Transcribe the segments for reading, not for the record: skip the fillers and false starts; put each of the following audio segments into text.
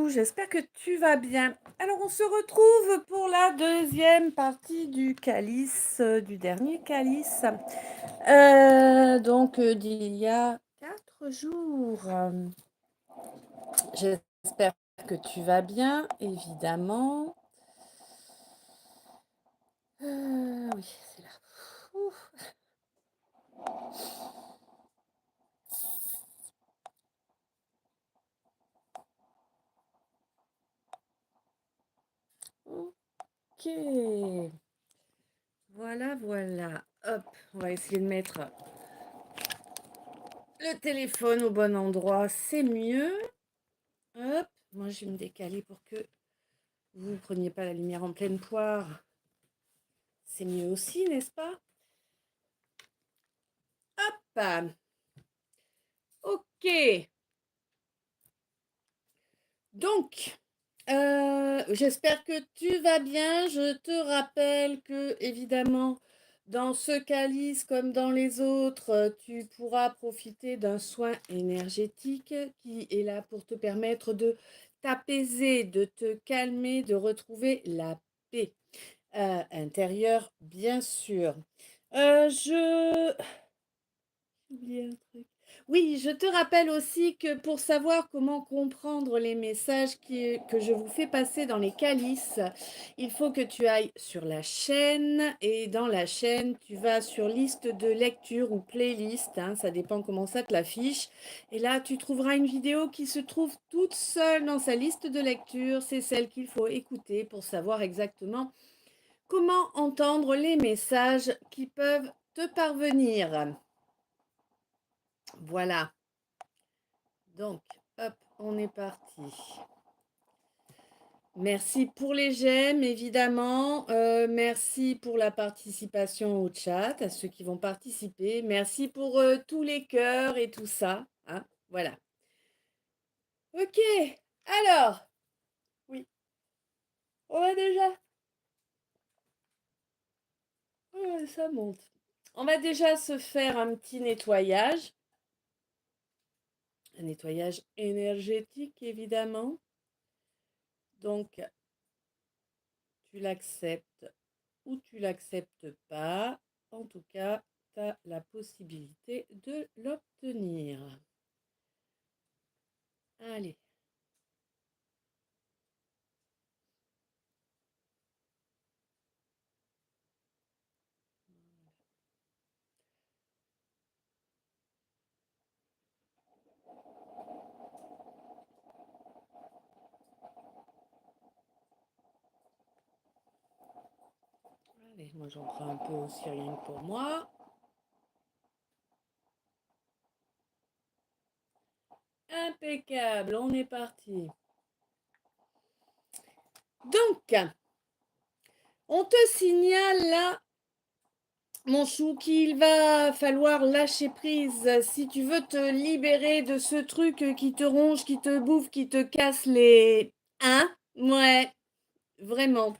Coucou, j'espère que tu vas bien. Alors, on se retrouve pour la deuxième partie du calice, du dernier calice, d'il y a 4 jours. J'espère que tu vas bien, évidemment. Oui, c'est là. Ouf. Ok. Voilà, voilà. Hop, on va essayer de mettre le téléphone au bon endroit, c'est mieux. Hop, moi je vais me décaler pour que vous ne preniez pas la lumière en pleine poire. C'est mieux aussi, n'est-ce pas? Hop. Ok. Donc, j'espère que tu vas bien. Je te rappelle que, évidemment, dans ce calice comme dans les autres, tu pourras profiter d'un soin énergétique qui est là pour te permettre de t'apaiser, de te calmer, de retrouver la paix intérieure, bien sûr. J'ai oublié un truc. Oui, je te rappelle aussi que pour savoir comment comprendre les messages que je vous fais passer dans les calices, il faut que tu ailles sur la chaîne et dans la chaîne, tu vas sur liste de lecture ou playlist, hein, ça dépend comment ça te l'affiche. Et là, tu trouveras une vidéo qui se trouve toute seule dans sa liste de lecture. C'est celle qu'il faut écouter pour savoir exactement comment entendre les messages qui peuvent te parvenir. Voilà. Donc, hop, on est parti. Merci pour les j'aime, évidemment. Merci pour la participation au chat, à ceux qui vont participer. Merci pour tous les cœurs et tout ça, hein. Voilà. Ok. Alors, oui, on va déjà. Oh, ça monte. On va déjà se faire un petit nettoyage. Un nettoyage énergétique, évidemment. Donc, tu l'acceptes ou tu l'acceptes pas. En tout cas, tu as la possibilité de l'obtenir. Allez. Allez, moi j'en prends un peu aussi rien que pour moi. Impeccable, on est parti. Donc, on te signale là, mon chou, qu'il va falloir lâcher prise si tu veux te libérer de ce truc qui te ronge, qui te bouffe, qui te casse les... Hein? Ouais, vraiment.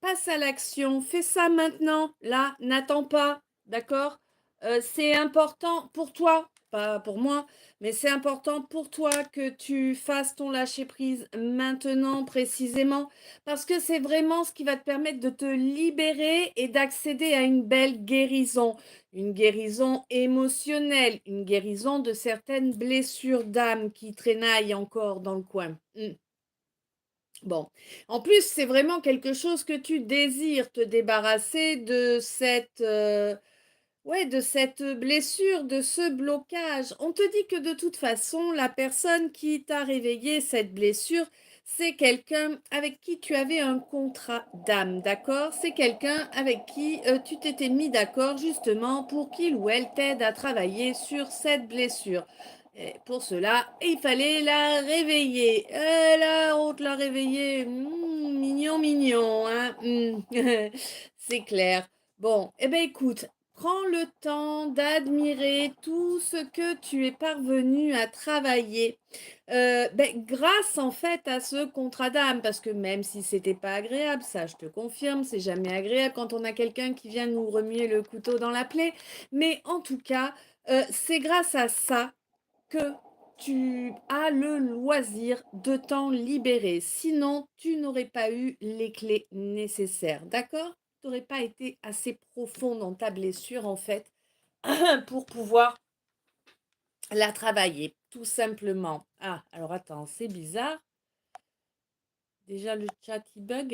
Passe à l'action, fais ça maintenant, là, n'attends pas, d'accord? C'est important pour toi, pas pour moi, mais c'est important pour toi que tu fasses ton lâcher-prise maintenant, précisément, parce que c'est vraiment ce qui va te permettre de te libérer et d'accéder à une belle guérison, une guérison émotionnelle, une guérison de certaines blessures d'âme qui traînaillent encore dans le coin. Bon, en plus, c'est vraiment quelque chose que tu désires te débarrasser de de cette blessure, de ce blocage. On te dit que de toute façon, la personne qui t'a réveillé cette blessure, c'est quelqu'un avec qui tu avais un contrat d'âme, d'accord? C'est quelqu'un avec qui tu t'étais mis d'accord justement pour qu'il ou elle t'aide à travailler sur cette blessure. Et pour cela, il fallait la réveiller. Là, on te l'a réveillée. Mignon, mignon, hein. C'est clair. Bon, eh bien écoute, prends le temps d'admirer tout ce que tu es parvenu à travailler grâce en fait à ce contrat d'âme, parce que même si c'était pas agréable, ça je te confirme, c'est jamais agréable quand on a quelqu'un qui vient nous remuer le couteau dans la plaie, mais en tout cas, c'est grâce à ça que tu as le loisir de t'en libérer. Sinon, tu n'aurais pas eu les clés nécessaires. D'accord? Tu n'aurais pas été assez profond dans ta blessure, en fait, pour pouvoir la travailler, tout simplement. Ah, alors attends, c'est bizarre. Déjà, le chat, il bug.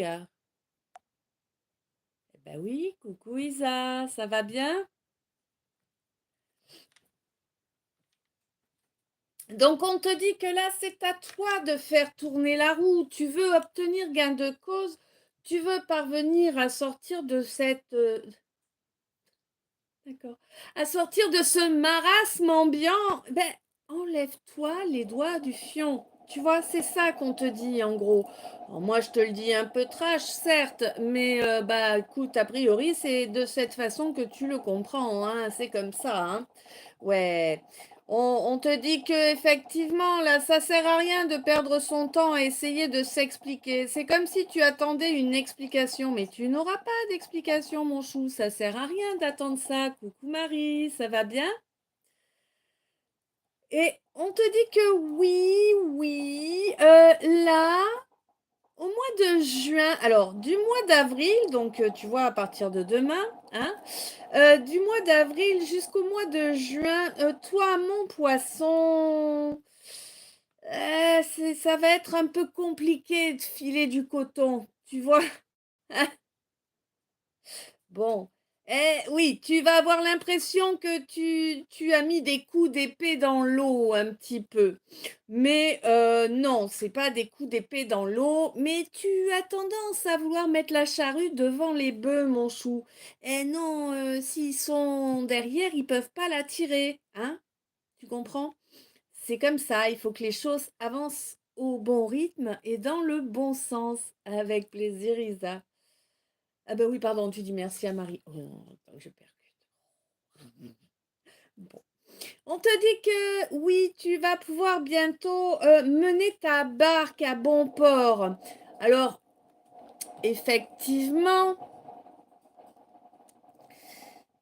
Eh ben oui, coucou Isa, ça va bien? Donc, on te dit que là, c'est à toi de faire tourner la roue. Tu veux obtenir gain de cause. Tu veux parvenir à sortir de cette... d'accord. À sortir de ce marasme ambiant. Ben, enlève-toi les doigts du fion. Tu vois, c'est ça qu'on te dit en gros. Alors, moi, je te le dis un peu trash, certes, mais bah écoute, a priori, c'est de cette façon que tu le comprends, hein. C'est comme ça, hein. Ouais, on te dit que effectivement, là, ça sert à rien de perdre son temps à essayer de s'expliquer. C'est comme si tu attendais une explication, mais tu n'auras pas d'explication, mon chou. Ça sert à rien d'attendre ça. Coucou Marie, ça va bien? Et on te dit que oui, oui, là, au mois de juin, alors du mois d'avril, donc tu vois à partir de demain, hein, du mois d'avril jusqu'au mois de juin, toi, mon poisson, ça va être un peu compliqué de filer du coton, tu vois. Bon, oui, tu vas avoir l'impression que tu as mis des coups d'épée dans l'eau un petit peu. Mais non, c'est pas des coups d'épée dans l'eau, mais tu as tendance à vouloir mettre la charrue devant les bœufs, mon chou. Et non, s'ils sont derrière, ils peuvent pas la tirer, hein? Tu comprends? C'est comme ça, il faut que les choses avancent au bon rythme et dans le bon sens. Avec plaisir, Isa. Ah bah oui, pardon, tu dis merci à Marie. Oh, attends que je percute. Bon. On te dit que oui, tu vas pouvoir bientôt mener ta barque à bon port. Alors, effectivement,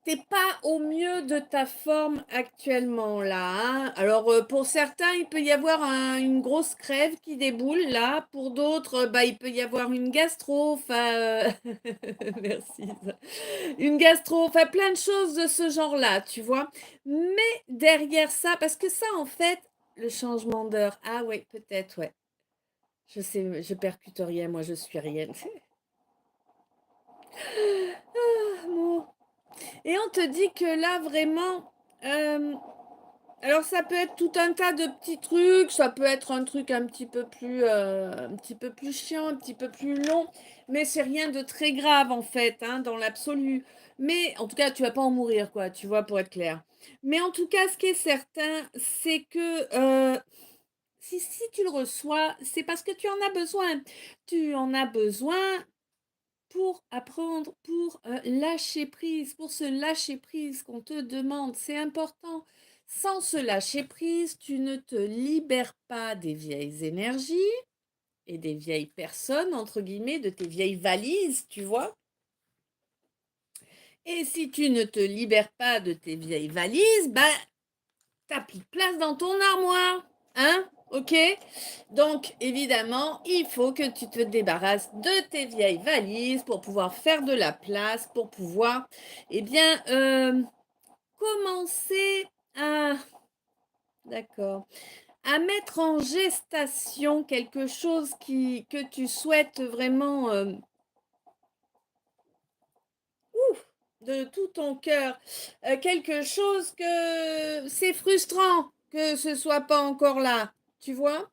t'es pas au mieux de ta forme actuellement là, hein. Alors pour certains, il peut y avoir une grosse crève qui déboule là. Pour d'autres, bah il peut y avoir une gastro. Enfin, merci. Une gastro. Enfin, plein de choses de ce genre-là, tu vois. Mais derrière ça, parce que ça, en fait, le changement d'heure. Ah ouais, peut-être, ouais. Je sais, je percute rien. Moi, je suis rien. Ah, bon. Et on te dit que là, vraiment, alors ça peut être tout un tas de petits trucs, ça peut être un truc un petit peu plus chiant, un petit peu plus long, mais c'est rien de très grave en fait, hein, dans l'absolu. Mais en tout cas, tu vas pas en mourir, quoi, tu vois, pour être clair. Mais en tout cas, ce qui est certain, c'est que si tu le reçois, c'est parce que tu en as besoin. Tu en as besoin pour apprendre, pour lâcher prise, pour se lâcher prise qu'on te demande, c'est important. Sans se lâcher prise, tu ne te libères pas des vieilles énergies et des vieilles personnes, entre guillemets, de tes vieilles valises, tu vois. Et si tu ne te libères pas de tes vieilles valises, bah, t'as plus de place dans ton armoire, hein? Ok? Donc, évidemment, il faut que tu te débarrasses de tes vieilles valises pour pouvoir faire de la place, pour pouvoir, eh bien, commencer à, d'accord, à mettre en gestation quelque chose que tu souhaites vraiment, de tout ton cœur, quelque chose que c'est frustrant que ce soit pas encore là, tu vois?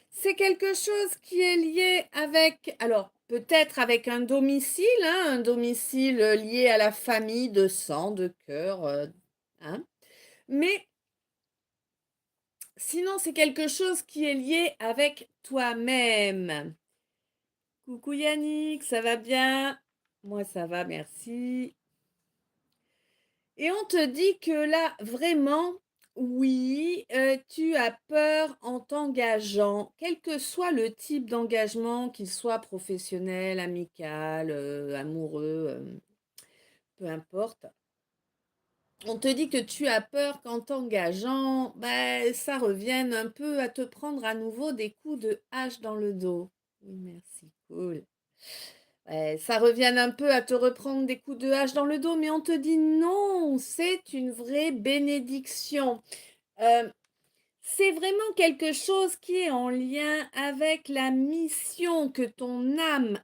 C'est quelque chose qui est lié avec, alors peut-être avec un domicile, hein, un domicile lié à la famille de sang, de cœur, hein. Mais sinon, c'est quelque chose qui est lié avec toi-même. Coucou Yannick, ça va bien? Moi, ça va, merci. Et on te dit que là, vraiment, oui, tu as peur en t'engageant, quel que soit le type d'engagement, qu'il soit professionnel, amical, amoureux, peu importe. On te dit que tu as peur qu'en t'engageant, ben, ça revienne un peu à te prendre à nouveau des coups de hache dans le dos. Oui, merci, cool. Ouais, ça revienne un peu à te reprendre des coups de hache dans le dos, mais on te dit non, c'est une vraie bénédiction. Euh, c'est vraiment quelque chose qui est en lien avec la mission que ton âme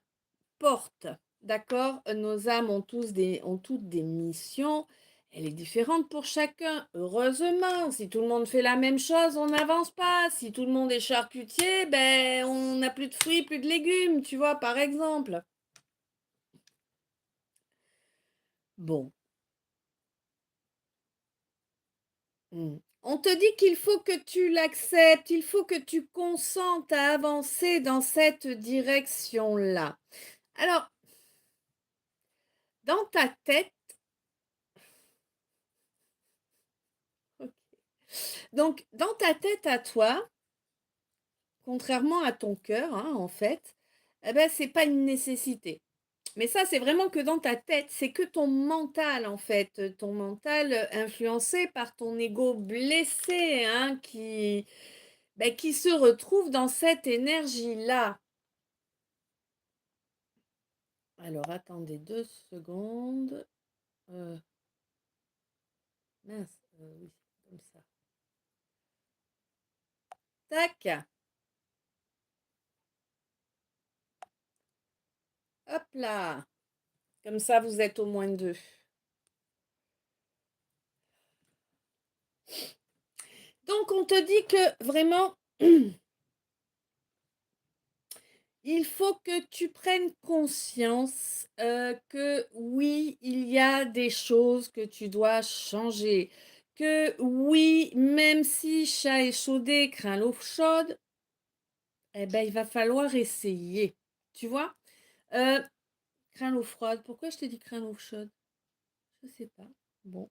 porte. D'accord? Nos âmes ont toutes des missions. Elle est différente pour chacun. Heureusement, si tout le monde fait la même chose, on n'avance pas. Si tout le monde est charcutier, ben on n'a plus de fruits, plus de légumes, tu vois, par exemple. Bon. On te dit qu'il faut que tu l'acceptes, il faut que tu consentes à avancer dans cette direction-là. Alors, dans ta tête, ok. Donc, dans ta tête à toi, contrairement à ton cœur, hein, en fait, eh ben, c'est pas une nécessité. Mais ça, c'est vraiment que dans ta tête, c'est que ton mental, en fait, ton mental influencé par ton ego blessé, hein, ben, qui se retrouve dans cette énergie-là. Alors, attendez 2 secondes. Heu, mince, oui, comme ça. Tac! Hop là! Comme ça, vous êtes au moins 2. Donc on te dit que vraiment, il faut que tu prennes conscience, que oui, il y a des choses que tu dois changer. Que oui, même si chat échaudé craint l'eau chaude, eh ben, il va falloir essayer. Tu vois? Heu, craint l'eau froide. Pourquoi je t'ai dit craint l'eau chaude? Je sais pas. Bon.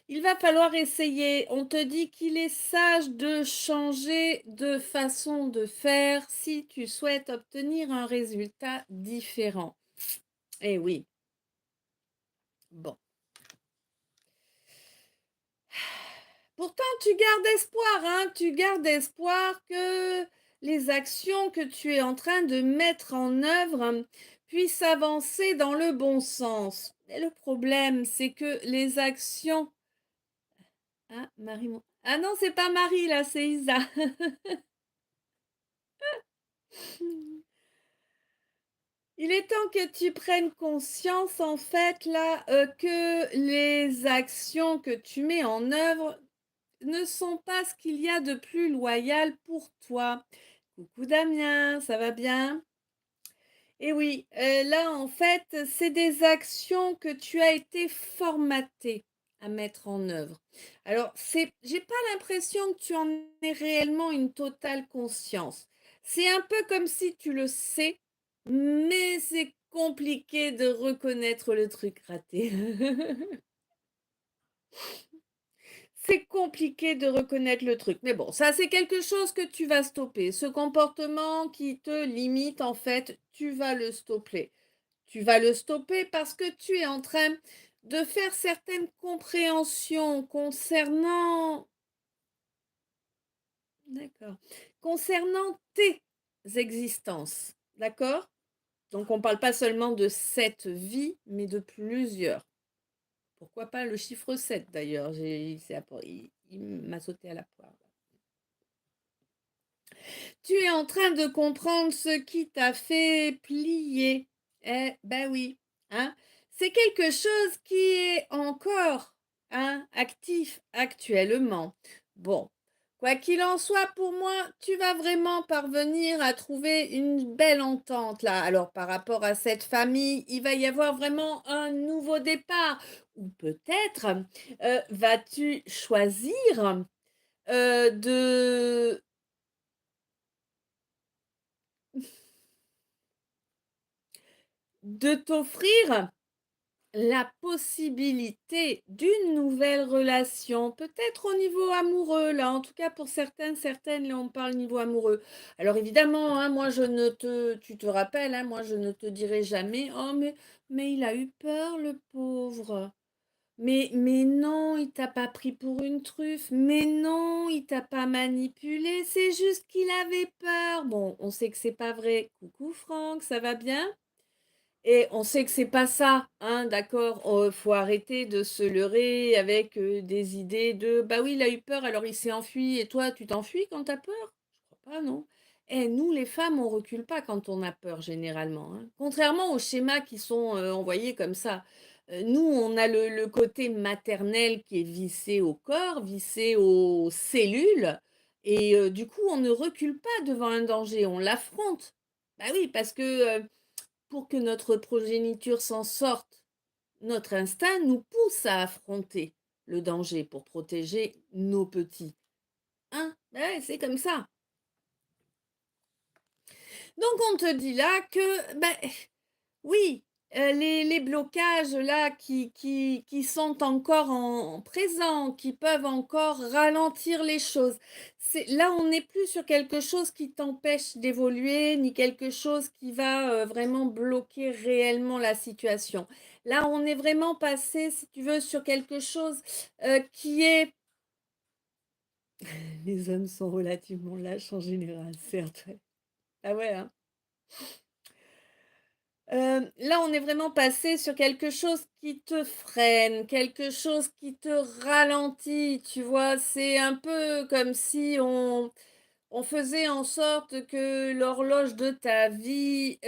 Il va falloir essayer. On te dit qu'il est sage de changer de façon de faire si tu souhaites obtenir un résultat différent. Eh oui, bon. Pourtant, tu gardes espoir, hein, tu gardes espoir que les actions que tu es en train de mettre en œuvre puissent avancer dans le bon sens. Mais le problème, c'est que les actions... Ah, Marie... Ah non, c'est pas Marie, là, c'est Isa. Il est temps que tu prennes conscience, en fait, là, que les actions que tu mets en œuvre ne sont pas ce qu'il y a de plus loyal pour toi. Coucou Damien, ça va bien? Eh oui, là, en fait, c'est des actions que tu as été formaté à mettre en œuvre. Alors, j'ai pas l'impression que tu en aies réellement une totale conscience. C'est un peu comme si tu le sais, mais c'est compliqué de reconnaître le truc raté. C'est compliqué de reconnaître le truc. Mais bon, ça, c'est quelque chose que tu vas stopper. Ce comportement qui te limite, en fait, tu vas le stopper. Tu vas le stopper parce que tu es en train de faire certaines compréhensions concernant, d'accord, concernant tes existences. D'accord? Donc, on ne parle pas seulement de cette vie, mais de plusieurs. Pourquoi pas le chiffre 7 d'ailleurs? Il m'a sauté à la poire. Tu es en train de comprendre ce qui t'a fait plier. Eh ben oui, hein. C'est quelque chose qui est encore, hein, actif actuellement. Bon, quoi qu'il en soit, pour moi, tu vas vraiment parvenir à trouver une belle entente là. Alors par rapport à cette famille, il va y avoir vraiment un nouveau départ. Ou peut-être vas-tu choisir de t'offrir la possibilité d'une nouvelle relation, peut-être au niveau amoureux, là, en tout cas pour certains, certaines, là, on parle niveau amoureux. Alors évidemment, hein, moi je ne te, tu te rappelles, hein, moi je ne te dirai jamais, oh mais il a eu peur, le pauvre. Mais non, il t'a pas pris pour une truffe. Mais non, il t'a pas manipulé. C'est juste qu'il avait peur. Bon, on sait que c'est pas vrai. Coucou Franck, ça va bien? Et on sait que c'est pas ça, hein, d'accord? Faut arrêter de se leurrer avec des idées de bah oui, il a eu peur, alors il s'est enfui. Et toi, tu t'enfuis quand t'as peur? Je crois pas, non? Eh, nous, les femmes, on recule pas quand on a peur, généralement, hein. Contrairement aux schémas qui sont envoyés comme ça. Nous, on a le côté maternel qui est vissé au corps, vissé aux cellules. Et du coup, on ne recule pas devant un danger, on l'affronte. Bah oui, parce que pour que notre progéniture s'en sorte, notre instinct nous pousse à affronter le danger pour protéger nos petits. Hein? Ouais, c'est comme ça. Donc on te dit là que, ben, oui, les blocages là qui sont encore en présent, qui peuvent encore ralentir les choses. Là, on n'est plus sur quelque chose qui t'empêche d'évoluer, ni quelque chose qui va vraiment bloquer réellement la situation. Là, on est vraiment passé, si tu veux, sur quelque chose qui est... Les hommes sont relativement lâches en général, certes. Ouais. Ah ouais, hein. Là, on est vraiment passé sur quelque chose qui te freine, quelque chose qui te ralentit, tu vois? C'est un peu comme si on faisait en sorte que l'horloge de ta vie,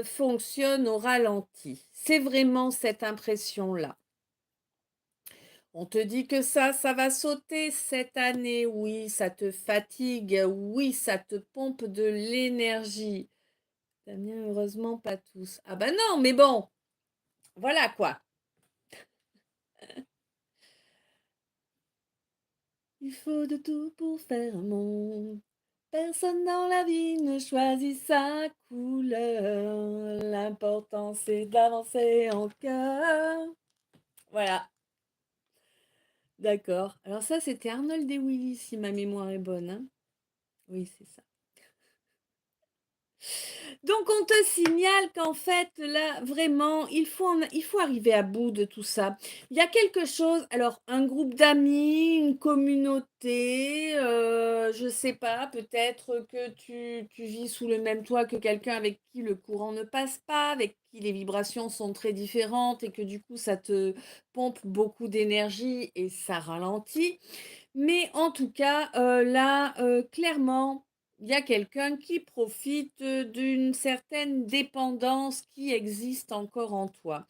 fonctionne au ralenti. C'est vraiment cette impression-là. On te dit que ça va sauter cette année, oui, ça te fatigue, oui, ça te pompe de l'énergie. Damien, heureusement pas tous. Ah bah non, mais bon! Voilà quoi. Il faut de tout pour faire un monde. Personne dans la vie ne choisit sa couleur. L'important c'est d'avancer en cœur. Voilà, d'accord. Alors ça c'était Arnold et Willy si ma mémoire est bonne, hein. Oui, c'est ça. Donc on te signale qu'en fait, là, vraiment, il faut arriver à bout de tout ça. Il y a quelque chose, alors un groupe d'amis, une communauté, je sais pas, peut-être que tu vis sous le même toit que quelqu'un avec qui le courant ne passe pas, avec qui les vibrations sont très différentes et que du coup ça te pompe beaucoup d'énergie et ça ralentit. Mais en tout cas, là, clairement, il y a quelqu'un qui profite, d'une certaine dépendance qui existe encore en toi.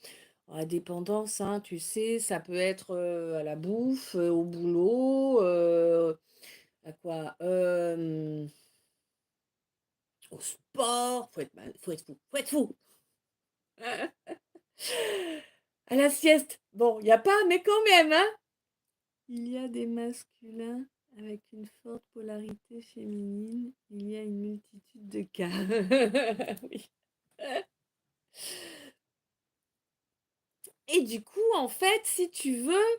La dépendance, hein, tu sais, ça peut être, à la bouffe, au boulot, à quoi? Au sport, faut être fou! À la sieste, bon, il y a pas, mais quand même, hein? Il y a des masculins avec une forte polarité féminine. Il y a une multitude de cas. Oui. Et du coup, en fait, si tu veux,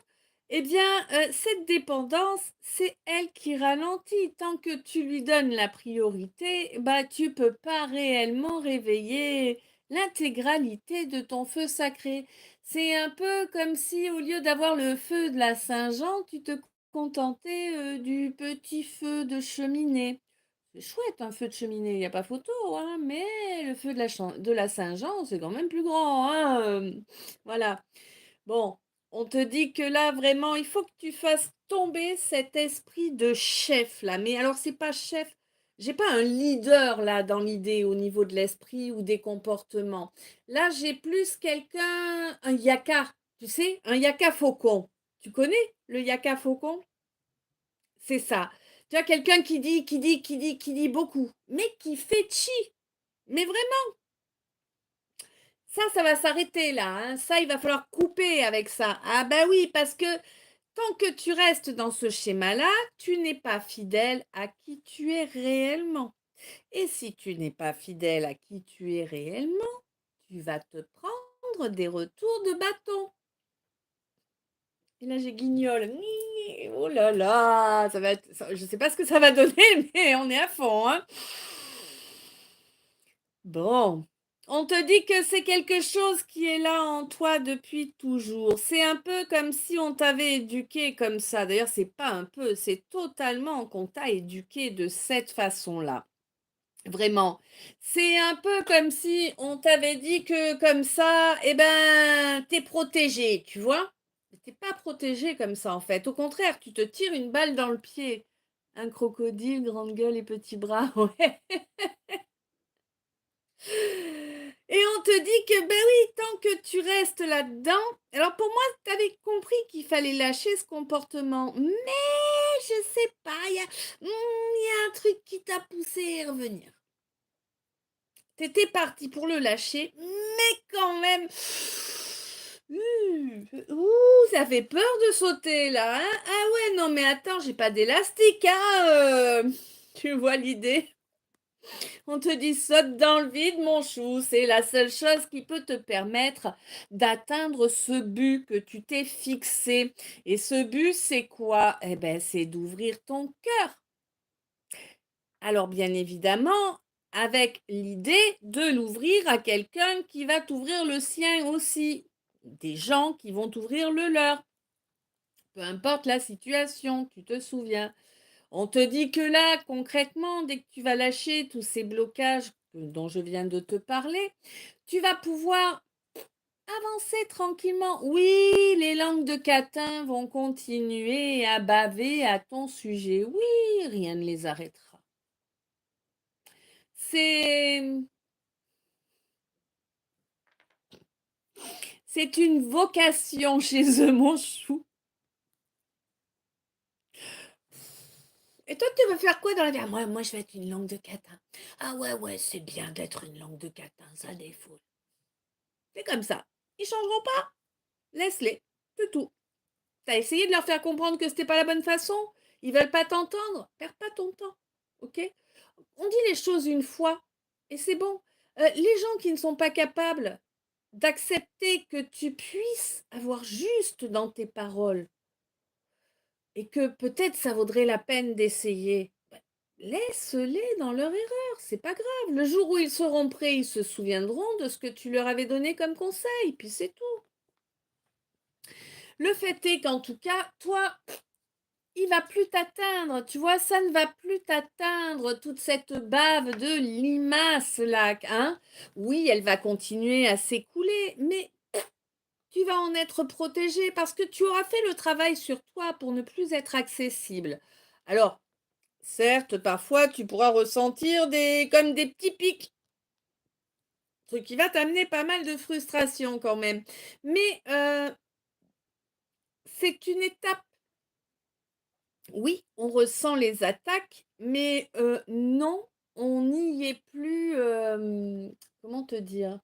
eh bien, cette dépendance, c'est elle qui ralentit. Tant que tu lui donnes la priorité, bah, tu peux pas réellement réveiller l'intégralité de ton feu sacré. C'est un peu comme si, au lieu d'avoir le feu de la Saint-Jean, tu te contentais, du petit feu de cheminée. C'est chouette un feu de cheminée, il y a pas photo, hein, mais le feu de la Saint-Jean, c'est quand même plus grand, hein, voilà. Bon, on te dit que là, vraiment, il faut que tu fasses tomber cet esprit de chef là. Mais alors, c'est pas chef. J'ai pas un leader là dans l'idée au niveau de l'esprit ou des comportements. Là, j'ai plus quelqu'un, un yaka, tu sais, un yaka faucon. Tu connais le yaka faucon? C'est ça. Tu as quelqu'un qui dit beaucoup, mais qui fait chi. Mais ça va s'arrêter là, hein. Ça, il va falloir couper avec ça. Ah bah oui, parce que tant que tu restes dans ce schéma-là, tu n'es pas fidèle à qui tu es réellement. Et si tu n'es pas fidèle à qui tu es réellement, tu vas te prendre des retours de bâton. Et là, j'ai guignol. Oh là là, ça va être, je sais pas ce que ça va donner, mais on est à fond, hein. Bon. On te dit que c'est quelque chose qui est là en toi depuis toujours. C'est un peu comme si on t'avait éduqué comme ça. D'ailleurs, c'est pas un peu, c'est totalement qu'on t'a éduqué de cette façon-là. Vraiment. C'est un peu comme si on t'avait dit que comme ça, eh ben, t'es protégé, tu vois? Mais t'es pas protégé comme ça, en fait. Au contraire, tu te tires une balle dans le pied. Un crocodile, grande gueule et petits bras, ouais. Et on te dit que, ben oui, tant que tu restes là-dedans, alors pour moi, tu avais compris qu'il fallait lâcher ce comportement. Mais je sais pas, il y a un truc qui t'a poussé à revenir. T'étais parti pour le lâcher, mais quand même, ça fait peur de sauter là, hein? Ah ouais, non mais attends, j'ai pas d'élastique, hein? Tu vois l'idée? On te dit saute dans le vide, mon chou. C'est la seule chose qui peut te permettre d'atteindre ce but que tu t'es fixé. Et ce but, c'est quoi? Eh ben, c'est d'ouvrir ton cœur. Alors, bien évidemment, avec l'idée de l'ouvrir à quelqu'un qui va t'ouvrir le sien aussi. Des gens qui vont t'ouvrir le leur. Peu importe la situation, tu te souviens. On te dit que là, concrètement, dès que tu vas lâcher tous ces blocages dont je viens de te parler, tu vas pouvoir avancer tranquillement. Oui, les langues de catin vont continuer à baver à ton sujet. Oui, rien ne les arrêtera. C'est c'est une vocation chez eux, mon chou. Et toi, tu veux faire quoi dans la vie? Ah, moi, je vais être une langue de catin. Ah ouais, ouais, c'est bien d'être une langue de catin, ça défaut. C'est comme ça. Ils changeront pas. Laisse-les. C'est tout. T'as essayé de leur faire comprendre que c'était pas la bonne façon? Ils veulent pas t'entendre? Perds pas ton temps. Ok? On dit les choses une fois et c'est bon. Les gens qui ne sont pas capables d'accepter que tu puisses avoir juste dans tes paroles et que peut-être ça vaudrait la peine d'essayer, ben, laisse-les dans leur erreur, c'est pas grave. Le jour où ils seront prêts, ils se souviendront de ce que tu leur avais donné comme conseil, puis c'est tout. Le fait est qu'en tout cas, toi, il va plus t'atteindre, tu vois, ça ne va plus t'atteindre, toute cette bave de limace là, hein. Oui, elle va continuer à s'écouler, mais tu vas en être protégé parce que tu auras fait le travail sur toi pour ne plus être accessible. Alors, certes, parfois, tu pourras ressentir comme des petits pics, truc qui va t'amener pas mal de frustration quand même. Mais c'est une étape. Oui, on ressent les attaques, mais non, on n'y est plus, comment te dire?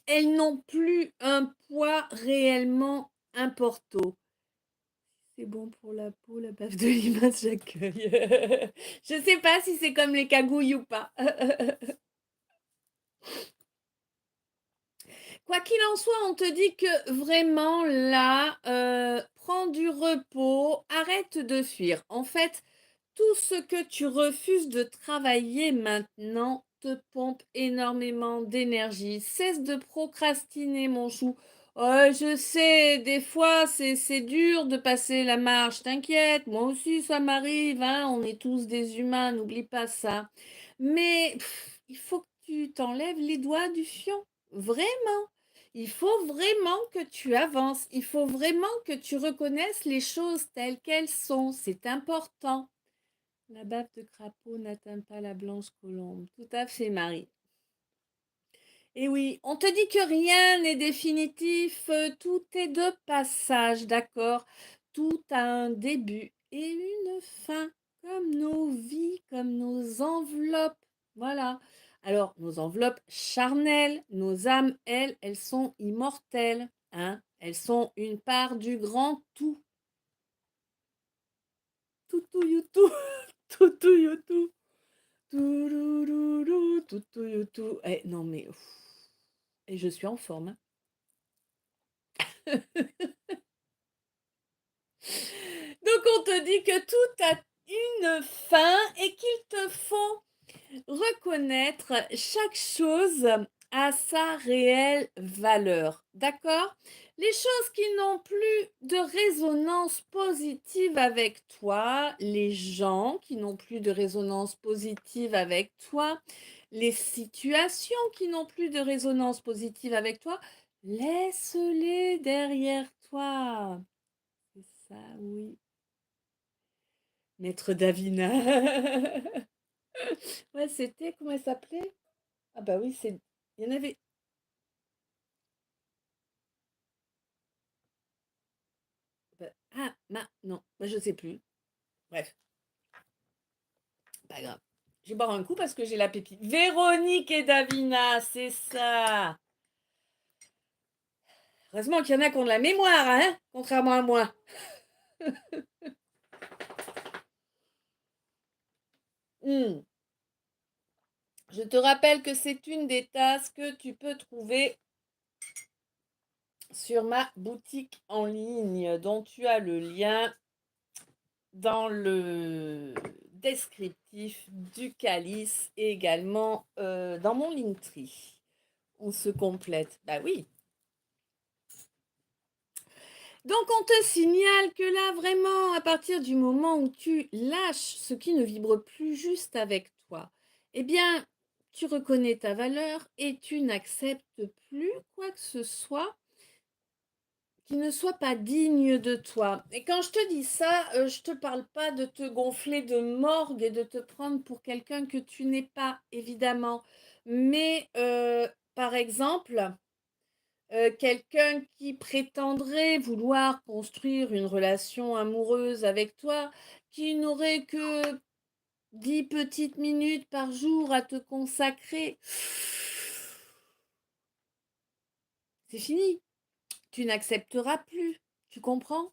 Elles n'ont plus un poids réellement important. C'est bon pour la peau, la bave de limace, j'accueille. Je sais pas si c'est comme les cagouilles ou pas. Quoi qu'il en soit, on te dit que vraiment là, prends du repos, arrête de fuir. En fait, tout ce que tu refuses de travailler maintenant te pompe énormément d'énergie. Cesse de procrastiner, mon chou. Je sais, des fois, c'est dur de passer la marche, t'inquiète, moi aussi ça m'arrive, hein, on est tous des humains, n'oublie pas ça. Mais il faut que tu t'enlèves les doigts du fion, vraiment. Il faut vraiment que tu avances, il faut vraiment que tu reconnaisses les choses telles qu'elles sont, c'est important. La bave de crapaud n'atteint pas la blanche colombe. Tout à fait, Marie. Et oui, on te dit que rien n'est définitif, tout est de passage, d'accord? Tout a un début et une fin, comme nos vies, comme nos enveloppes. Voilà. Alors, nos enveloppes charnelles, nos âmes, elles sont immortelles, hein? Elles sont une part du grand tout. Tout, tout, youtou, tout, tout, youtou. Touloulou, toutou, youtou. Eh, non mais, et je suis en forme, hein. Donc on te dit que tout a une fin et qu'il te faut reconnaître chaque chose à sa réelle valeur. D'accord? Les choses qui n'ont plus de résonance positive avec toi, les gens qui n'ont plus de résonance positive avec toi, les situations qui n'ont plus de résonance positive avec toi, laisse-les derrière toi. C'est ça, oui. Maître Davina. Ouais, c'était, comment elle s'appelait? Ah bah oui, c'est. Il y en avait. Ah, non, moi je sais plus. Bref, pas grave. Je vais boire un coup parce que j'ai la pépite. Véronique et Davina, c'est ça. Heureusement qu'il y en a qui ont de la mémoire, hein, contrairement à moi. Hmm. Je te rappelle que c'est une des tasses que tu peux trouver sur ma boutique en ligne, dont tu as le lien dans le descriptif du calice et également dans mon Linktree. On se complète. Bah oui. Donc on te signale que là vraiment à partir du moment où tu lâches ce qui ne vibre plus juste avec toi, eh bien tu reconnais ta valeur et tu n'acceptes plus quoi que ce soit qui ne soit pas digne de toi. Et quand je te dis ça, je te parle pas de te gonfler de morgue et de te prendre pour quelqu'un que tu n'es pas, évidemment. Mais par exemple, quelqu'un qui prétendrait vouloir construire une relation amoureuse avec toi, qui n'aurait que 10 petites minutes par jour à te consacrer, c'est fini. Tu n'accepteras plus. Tu comprends?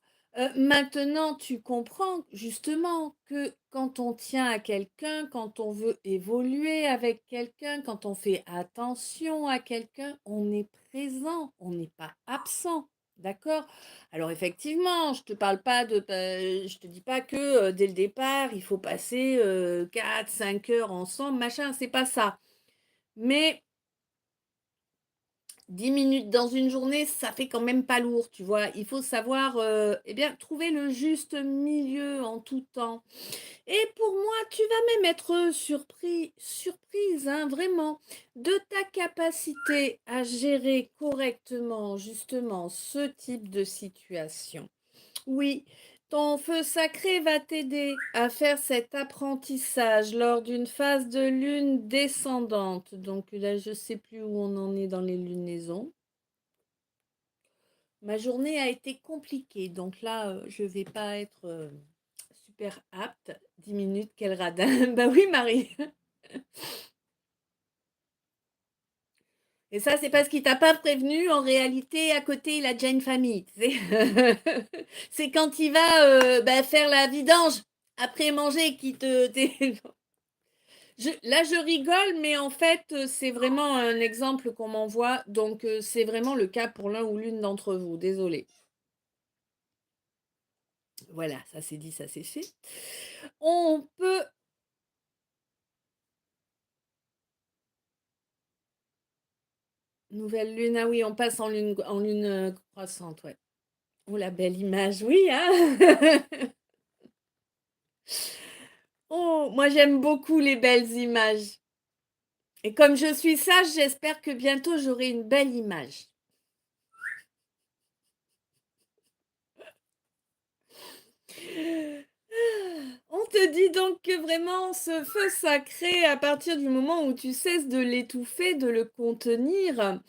Maintenant, tu comprends justement que quand on tient à quelqu'un, quand on veut évoluer avec quelqu'un, quand on fait attention à quelqu'un, on est présent, on n'est pas absent. D'accord? Alors effectivement, je te dis pas que dès le départ, il faut passer 4, 5 heures ensemble, machin, c'est pas ça. Mais 10 minutes dans une journée, ça fait quand même pas lourd, tu vois. Il faut savoir eh bien, trouver le juste milieu en tout temps. Et pour moi, tu vas même être surprise, hein, vraiment, de ta capacité à gérer correctement, justement, ce type de situation. Oui, ton feu sacré va t'aider à faire cet apprentissage lors d'une phase de lune descendante. Donc là, je ne sais plus où on en est dans les lunaisons. Ma journée a été compliquée, donc là, je ne vais pas être super apte. 10 minutes, quel radin. Bah oui, Marie. Et ça, c'est parce qu'il t'a pas prévenu. En réalité, à côté, il a déjà une famille. C'est quand il va faire la vidange après manger qui te. Là, je rigole, mais en fait, c'est vraiment un exemple qu'on m'envoie. Donc, c'est vraiment le cas pour l'un ou l'une d'entre vous. Désolée. Voilà, ça c'est dit, ça c'est fait. On peut. Nouvelle lune, ah oui, on passe en lune croissante, ouais. Oh, la belle image, oui, hein. Oh, moi j'aime beaucoup les belles images. Et comme je suis sage, j'espère que bientôt j'aurai une belle image. On te dit donc que vraiment ce feu sacré, à partir du moment où tu cesses de l'étouffer, de le contenir,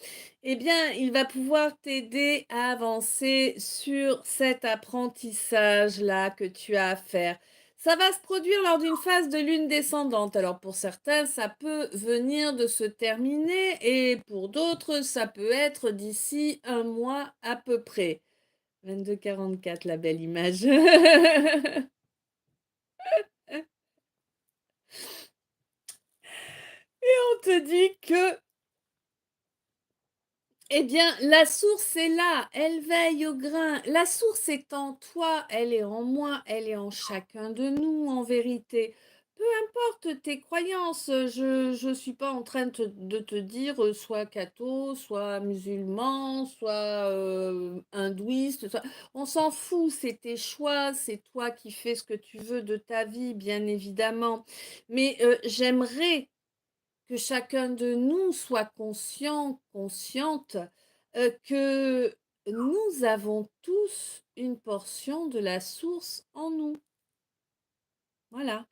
eh bien, il va pouvoir t'aider à avancer sur cet apprentissage-là que tu as à faire. Ça va se produire lors d'une phase de lune descendante. Alors pour certains, ça peut venir de se terminer et pour d'autres, ça peut être d'ici un mois à peu près. 22-44, la belle image. On te dit que, eh bien, la source est là, elle veille au grain. La source est en toi, elle est en moi, elle est en chacun de nous, en vérité. peu importe tes croyances, je suis pas en train de te dire, sois catho, sois musulman, sois, hindouiste, sois on s'en fout, c'est tes choix, c'est toi qui fais ce que tu veux de ta vie, bien évidemment. Mais, j'aimerais que chacun de nous soit conscient, consciente, que nous avons tous une portion de la source en nous. Voilà.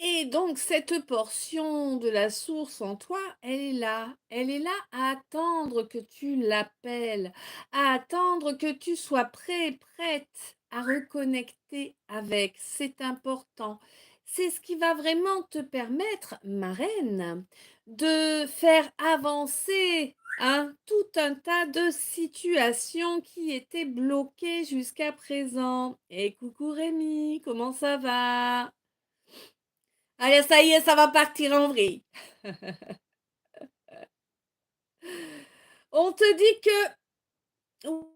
Et donc cette portion de la source en toi, elle est là. Elle est là à attendre que tu l'appelles, à attendre que tu sois prêt, prête à reconnecter avec. C'est important. C'est ce qui va vraiment te permettre, ma reine, de faire avancer tout un tas de situations qui étaient bloquées jusqu'à présent. Et coucou Rémi, comment ça va? Allez, ça y est, ça va partir en vrille. On te dit que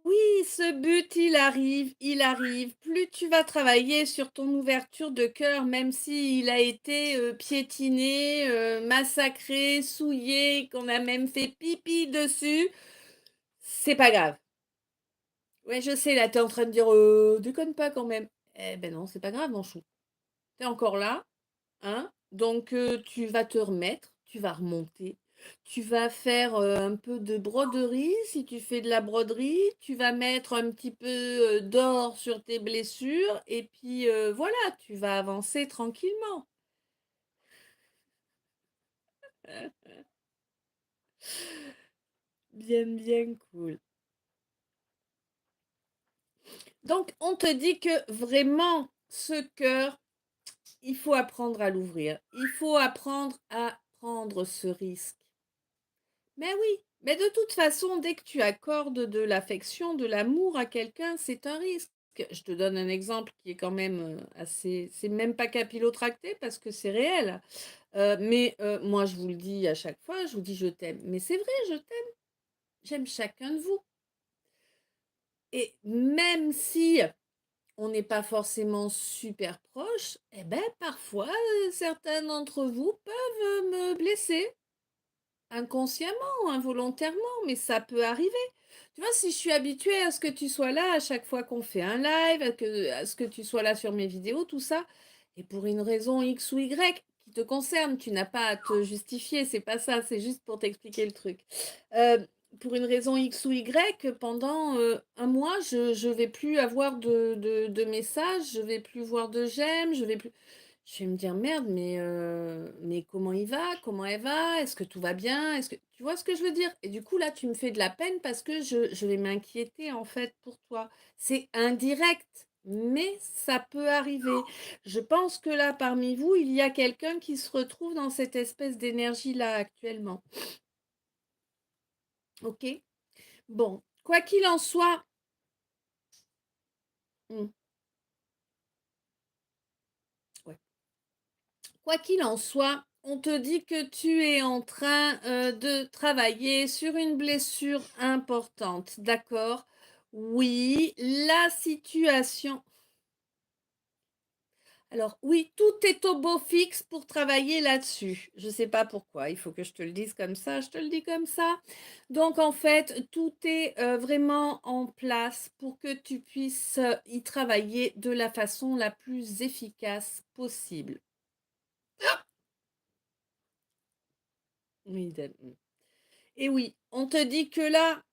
oui, ce but, il arrive. Plus tu vas travailler sur ton ouverture de cœur, même s'il a été piétiné, massacré, souillé, qu'on a même fait pipi dessus, c'est pas grave. Ouais, je sais, là, t'es en train de dire, déconne pas quand même. Eh ben non, c'est pas grave, mon chou. T'es encore là. Hein? Donc, tu vas te remettre, tu vas remonter, tu vas faire, un peu de broderie, si tu fais de la broderie, tu vas mettre un petit peu, d'or sur tes blessures et puis, voilà, tu vas avancer tranquillement. Bien, bien cool. Donc on te dit que vraiment ce cœur, il faut apprendre à l'ouvrir. Il faut apprendre à prendre ce risque. Mais oui, mais de toute façon, dès que tu accordes de l'affection, de l'amour à quelqu'un, c'est un risque. Je te donne un exemple qui est quand même assez, c'est même pas capillotracté parce que c'est réel. Mais moi, je vous le dis à chaque fois, je vous dis je t'aime. Mais c'est vrai, je t'aime. J'aime chacun de vous. Et même si on n'est pas forcément super proches, eh ben parfois, certains d'entre vous peuvent me blesser. Inconsciemment ou involontairement, mais ça peut arriver. Tu vois, si je suis habituée à ce que tu sois là à chaque fois qu'on fait un live, à ce que tu sois là sur mes vidéos, tout ça, et pour une raison X ou Y qui te concerne, tu n'as pas à te justifier, c'est pas ça, c'est juste pour t'expliquer le truc. Euh, pour une raison X ou Y, pendant un mois, je vais plus avoir de messages, je vais plus voir de j'aime, je vais plus. Je vais me dire: «Merde, mais comment il va? Comment elle va? Est-ce que tout va bien? Est-ce que» tu vois ce que je veux dire? Et du coup, là, tu me fais de la peine parce que je vais m'inquiéter, en fait, pour toi. C'est indirect, mais ça peut arriver. Je pense que là, parmi vous, il y a quelqu'un qui se retrouve dans cette espèce d'énergie-là, actuellement. OK? Bon, quoi qu'il en soit mmh, ouais. Quoi qu'il en soit, on te dit que tu es en train de travailler sur une blessure importante, d'accord? Oui, la situation. Alors oui, tout est au beau fixe pour travailler là-dessus. Je ne sais pas pourquoi, il faut que je te le dise comme ça, je te le dis comme ça. Donc en fait, tout est vraiment en place pour que tu puisses y travailler de la façon la plus efficace possible. Oui, et oui, on te dit que là,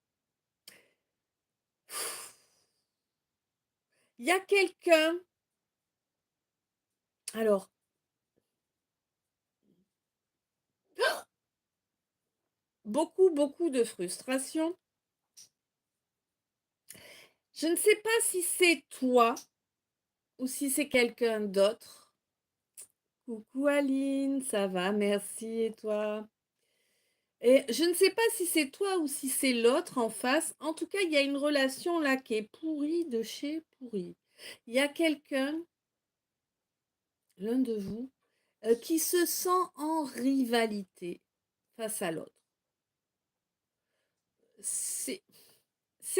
il y a quelqu'un, alors, beaucoup, beaucoup de frustration. Je ne sais pas si c'est toi ou si c'est quelqu'un d'autre. Coucou Aline, ça va, merci, et toi? Et je ne sais pas si c'est toi ou si c'est l'autre en face. En tout cas, il y a une relation là qui est pourrie de chez pourrie. Il y a quelqu'un, l'un de vous, qui se sent en rivalité face à l'autre. C'est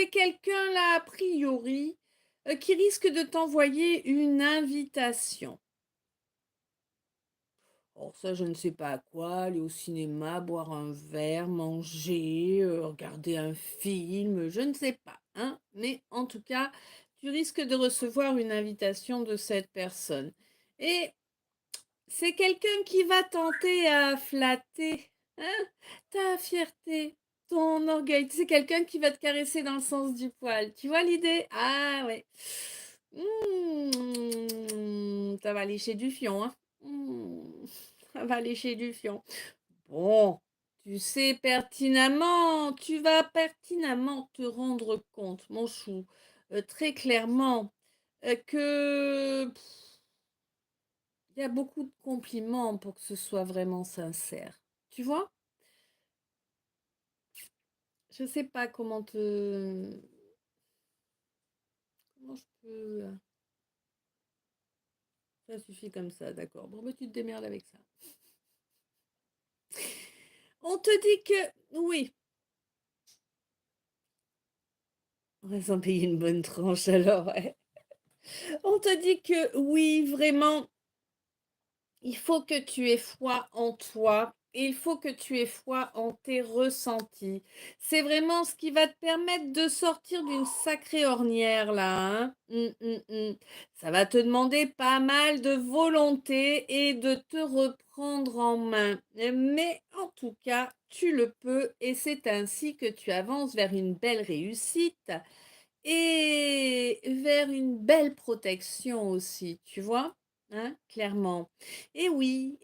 quelqu'un là, a priori, qui risque de t'envoyer une invitation. Alors ça, je ne sais pas à quoi, aller au cinéma, boire un verre, manger, regarder un film, je ne sais pas, hein. Mais en tout cas, tu risques de recevoir une invitation de cette personne. Et c'est quelqu'un qui va tenter à flatter, hein, ta fierté, ton orgueil. C'est quelqu'un qui va te caresser dans le sens du poil. Tu vois l'idée? Ah ouais. Ça va lécher du fion, hein. Ça va lécher du fion. Bon, tu sais pertinemment, tu vas pertinemment te rendre compte, mon chou, très clairement, que il y a beaucoup de compliments pour que ce soit vraiment sincère. Tu vois? Je sais pas comment je peux. Ça suffit comme ça, d'accord. Bon, bah, tu te démerdes avec ça. On te dit que oui, on va s'en payer une bonne tranche alors, ouais. On te dit que oui, vraiment, il faut que tu aies foi en toi et il faut que tu aies foi en tes ressentis. C'est vraiment ce qui va te permettre de sortir d'une sacrée ornière là, hein. Ça va te demander pas mal de volonté et de te reprendre en main. Mais en tout cas, tu le peux et c'est ainsi que tu avances vers une belle réussite et vers une belle protection aussi, tu vois? Hein, clairement. Et oui,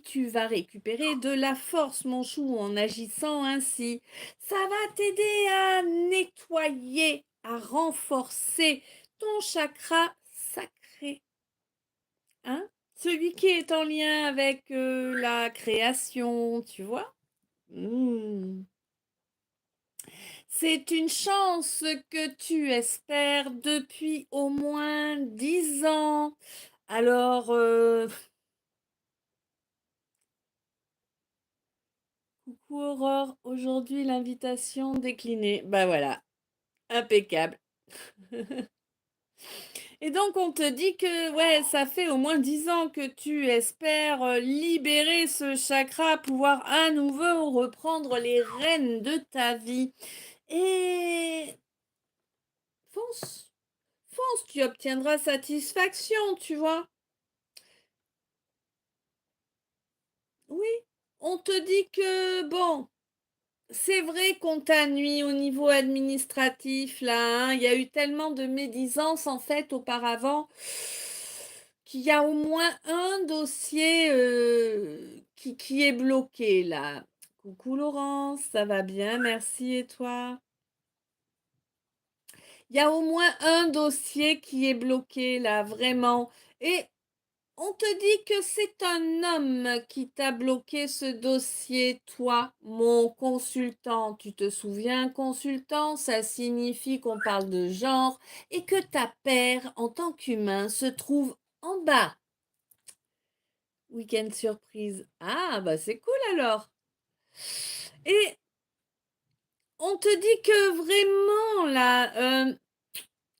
tu vas récupérer de la force, mon chou, en agissant ainsi. Ça va t'aider à nettoyer, à renforcer ton chakra sacré, hein? Celui qui est en lien avec la création, tu vois? Mmh. C'est une chance que tu espères depuis au moins 10 ans. Alors, coucou Aurore, aujourd'hui l'invitation déclinée. Bah voilà, impeccable. Et donc on te dit que ouais, ça fait au moins 10 ans que tu espères libérer ce chakra, pouvoir à nouveau reprendre les rênes de ta vie. Et fonce, fonce, tu obtiendras satisfaction, tu vois. Oui, on te dit que bon, c'est vrai qu'on t'a nui au niveau administratif là, hein. Il y a eu tellement de médisance en fait auparavant qu'il y a au moins un dossier qui est bloqué là. Coucou Laurence, ça va bien, merci et toi? Il y a au moins un dossier qui est bloqué là, vraiment. Et on te dit que c'est un homme qui t'a bloqué ce dossier, toi, mon consultant. Tu te souviens, consultant, ça signifie qu'on parle de genre et que ta paire en tant qu'humain se trouve en bas. Week-end surprise. Ah, bah c'est cool alors. Et on te dit que vraiment là,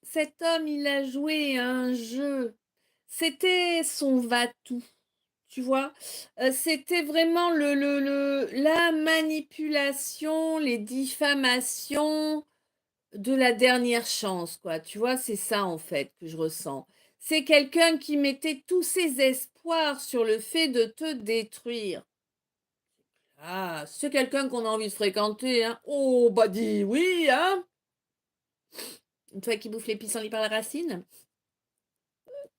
cet homme, il a joué un jeu. C'était son va-tout. Tu vois? C'était vraiment la manipulation, les diffamations de la dernière chance, quoi. Tu vois? C'est ça, en fait, que je ressens. C'est quelqu'un qui mettait tous ses espoirs sur le fait de te détruire. Ah, c'est quelqu'un qu'on a envie de fréquenter, hein? Oh, bah dis oui, hein? Toi qui bouffes les pissenlits par la racine?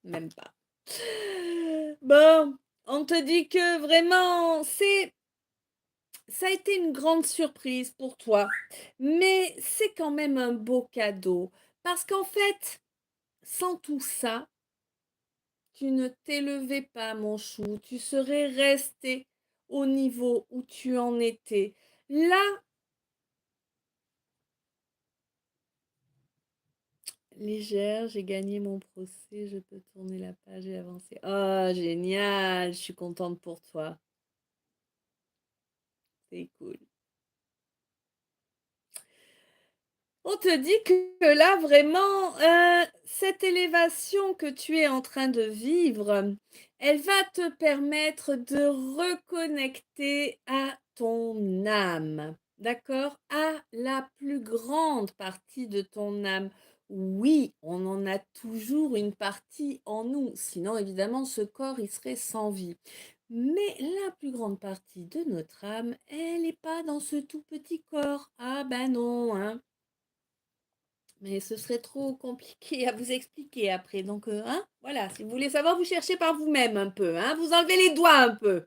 Même pas. Bon, on te dit que vraiment, ça a été une grande surprise pour toi, mais c'est quand même un beau cadeau parce qu'en fait, sans tout ça, tu ne t'élevais pas, mon chou, tu serais resté au niveau où tu en étais. Là, légère, j'ai gagné mon procès, je peux tourner la page et avancer. Oh, génial, je suis contente pour toi. C'est cool. On te dit que là, vraiment, cette élévation que tu es en train de vivre, elle va te permettre de reconnecter à ton âme, d'accord? À la plus grande partie de ton âme. Oui, on en a toujours une partie en nous, sinon évidemment ce corps, il serait sans vie. Mais la plus grande partie de notre âme, elle n'est pas dans ce tout petit corps. Ah ben non, hein. Mais ce serait trop compliqué à vous expliquer après. Donc, hein, voilà, si vous voulez savoir, vous cherchez par vous-même un peu, hein, vous enlevez les doigts un peu.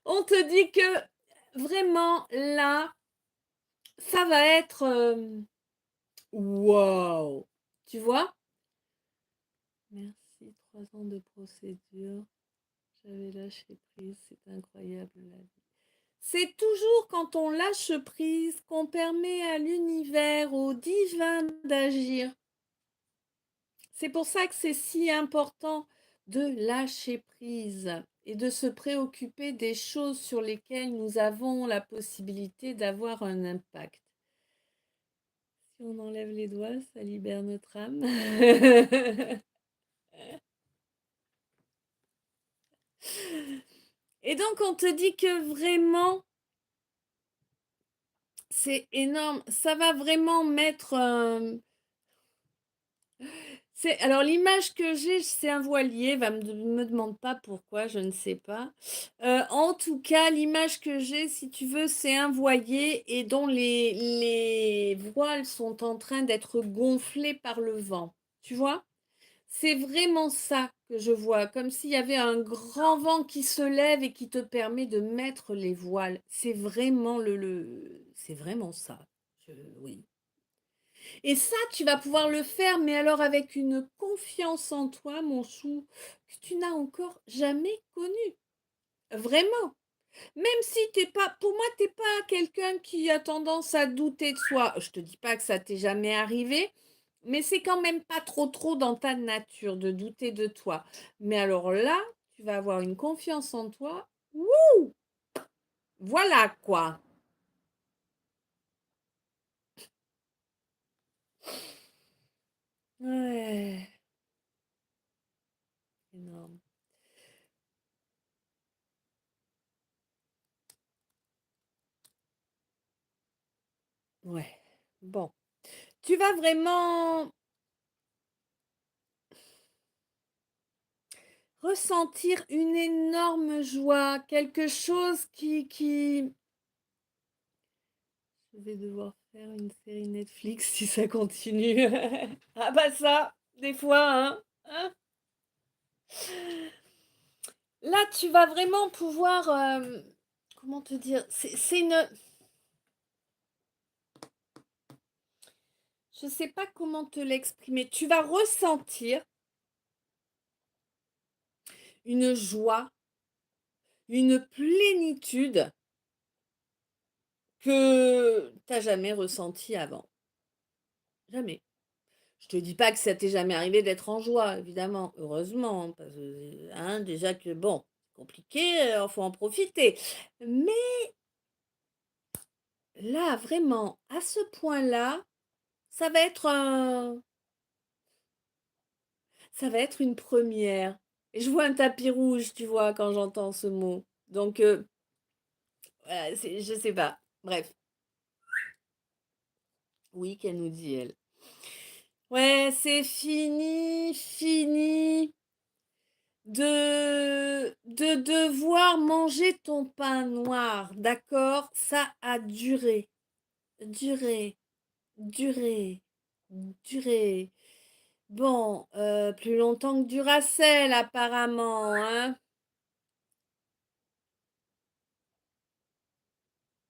On te dit que vraiment là, ça va être waouh, tu vois? Merci, 3 ans de procédure. J'avais lâché prise, c'est incroyable la vie. C'est toujours quand on lâche prise qu'on permet à l'univers, au divin d'agir. C'est pour ça que c'est si important de lâcher prise et de se préoccuper des choses sur lesquelles nous avons la possibilité d'avoir un impact. Si on enlève les doigts, ça libère notre âme. Et donc on te dit que vraiment, c'est énorme. Ça va vraiment mettre alors l'image que j'ai, c'est un voilier, me demande pas pourquoi, je ne sais pas. En tout cas, l'image que j'ai, si tu veux, c'est un voilier et dont les voiles sont en train d'être gonflées par le vent. Tu vois? C'est vraiment ça que je vois, comme s'il y avait un grand vent qui se lève et qui te permet de mettre les voiles. C'est vraiment c'est vraiment ça. Oui. Et ça, tu vas pouvoir le faire, mais alors avec une confiance en toi, mon chou, que tu n'as encore jamais connue. Vraiment. Même si t'es pas, pour moi, t'es pas quelqu'un qui a tendance à douter de soi. Je te dis pas que ça t'est jamais arrivé, mais c'est quand même pas trop dans ta nature de douter de toi. Mais alors là, tu vas avoir une confiance en toi. Wouh! Voilà quoi. Ouais. Énorme. Ouais. Bon. Tu vas vraiment ressentir une énorme joie, quelque chose qui je vais devoir faire une série Netflix si ça continue. Ah bah ça, des fois, hein, hein. Là, tu vas vraiment pouvoir, comment te dire? C'est une je sais pas comment te l'exprimer. Tu vas ressentir une joie, une plénitude que tu as jamais ressentie avant. Jamais. Je te dis pas que ça t'est jamais arrivé d'être en joie, évidemment, heureusement, parce que, hein, déjà que bon, c'est compliqué, il faut en profiter. Mais là, vraiment, à ce point-là, ça va être ça va être une première. Et je vois un tapis rouge, tu vois, quand j'entends ce mot. Donc, voilà, je sais pas. Bref, oui, qu'elle nous dit, elle. Ouais, c'est fini, fini. De devoir manger ton pain noir, d'accord? Ça a duré, duré, duré, duré. Bon, plus longtemps que Duracell apparemment, hein?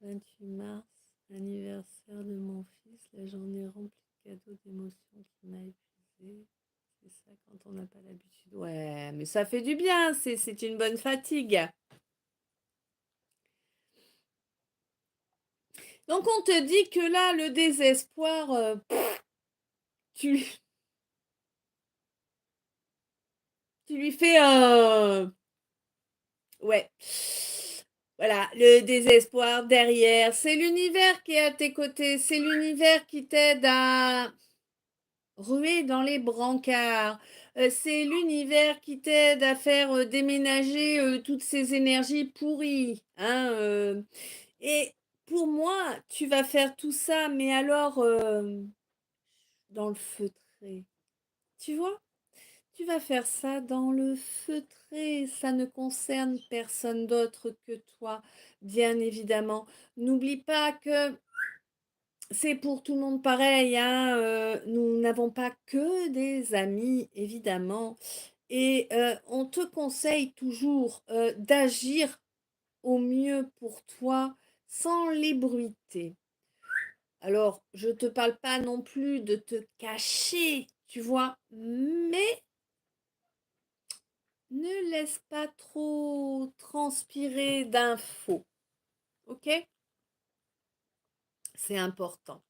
28 mars, anniversaire de mon fils, la journée remplie de cadeaux, d'émotions qui m'a épuisée. C'est ça quand on n'a pas l'habitude. Ouais, mais ça fait du bien, c'est une bonne fatigue. Donc on te dit que là, le désespoir, tu, tu lui fais un... Ouais. Voilà, le désespoir derrière. C'est l'univers qui est à tes côtés. C'est l'univers qui t'aide à ruer dans les brancards. C'est l'univers qui t'aide à faire déménager toutes ces énergies pourries. Hein, et pour moi, tu vas faire tout ça, mais alors dans le feutré. Tu vois? Tu vas faire ça dans le feutré, ça ne concerne personne d'autre que toi, bien évidemment. N'oublie pas que c'est pour tout le monde pareil, hein, nous n'avons pas que des amis, évidemment, et on te conseille toujours d'agir au mieux pour toi sans l'ébruiter. Alors, je ne te parle pas non plus de te cacher, tu vois, mais ne laisse pas trop transpirer d'infos, ok? C'est important.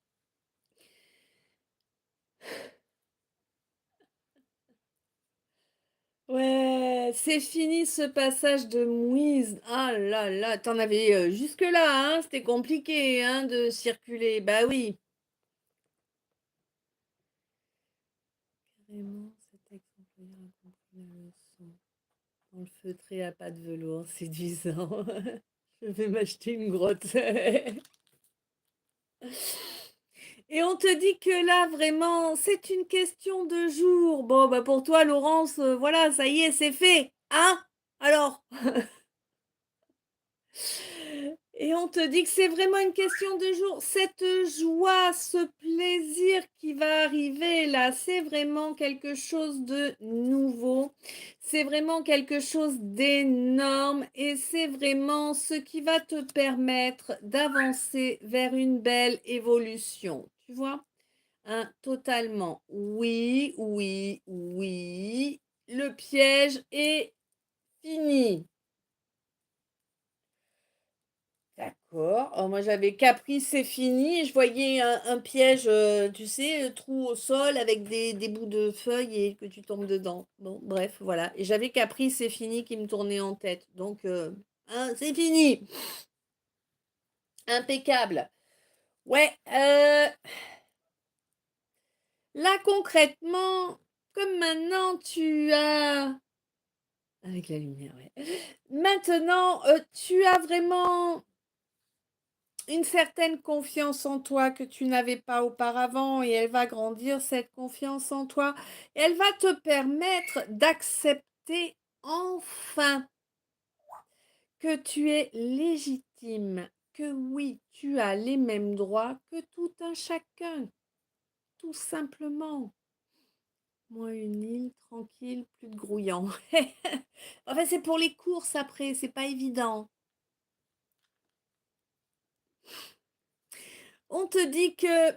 Ouais, c'est fini ce passage de mouise. Ah là là, t'en avais jusque-là, hein, c'était compliqué hein, de circuler. Bah oui. Carrément, cet ex-employeur a compris la leçon. Dans le feutré à pas de velours, séduisant. Je vais m'acheter une grotte. Et on te dit que là, vraiment, c'est une question de jour. Bon, bah pour toi, Laurence, voilà, ça y est, c'est fait. Hein? Alors? Et on te dit que c'est vraiment une question de jour. Cette joie, ce plaisir qui va arriver là, c'est vraiment quelque chose de nouveau. C'est vraiment quelque chose d'énorme et c'est vraiment ce qui va te permettre d'avancer vers une belle évolution. Tu vois? Hein, totalement. Oui, oui, oui. Le piège est fini. D'accord. Alors moi j'avais Capri, c'est fini. Je voyais un piège, tu sais, trou au sol avec des bouts de feuilles et que tu tombes dedans. Bon, bref, voilà. Et j'avais Capri, c'est fini qui me tournait en tête. Donc, hein, c'est fini. Impeccable. Ouais. Là concrètement, comme maintenant tu as avec la lumière, ouais. Maintenant, tu as vraiment une certaine confiance en toi que tu n'avais pas auparavant et elle va grandir, cette confiance en toi. Elle va te permettre d'accepter enfin que tu es légitime, que oui, tu as les mêmes droits que tout un chacun, tout simplement. Moi, une île, tranquille, plus de grouillants. Enfin, c'est pour les courses après, c'est pas évident. On te dit que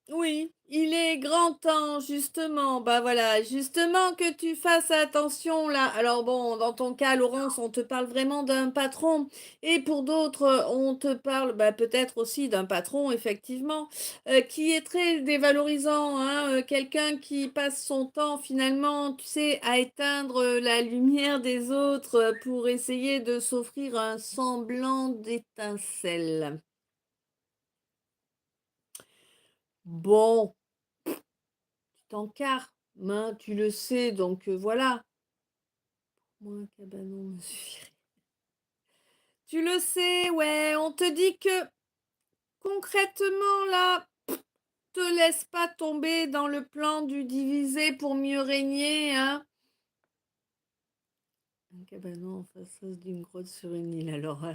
oui, il est grand temps, justement. Bah voilà, justement que tu fasses attention là. Alors bon, dans ton cas, Laurence, on te parle vraiment d'un patron. Et pour d'autres, on te parle bah, peut-être aussi d'un patron, effectivement, qui est très dévalorisant. Hein, quelqu'un qui passe son temps finalement, tu sais, à éteindre la lumière des autres pour essayer de s'offrir un semblant d'étincelle. Bon. Tu t'encarres, hein, tu le sais, donc voilà. Moi, un cabanon me suffirait. Tu le sais, ouais, on te dit que concrètement, là, te laisse pas tomber dans le plan du diviser pour mieux régner, hein. Un cabanon en face d'une grotte sur une île, alors.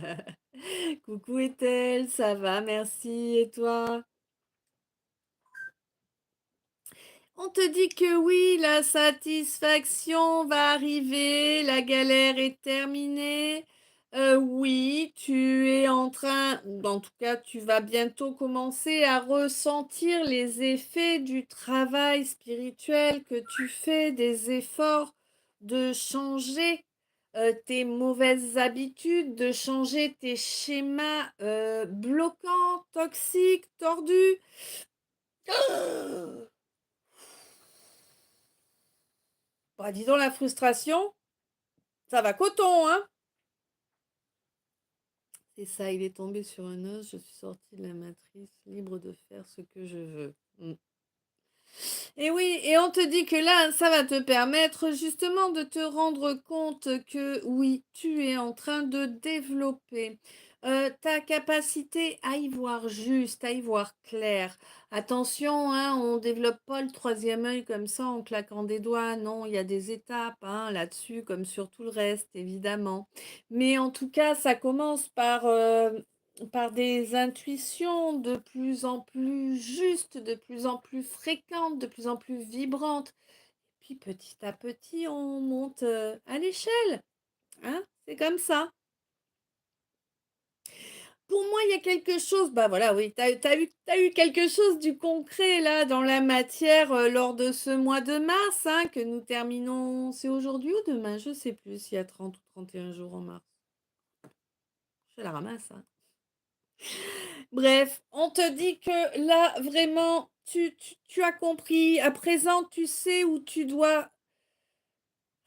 Coucou Ethel, ça va, merci, et toi? On te dit que oui, la satisfaction va arriver, la galère est terminée. Oui, tu es en train, ou en tout cas, tu vas bientôt commencer à ressentir les effets du travail spirituel que tu fais, des efforts de changer tes mauvaises habitudes, de changer tes schémas bloquants, toxiques, tordus. Bah, dis donc la frustration, ça va coton, hein? Et ça, il est tombé sur un os, je suis sortie de la matrice, libre de faire ce que je veux. Et oui, et on te dit que là, ça va te permettre justement de te rendre compte que oui, tu es en train de développer ta capacité à y voir juste, à y voir clair. Attention, hein, on ne développe pas le troisième œil comme ça en claquant des doigts. Non, il y a des étapes hein, là-dessus, comme sur tout le reste, évidemment. Mais en tout cas, ça commence par des intuitions de plus en plus justes, de plus en plus fréquentes, de plus en plus vibrantes. Puis petit à petit, on monte à l'échelle. Hein, c'est comme ça. Pour moi, il y a quelque chose, bah voilà, oui, t'as eu quelque chose du concret là dans la matière lors de ce mois de mars hein, que nous terminons. C'est aujourd'hui ou demain? Je sais plus s'il y a 30 ou 31 jours en mars. Je la ramasse. Hein. Bref, on te dit que là, vraiment, tu as compris. À présent, tu sais où tu dois.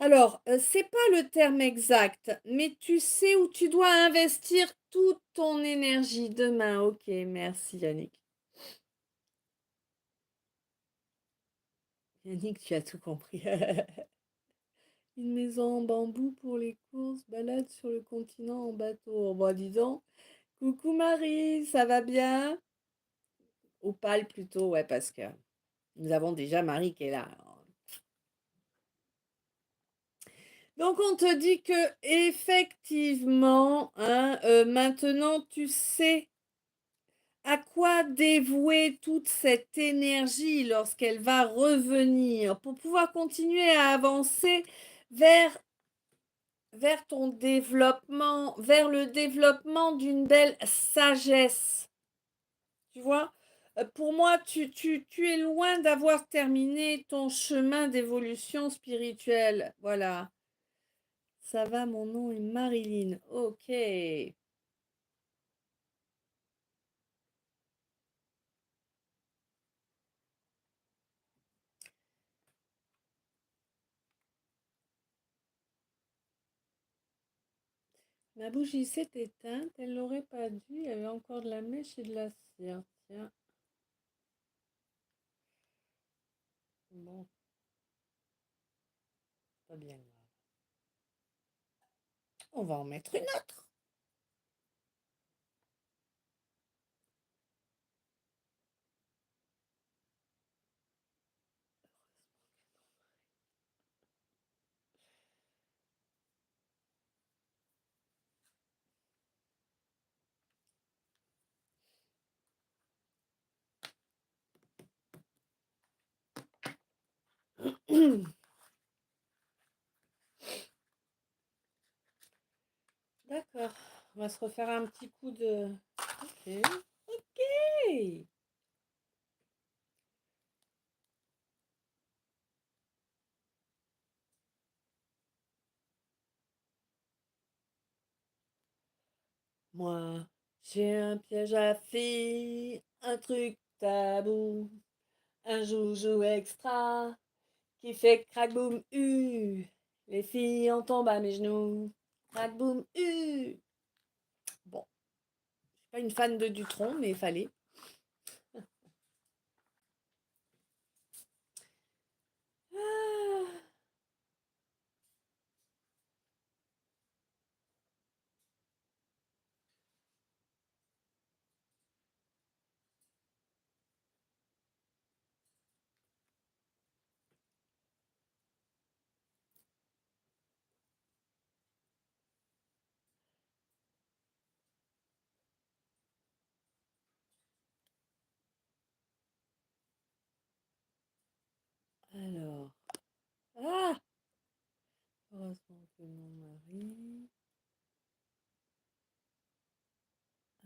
Alors, c'est pas le terme exact, mais tu sais où tu dois investir toute ton énergie demain. Ok, merci Yannick. Yannick, tu as tout compris. Une maison en bambou pour les courses, balade sur le continent en bateau. Bon, dis donc. Coucou Marie, ça va bien? Ou pâle plutôt, ouais, parce que nous avons déjà Marie qui est là. Donc on te dit que effectivement, hein, maintenant tu sais à quoi dévouer toute cette énergie lorsqu'elle va revenir pour pouvoir continuer à avancer vers, vers ton développement, vers le développement d'une belle sagesse. Tu vois? Pour moi, tu es loin d'avoir terminé ton chemin d'évolution spirituelle. Voilà. Ça va, mon nom est Marilyn. Ok. Ma bougie s'est éteinte. Elle l'aurait pas dû. Il y avait encore de la mèche et de la cire. Tiens. Bon, pas bien grave. On va en mettre une autre. D'accord. On va se refaire un petit coup de. Ok. Ok. Moi, j'ai un piège à filles, un truc tabou, un joujou extra qui fait crack boum Les filles en tombent à mes genoux. Crack boum Bon, je suis pas une fan de Dutronc, mais il fallait. Ah, alors. Ah! Heureusement que mon mari.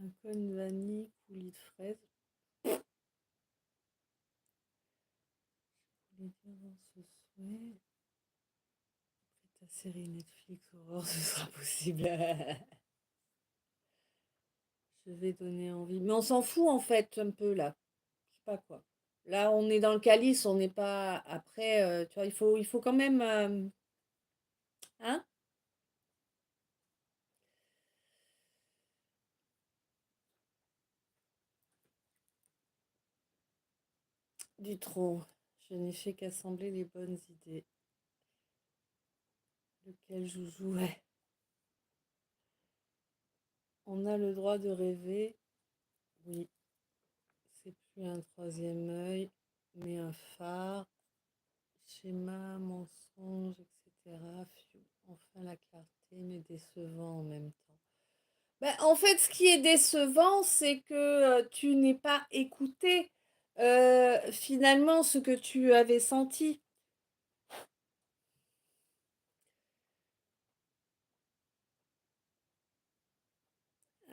Un cône vanille, coulis de fraise. Je voulais dire dans ce souhait. Après ta série Netflix Aurore, ce sera possible. Je vais donner envie. Mais on s'en fout en fait un peu là. Je sais pas quoi. Là, on est dans le calice, on n'est pas. Après, tu vois, il faut quand même. Hein? Du trop. Je n'ai fait qu'assembler les bonnes idées. Lequel joujou, ouais. On a le droit de rêver. Oui, c'est plus un troisième œil, mais un phare. Schéma, mensonge, etc. Pfiou. Enfin la clarté, mais décevant en même temps. Ben, en fait, ce qui est décevant, c'est que tu n'es pas écouté finalement ce que tu avais senti.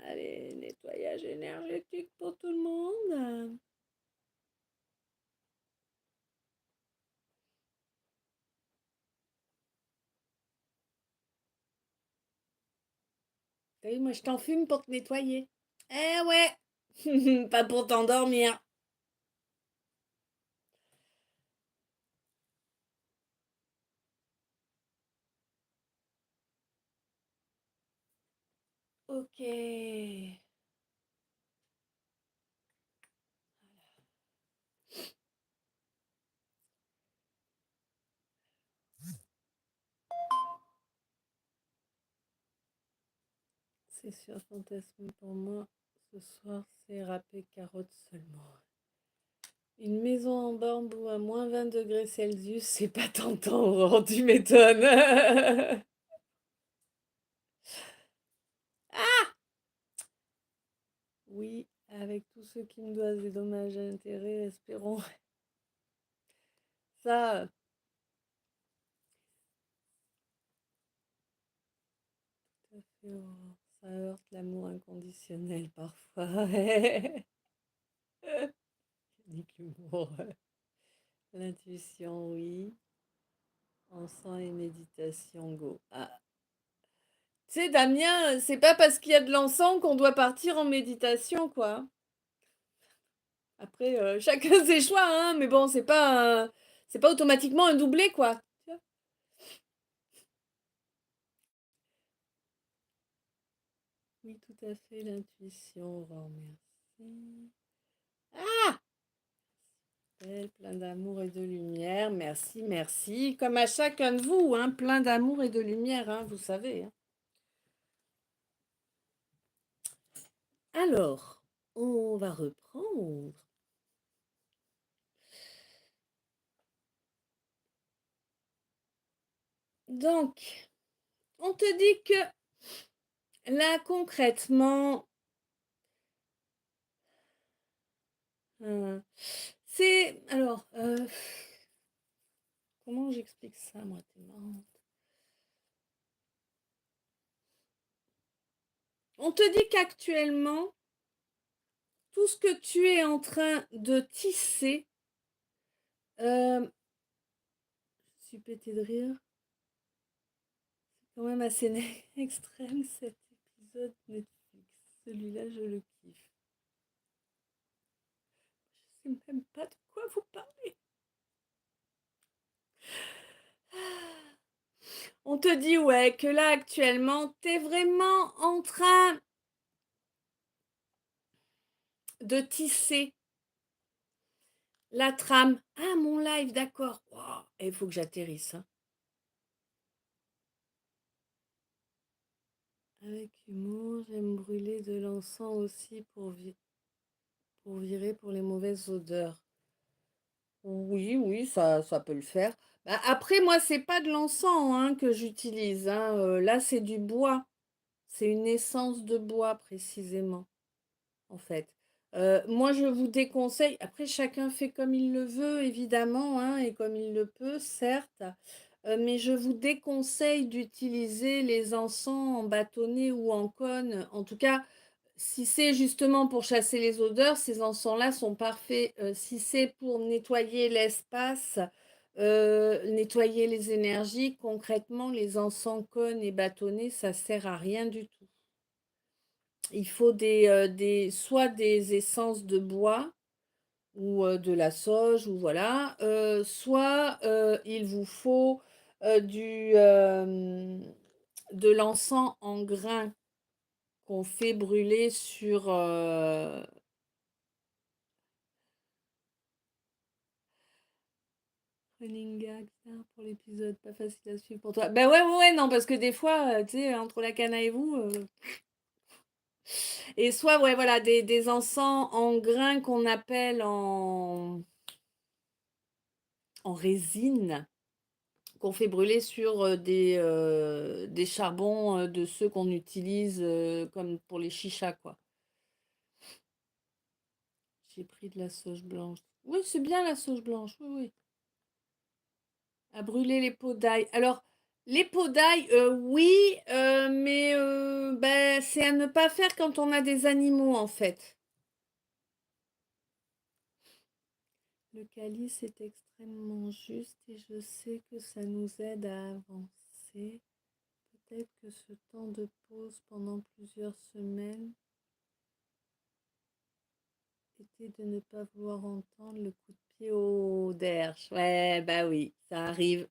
Allez, nettoyage énergétique pour tout le monde. T'as vu, moi je t'en fume pour te nettoyer. Eh ouais, pas pour t'endormir. Ok. C'est sûr, fantasme pour moi. Ce soir, c'est râpé carottes seulement. Une maison en bambou à moins 20 degrés Celsius, c'est pas tentant, Aurore, tu m'étonnes. Oui, avec tous ceux qui me doivent des dommages et intérêts, espérons. Ça, tout à fait, Aurore. Ça heurte l'amour inconditionnel parfois. Nique l'humour. L'intuition, oui. Encens et méditation, go. Ah. Tu sais, Damien, c'est pas parce qu'il y a de l'encens qu'on doit partir en méditation, quoi. Après, chacun ses choix, hein, mais bon, c'est pas automatiquement un doublé, quoi. Oui, tout à fait, l'intuition, Aurore, merci. Ah! Plein d'amour et de lumière, merci, merci. Comme à chacun de vous, hein, plein d'amour et de lumière, hein, vous savez. Hein. Alors, on va reprendre. Donc, on te dit que là, concrètement, c'est... Alors, comment j'explique ça, moi, t'es marrante. On te dit qu'actuellement, tout ce que tu es en train de tisser, je suis pétée de rire, c'est quand même assez extrême cet épisode Netflix. Celui-là, je le kiffe. Je sais même pas de quoi vous parlez. On te dit, ouais, que là, actuellement, t'es vraiment en train de tisser la trame. Ah, mon live, d'accord. Wow. Il faut que j'atterrisse. Hein. Avec humour, j'aime brûler de l'encens aussi pour virer pour les mauvaises odeurs. Oui, oui, ça peut le faire. Bah, après, moi, c'est pas de l'encens hein, que j'utilise. Hein. Là, c'est du bois. C'est une essence de bois précisément, en fait. Moi, je vous déconseille. Après, chacun fait comme il le veut, évidemment, hein, et comme il le peut, certes. Mais je vous déconseille d'utiliser les encens en bâtonnet ou en cône. En tout cas, si c'est justement pour chasser les odeurs, ces encens-là sont parfaits. Si c'est pour nettoyer l'espace, nettoyer les énergies, concrètement, les encens cônes et bâtonnets, ça sert à rien du tout. Il faut soit des essences de bois ou de la sauge, ou voilà, soit il vous faut de l'encens en grains qu'on fait brûler sur... Running gag, ça, pour l'épisode, pas facile à suivre pour toi. Bah ouais, ouais, ouais, non, parce que des fois, tu sais, entre la cana et vous. Et soit, ouais, voilà, des encens en grains qu'on appelle en résine, qu'on fait brûler sur des charbons de ceux qu'on utilise comme pour les chichas, quoi. J'ai pris de la sauge blanche. Oui, c'est bien la sauge blanche, oui, oui. À brûler les pots d'ail. Alors, les pots d'ail, oui, mais ben, c'est à ne pas faire quand on a des animaux, en fait. Le calice est extrêmement juste et je sais que ça nous aide à avancer. Peut-être que ce temps de pause pendant plusieurs semaines était de ne pas vouloir entendre le coup de pied au derche. Ouais, bah oui, ça arrive.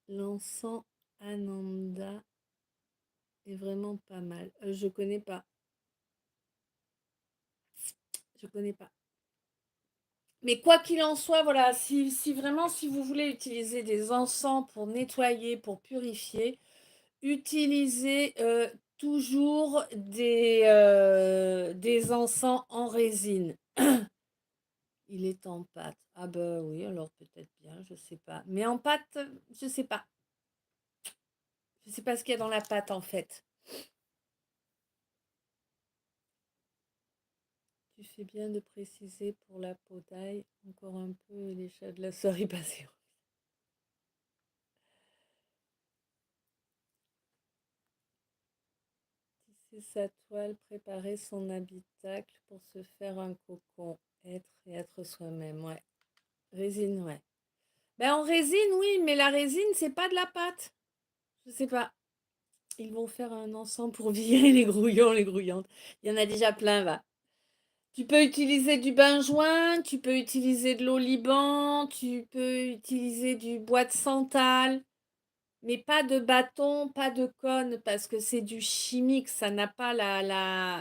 L'encens Ananda est vraiment pas mal. Je connais pas. Je connais pas. Mais quoi qu'il en soit, voilà, si vraiment, si vous voulez utiliser des encens pour nettoyer, pour purifier, utilisez toujours des encens en résine. Il est en pâte. Ah bah oui, alors peut-être bien, je sais pas. Mais en pâte, je sais pas. Je sais pas ce qu'il y a dans la pâte en fait. Tu fais bien de préciser pour la peau d'ail, encore un peu et les chats de la souris passés. Tisser sa toile, préparer son habitacle pour se faire un cocon. Être et être soi-même, ouais. Résine, ouais. Ben en résine, oui, mais la résine, c'est pas de la pâte. Je sais pas. Ils vont faire un encens pour virer les grouillons, les grouillantes. Il y en a déjà plein, va. Tu peux utiliser du benjoin, tu peux utiliser de l'oliban, tu peux utiliser du bois de santal, mais pas de bâton, pas de cône, parce que c'est du chimique, ça n'a pas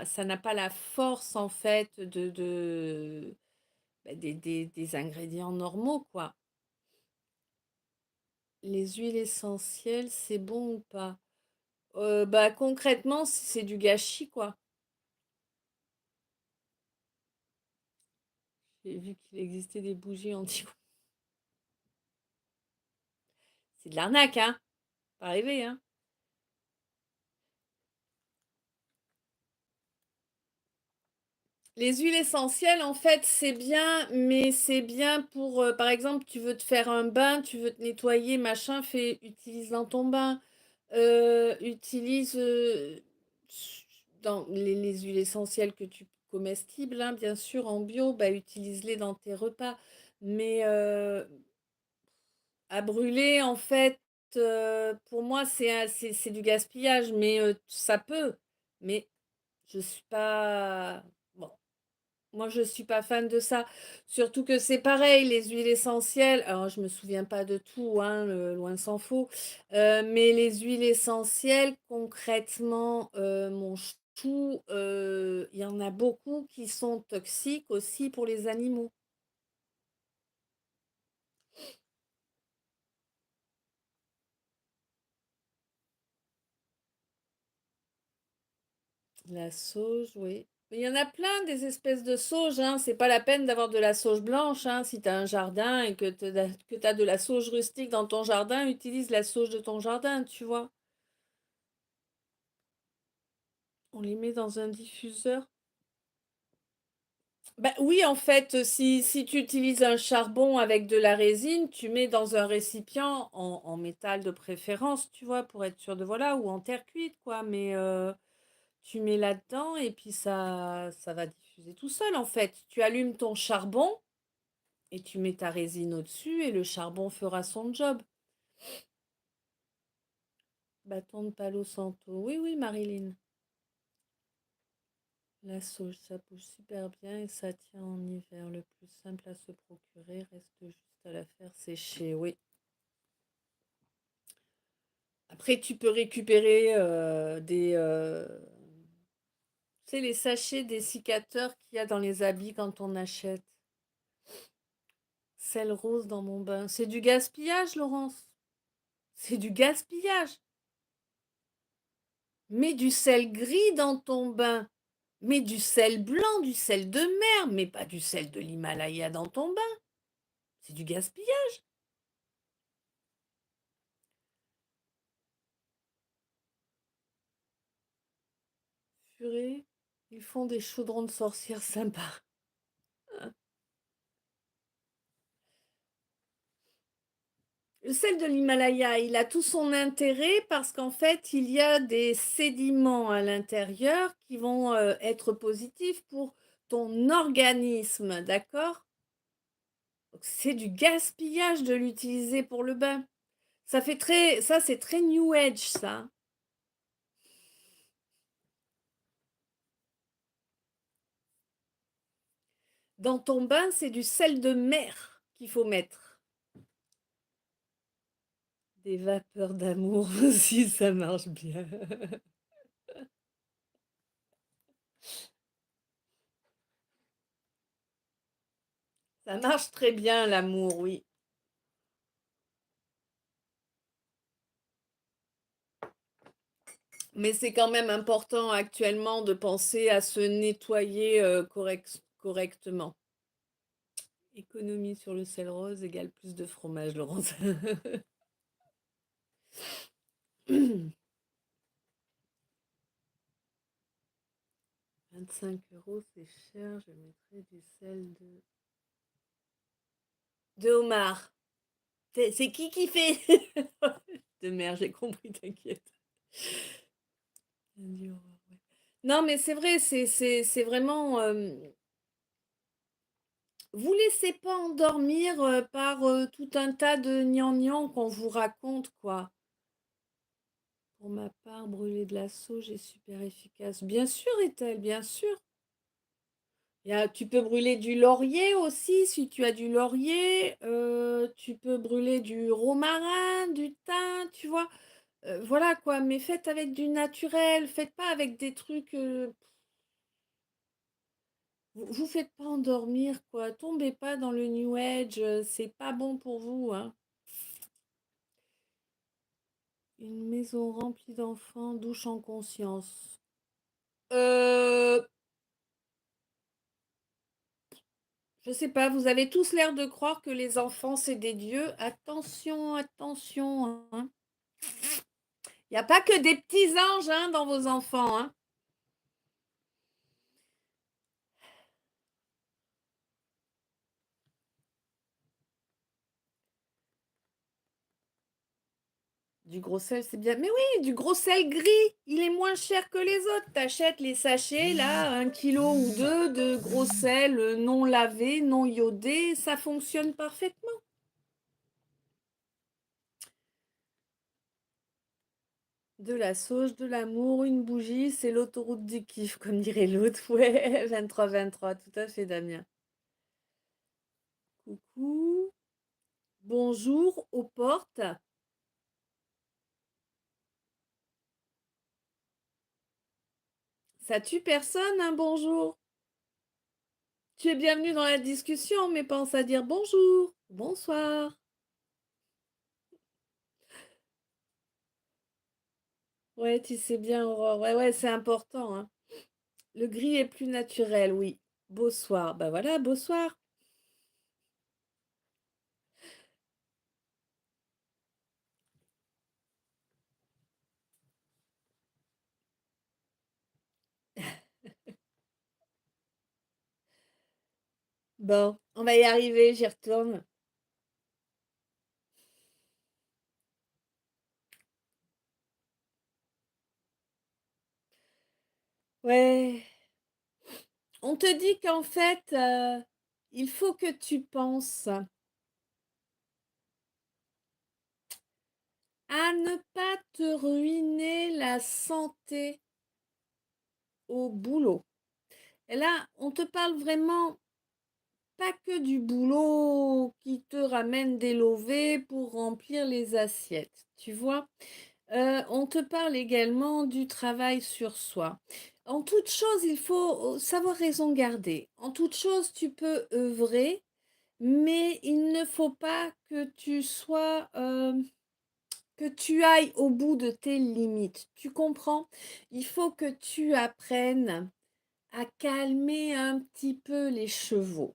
ça n'a pas la force en fait des ingrédients normaux, quoi. Les huiles essentielles, c'est bon ou pas? Bah concrètement, c'est du gâchis, quoi. J'ai vu qu'il existait des bougies anti. C'est de l'arnaque, hein? Pas rêver, hein? Les huiles essentielles, en fait, c'est bien, mais c'est bien pour, par exemple, tu veux te faire un bain, tu veux te nettoyer, machin, utilise dans ton bain. Utilise dans les huiles essentielles que tu comestibles, hein, bien sûr, en bio, bah, utilise-les dans tes repas. Mais à brûler, en fait, pour moi, c'est du gaspillage, mais ça peut. Mais je suis pas. Bon, moi, je suis pas fan de ça. Surtout que c'est pareil, les huiles essentielles. Alors, je me souviens pas de tout, hein, loin s'en faut. Mais les huiles essentielles, concrètement, mon chou, il y en a beaucoup qui sont toxiques aussi pour les animaux. La sauge, oui. Mais il y en a plein des espèces de sauge, hein. C'est pas la peine d'avoir de la sauge blanche, hein. Si tu as un jardin et que tu as de la sauge rustique dans ton jardin, utilise la sauge de ton jardin, tu vois. On les met dans un diffuseur. Bah oui, en fait, si tu utilises un charbon avec de la résine, tu mets dans un récipient en métal de préférence, tu vois, pour être sûr de voilà, ou en terre cuite, quoi. Mais tu mets là-dedans et puis ça va diffuser tout seul, en fait. Tu allumes ton charbon et tu mets ta résine au-dessus et le charbon fera son job. Bâton de Palo Santo. Oui, oui, Marilyn. La sauge, ça bouge super bien et ça tient en hiver. Le plus simple à se procurer, reste juste à la faire sécher. Oui. Après, tu peux récupérer tu sais, les sachets dessicateurs qu'il y a dans les habits quand on achète. Sel rose dans mon bain. C'est du gaspillage, Laurence. C'est du gaspillage. Mets du sel gris dans ton bain. Mets du sel blanc, du sel de mer, mais pas du sel de l'Himalaya dans ton bain. C'est du gaspillage. Purée, ils font des chaudrons de sorcières sympas. Le sel de l'Himalaya, il a tout son intérêt parce qu'en fait, il y a des sédiments à l'intérieur qui vont être positifs pour ton organisme, d'accord? Donc, c'est du gaspillage de l'utiliser pour le bain. Ça c'est très New Age, ça. Dans ton bain, c'est du sel de mer qu'il faut mettre. Des vapeurs d'amour aussi, ça marche bien. Ça marche très bien, l'amour, oui. Mais c'est quand même important actuellement de penser à se nettoyer correctement. Économie sur le sel rose égale plus de fromage, Laurence. 25 €, c'est cher. Je mettrais du sel de homard. C'est qui fait de mer, j'ai compris, t'inquiète. Non, mais c'est vrai, c'est vraiment. Vous laissez pas endormir par tout un tas de gnangnan qu'on vous raconte, quoi. Pour ma part, brûler de la sauge est super efficace. Bien sûr, Ethel, bien sûr. Tu peux brûler du laurier aussi, si tu as du laurier. Tu peux brûler du romarin, du thym, tu vois. Voilà quoi, mais faites avec du naturel. Faites pas avec des trucs. Vous faites pas endormir, quoi. Tombez pas dans le New Age. C'est pas bon pour vous, hein. Une maison remplie d'enfants, douche en conscience. Euh, je sais pas, vous avez tous l'air de croire que les enfants, c'est des dieux. Attention, attention, hein. Il n'y a pas que des petits anges hein, dans vos enfants, hein. Du gros sel, c'est bien. Mais oui, du gros sel gris, il est moins cher que les autres. T'achètes les sachets, là, 1 kilo ou 2 de gros sel non lavé, non iodé, ça fonctionne parfaitement. De la sauge, de l'amour, une bougie, c'est l'autoroute du kiff, comme dirait l'autre. Ouais, 23-23, tout à fait, Damien. Coucou. Bonjour aux portes. Ça tue personne, un bonjour. Tu es bienvenue dans la discussion, mais pense à dire bonjour, bonsoir. Ouais, tu sais bien, Aurore. Ouais, ouais, c'est important, hein. Le gris est plus naturel, oui. Beau soir. Bah voilà, beau soir. Bon, on va y arriver, j'y retourne. Ouais. On te dit qu'en fait, il faut que tu penses à ne pas te ruiner la santé au boulot. Et là, on te parle vraiment pas que du boulot qui te ramène des lovés pour remplir les assiettes, tu vois. On te parle également du travail sur soi. En toute chose, il faut savoir raison garder. En toute chose, tu peux œuvrer mais il ne faut pas que tu sois, que tu ailles au bout de tes limites. Tu comprends? Il faut que tu apprennes à calmer un petit peu les chevaux.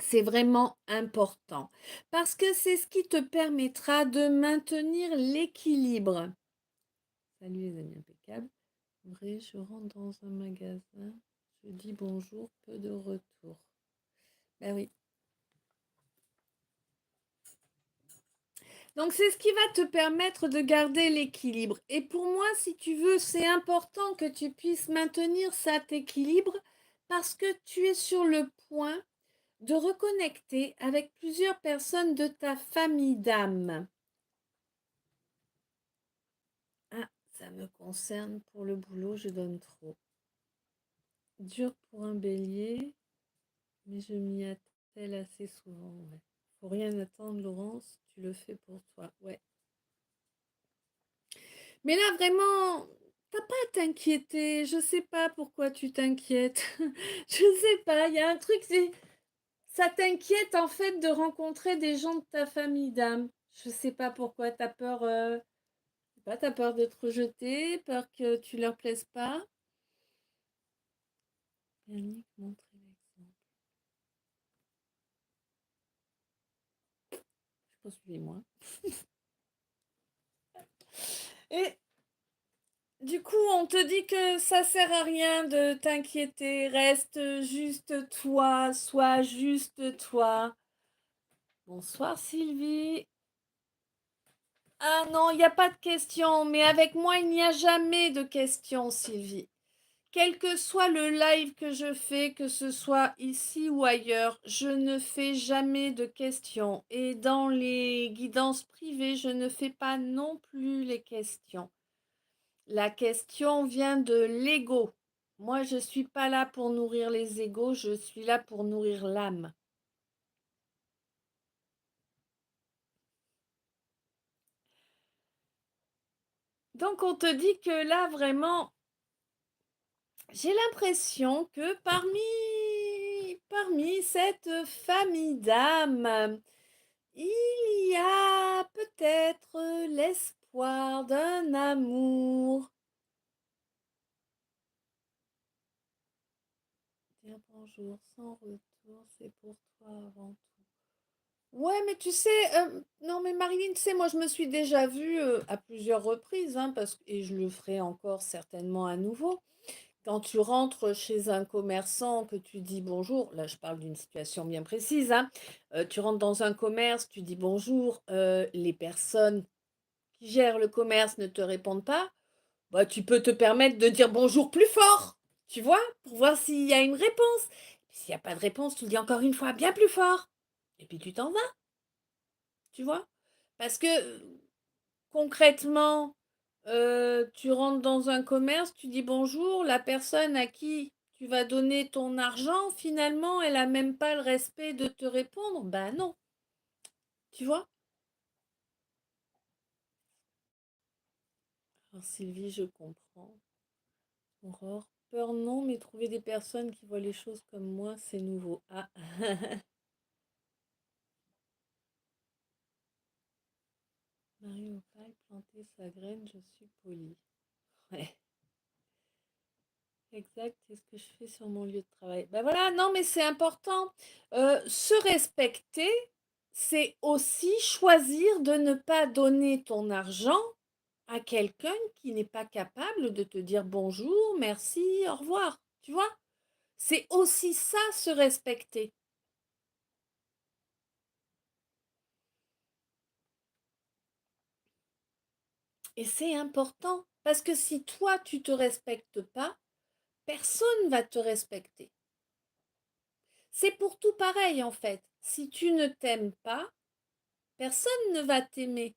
C'est vraiment important parce que c'est ce qui te permettra de maintenir l'équilibre. Salut les amis impeccables. Vrai, je rentre dans un magasin, je dis bonjour, peu de retour. Ben oui. Donc c'est ce qui va te permettre de garder l'équilibre. Et pour moi, si tu veux, c'est important que tu puisses maintenir cet équilibre parce que tu es sur le point de reconnecter avec plusieurs personnes de ta famille d'âme. Ah, ça me concerne pour le boulot, je donne trop. Dur pour un bélier, mais je m'y attelle assez souvent. Ouais. Faut rien attendre, Laurence, tu le fais pour toi. Ouais. Mais là, vraiment, t'as pas à t'inquiéter. Je sais pas pourquoi tu t'inquiètes. Je sais pas, il y a un truc, ça t'inquiète en fait de rencontrer des gens de ta famille d'âme. Je sais pas pourquoi, t'as peur, je sais pas, t'as peur d'être rejeté, peur que tu leur plaises pas. Yannick, montrez l'exemple. Je pense suivez-moi. Et du coup, on te dit que ça sert à rien de t'inquiéter, reste juste toi, sois juste toi. Bonsoir Sylvie. Ah non, il n'y a pas de questions, mais avec moi, il n'y a jamais de questions, Sylvie. Quel que soit le live que je fais, que ce soit ici ou ailleurs, je ne fais jamais de questions. Et dans les guidances privées, je ne fais pas non plus les questions. La question vient de l'ego. Moi, je ne suis pas là pour nourrir les égos, je suis là pour nourrir l'âme. Donc, on te dit que là, vraiment, j'ai l'impression que parmi cette famille d'âmes, il y a peut-être l'espoir d'un amour. Tiens, bonjour, sans retour, c'est pour toi avant tout. Ouais, mais tu sais, non, mais Marilyn, tu sais, moi, je me suis déjà vue à plusieurs reprises, hein, et je le ferai encore certainement à nouveau. Quand tu rentres chez un commerçant, que tu dis bonjour, là je parle d'une situation bien précise, hein, tu rentres dans un commerce, tu dis bonjour, les personnes qui gèrent le commerce ne te répondent pas, bah, tu peux te permettre de dire bonjour plus fort, tu vois, pour voir s'il y a une réponse. S'il n'y a pas de réponse, tu le dis encore une fois bien plus fort. Et puis tu t'en vas, tu vois. Parce que concrètement, tu rentres dans un commerce, tu dis bonjour, la personne à qui tu vas donner ton argent, finalement, elle a même pas le respect de te répondre. Ben non, tu vois? Alors Sylvie, je comprends. Aurore, peur non, mais trouver des personnes qui voient les choses comme moi, c'est nouveau. Ah, Marie Opaille, planter sa graine, je suis polie. Ouais, exact, c'est ce que je fais sur mon lieu de travail. Ben voilà, non, mais c'est important. Se respecter, c'est aussi choisir de ne pas donner ton argent à quelqu'un qui n'est pas capable de te dire bonjour, merci, au revoir. Tu vois? C'est aussi ça, se respecter. Et c'est important parce que si toi, tu te respectes pas, personne va te respecter. C'est pour tout pareil en fait. Si tu ne t'aimes pas, personne ne va t'aimer.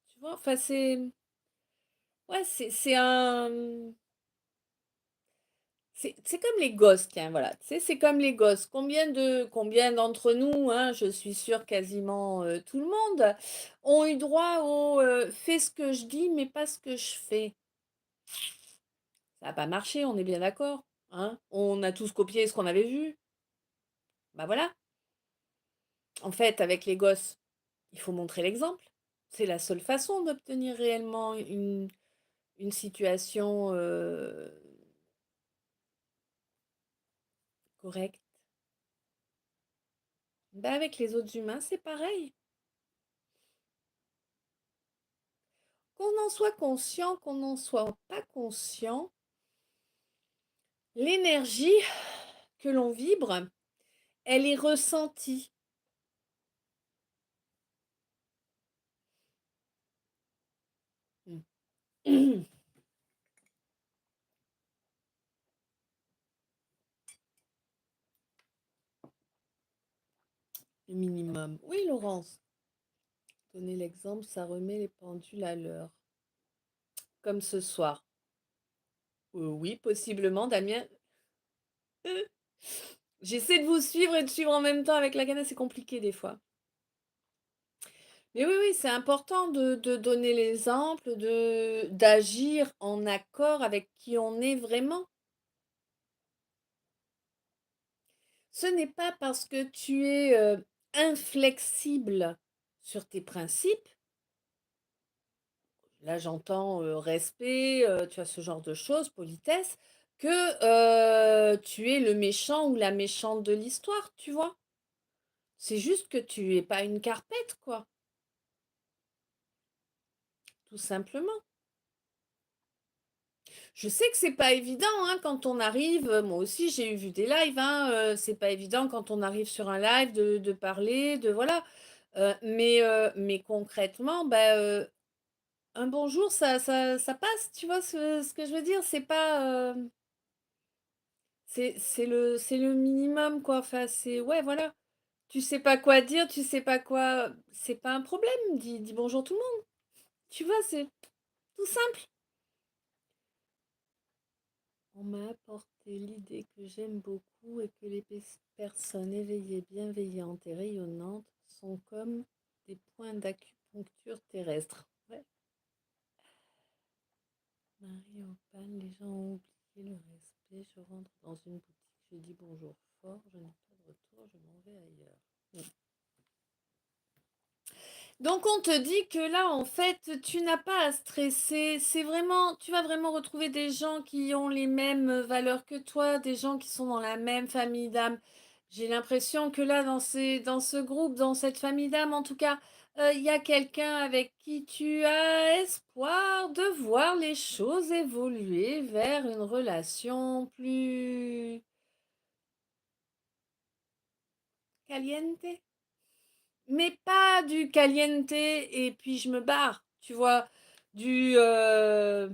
Tu vois? Enfin, c'est. Ouais, c'est un. C'est comme les gosses, tiens, voilà. Tu sais, c'est comme les gosses. Combien d'entre nous, hein, je suis sûre quasiment tout le monde, ont eu droit au fais ce que je dis, mais pas ce que je fais. Ça n'a pas marché, on est bien d'accord. hein. On a tous copié ce qu'on avait vu. Bah voilà. En fait, avec les gosses, il faut montrer l'exemple. C'est la seule façon d'obtenir réellement une situation correcte. Bah avec les autres humains, c'est pareil. Qu'on en soit conscient, qu'on n'en soit pas conscient, l'énergie que l'on vibre, elle est ressentie. Le minimum. Oui, Laurence. Donner l'exemple, ça remet les pendules à l'heure. Comme ce soir. Oui, possiblement, Damien. J'essaie de vous suivre et de suivre en même temps avec la canne, c'est compliqué des fois. Mais oui, oui, c'est important de donner l'exemple, d'agir en accord avec qui on est vraiment. Ce n'est pas parce que tu es inflexible sur tes principes, là j'entends respect, tu as ce genre de choses, politesse, que tu es le méchant ou la méchante de l'histoire, tu vois. C'est juste que tu es pas une carpette, quoi, tout simplement. Je sais que c'est pas évident hein, quand on arrive. Moi aussi, j'ai vu des lives. Hein, c'est pas évident quand on arrive sur un live de parler, de voilà. Mais concrètement, bah, un bonjour, ça passe. Tu vois ce que je veux dire? C'est pas, c'est le minimum quoi. Enfin, c'est ouais, voilà. Tu sais pas quoi dire, tu sais pas quoi. C'est pas un problème. Dis bonjour tout le monde. Tu vois, c'est tout simple. On m'a apporté l'idée que j'aime beaucoup et que les personnes éveillées, bienveillantes et rayonnantes sont comme des points d'acupuncture terrestre. Ouais. Marie en panne, les gens ont oublié le respect. Je rentre dans une boutique, je dis bonjour fort, je n'ai pas de retour, je m'en vais ailleurs. Donc on te dit que là, en fait, tu n'as pas à stresser. C'est vraiment, tu vas vraiment retrouver des gens qui ont les mêmes valeurs que toi, des gens qui sont dans la même famille d'âme. J'ai l'impression que là, dans ce groupe, dans cette famille d'âme, en tout cas, il y a quelqu'un avec qui tu as espoir de voir les choses évoluer vers une relation plus caliente. Mais pas du caliente et puis je me barre, tu vois, du, euh,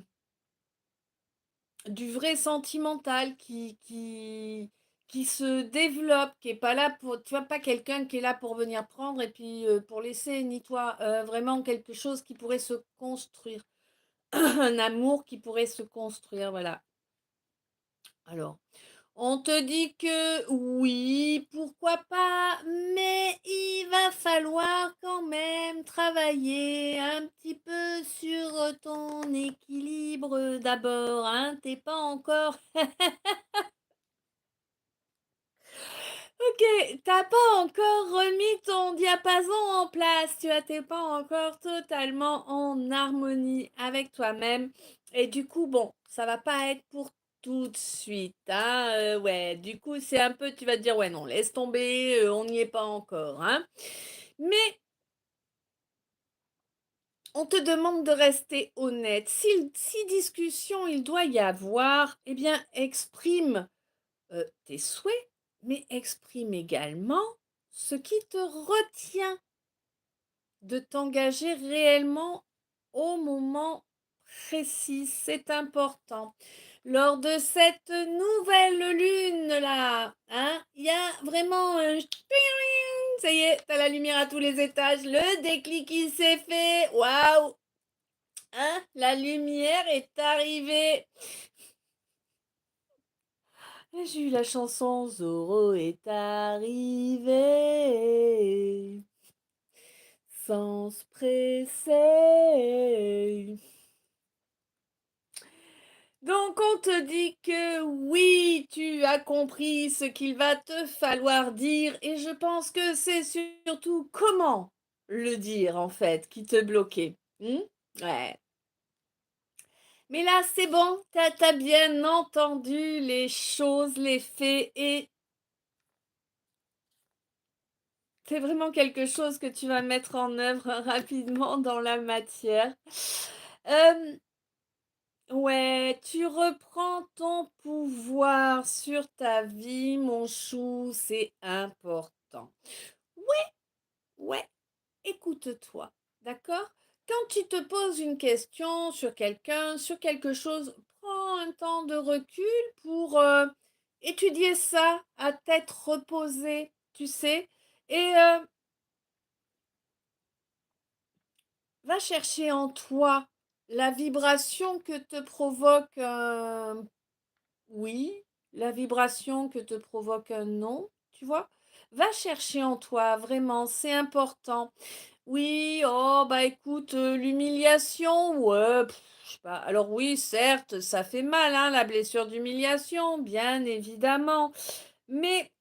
du vrai sentimental qui se développe, qui est pas là pour, tu vois, pas quelqu'un qui est là pour venir prendre et puis pour laisser, ni toi, vraiment quelque chose qui pourrait se construire, un amour qui pourrait se construire, voilà. Alors, on te dit que oui, pourquoi pas, mais il va falloir quand même travailler un petit peu sur ton équilibre d'abord, hein, t'es pas encore... Ok, t'as pas encore remis ton diapason en place, tu vois, t'es pas encore totalement en harmonie avec toi-même. Et du coup, bon, ça va pas être pour tout de suite, hein. Ouais, du coup, c'est un peu, tu vas te dire, ouais, non, laisse tomber, on n'y est pas encore, hein. Mais on te demande de rester honnête. Si discussion il doit y avoir, eh bien, exprime tes souhaits, mais exprime également ce qui te retient de t'engager réellement au moment précis. C'est important. Lors de cette nouvelle lune-là, hein, il y a vraiment un... Ça y est, t'as la lumière à tous les étages. Le déclic qui s'est fait. Waouh! Hein, la lumière est arrivée. J'ai eu la chanson Zorro est arrivé sans se presser. Donc on te dit que oui, tu as compris ce qu'il va te falloir dire et je pense que c'est surtout comment le dire en fait qui te bloquait. Ouais. Mais là c'est bon, t'as bien entendu les choses, les faits et c'est vraiment quelque chose que tu vas mettre en œuvre rapidement dans la matière. Euh, Ouais, tu reprends ton pouvoir sur ta vie, mon chou, c'est important. Ouais, écoute-toi, d'accord? Quand tu te poses une question sur quelqu'un, sur quelque chose, prends un temps de recul pour étudier ça à tête reposée, tu sais, et va chercher en toi la vibration que te provoque un oui, la vibration que te provoque un non, tu vois? Va chercher en toi, vraiment, c'est important. Oui, oh bah écoute, l'humiliation, ouais, je sais pas. Alors oui, certes, ça fait mal, hein, la blessure d'humiliation, bien évidemment. Mais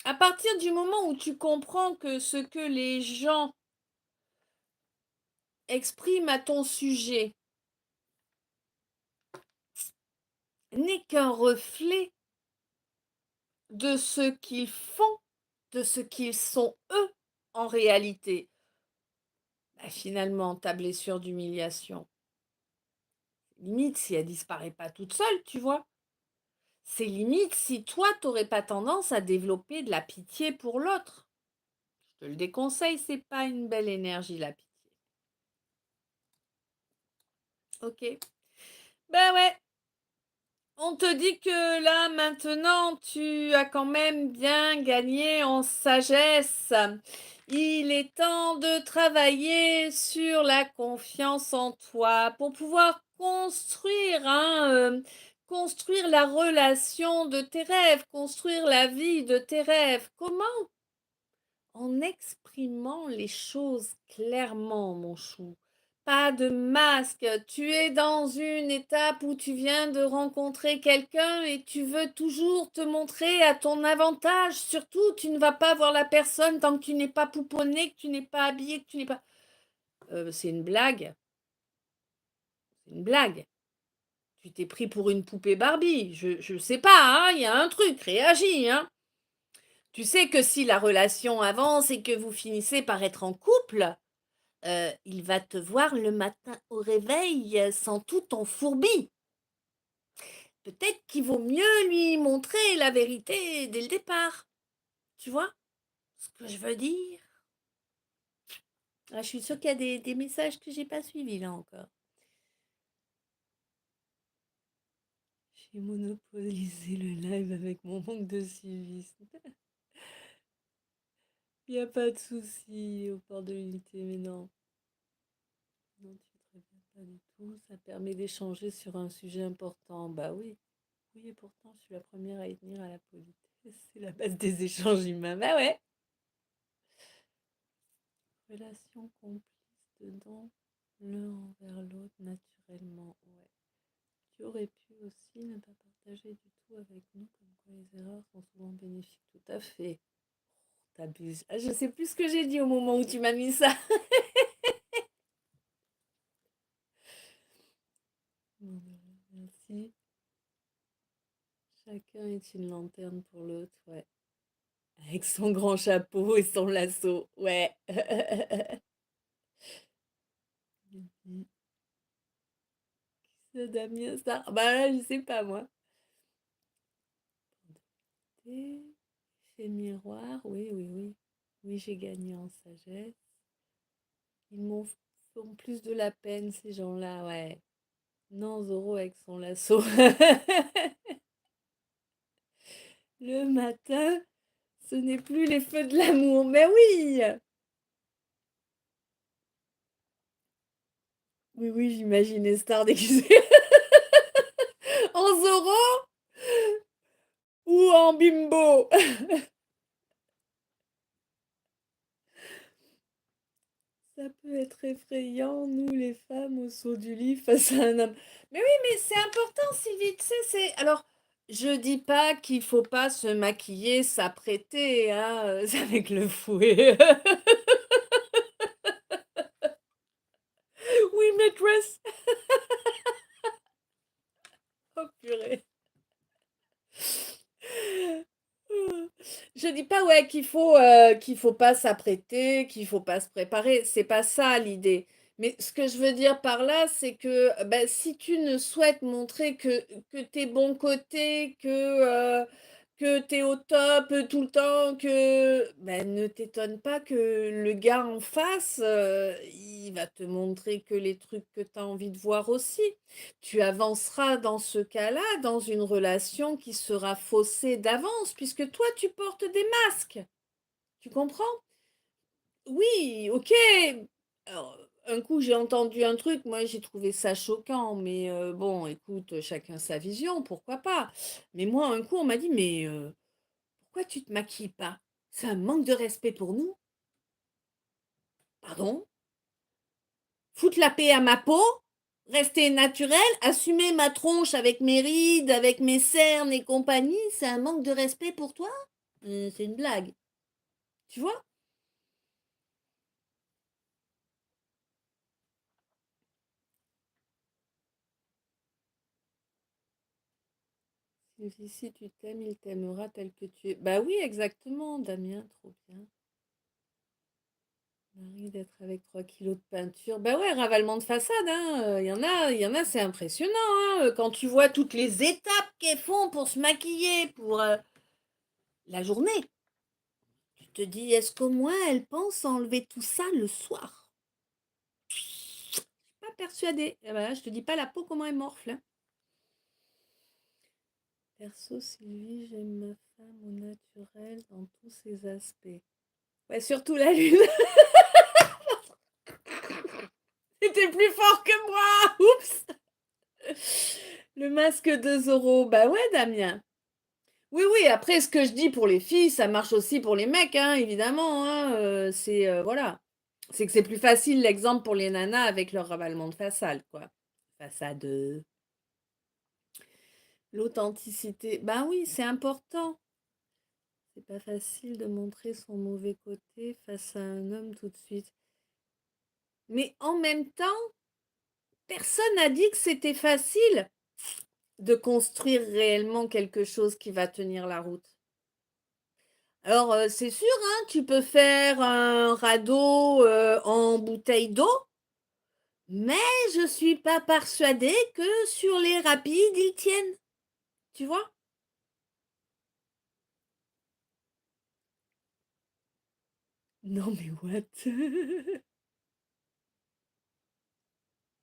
à partir du moment où tu comprends que ce que les gens expriment à ton sujet n'est qu'un reflet de ce qu'ils font, de ce qu'ils sont eux en réalité. Bah, finalement, ta blessure d'humiliation, limite si elle disparaît pas toute seule, tu vois. C'est limite si toi, t'aurais pas tendance à développer de la pitié pour l'autre. Je te le déconseille, c'est pas une belle énergie, la pitié. Ok? Ben ouais, on te dit que là, maintenant, tu as quand même bien gagné en sagesse. Il est temps de travailler sur la confiance en toi pour pouvoir construire, construire la relation de tes rêves, construire la vie de tes rêves. Comment? En exprimant les choses clairement, mon chou. Pas de masque. Tu es dans une étape où tu viens de rencontrer quelqu'un et tu veux toujours te montrer à ton avantage. Surtout, tu ne vas pas voir la personne tant que tu n'es pas pouponné, que tu n'es pas habillé, que tu n'es pas... c'est une blague. C'est une blague. Tu t'es pris pour une poupée Barbie. Je sais pas, hein, il y a un truc, réagis, hein. Tu sais que si la relation avance et que vous finissez par être en couple, il va te voir le matin au réveil sans tout en fourbi. Peut-être qu'il vaut mieux lui montrer la vérité dès le départ. Tu vois ce que je veux dire? Ah, je suis sûre qu'il y a des messages que j'ai pas suivis là encore. J'ai monopolisé le live avec mon manque de suivisme. Il n'y a pas de souci au port de l'unité, mais non. Non, tu te réveilles pas du tout. Ça permet d'échanger sur un sujet important. Bah oui. Oui, et pourtant, je suis la première à y tenir à la politesse. C'est la base des échanges humains. Bah ouais. Relation complice dedans, l'un envers l'autre, naturellement. Ouais. Tu aurais pu aussi ne pas partager du tout avec nous, comme quoi les erreurs sont souvent bénéfiques. Tout à fait. T'abuses. Ah, je sais plus ce que j'ai dit au moment où tu m'as mis ça. Merci. Chacun est une lanterne pour l'autre, ouais. Avec son grand chapeau et son lasso, ouais. C'est Damien ça. Bah là, je sais pas moi. Fait miroir, oui, oui, oui. Oui, j'ai gagné en sagesse. Ils m'ont font plus de la peine, ces gens-là, ouais. Non, Zoro avec son lasso. Le matin, ce n'est plus les feux de l'amour. Mais oui! Oui, oui, j'imaginais Star déguisé en Zoro ou en Bimbo. Ça peut être effrayant, nous les femmes au saut du lit face à un homme. Mais oui, mais c'est important, Sylvie, tu sais, c'est... Alors, je dis pas qu'il faut pas se maquiller, s'apprêter, hein, c'est avec le fouet. Oui, maîtresse. Oh purée. Je dis pas ouais qu'il faut pas s'apprêter, qu'il faut pas se préparer, c'est pas ça l'idée. Mais ce que je veux dire par là, c'est que bah, si tu ne souhaites montrer que tes bons côtés, que tu es au top tout le temps, que ben, ne t'étonne pas que le gars en face, il va te montrer que les trucs que tu as envie de voir aussi. Tu avanceras dans ce cas-là dans une relation qui sera faussée d'avance, puisque toi, tu portes des masques. Tu comprends? Oui, ok. Alors, un coup, j'ai entendu un truc, moi, j'ai trouvé ça choquant, mais bon, écoute, chacun sa vision, pourquoi pas. Mais moi, un coup, on m'a dit, mais pourquoi tu te maquilles pas? C'est un manque de respect pour nous? Pardon? Foutre la paix à ma peau? Rester naturel, assumer ma tronche avec mes rides, avec mes cernes et compagnie, c'est un manque de respect pour toi? C'est une blague. Tu vois? Si tu t'aimes, il t'aimera tel que tu es. Bah oui, exactement, Damien, trop bien. Marie d'être avec 3 kilos de peinture. Bah ouais, ravalement de façade, hein. Il y en a, c'est impressionnant, hein. Quand tu vois toutes les étapes qu'elles font pour se maquiller, pour la journée. Tu te dis, est-ce qu'au moins elle pense à enlever tout ça le soir? Pas persuadée. Ah bah, je te dis pas la peau comment elle morfle, hein. Perso, Sylvie, j'aime ma femme au naturel dans tous ses aspects. Ouais, surtout la lune. C'était plus fort que moi. Oups. Le masque de Zorro. Bah ouais, Damien. Oui, oui, après, ce que je dis pour les filles, ça marche aussi pour les mecs, hein, évidemment, hein, c'est, voilà. C'est que c'est plus facile l'exemple pour les nanas avec leur ravalement de façade, quoi. Façade. L'authenticité. Ben oui, c'est important. C'est pas facile de montrer son mauvais côté face à un homme tout de suite. Mais en même temps, personne n'a dit que c'était facile de construire réellement quelque chose qui va tenir la route. Alors, c'est sûr, hein, tu peux faire un radeau en bouteille d'eau, mais je suis pas persuadée que sur les rapides, ils tiennent. Tu vois? Non, mais what?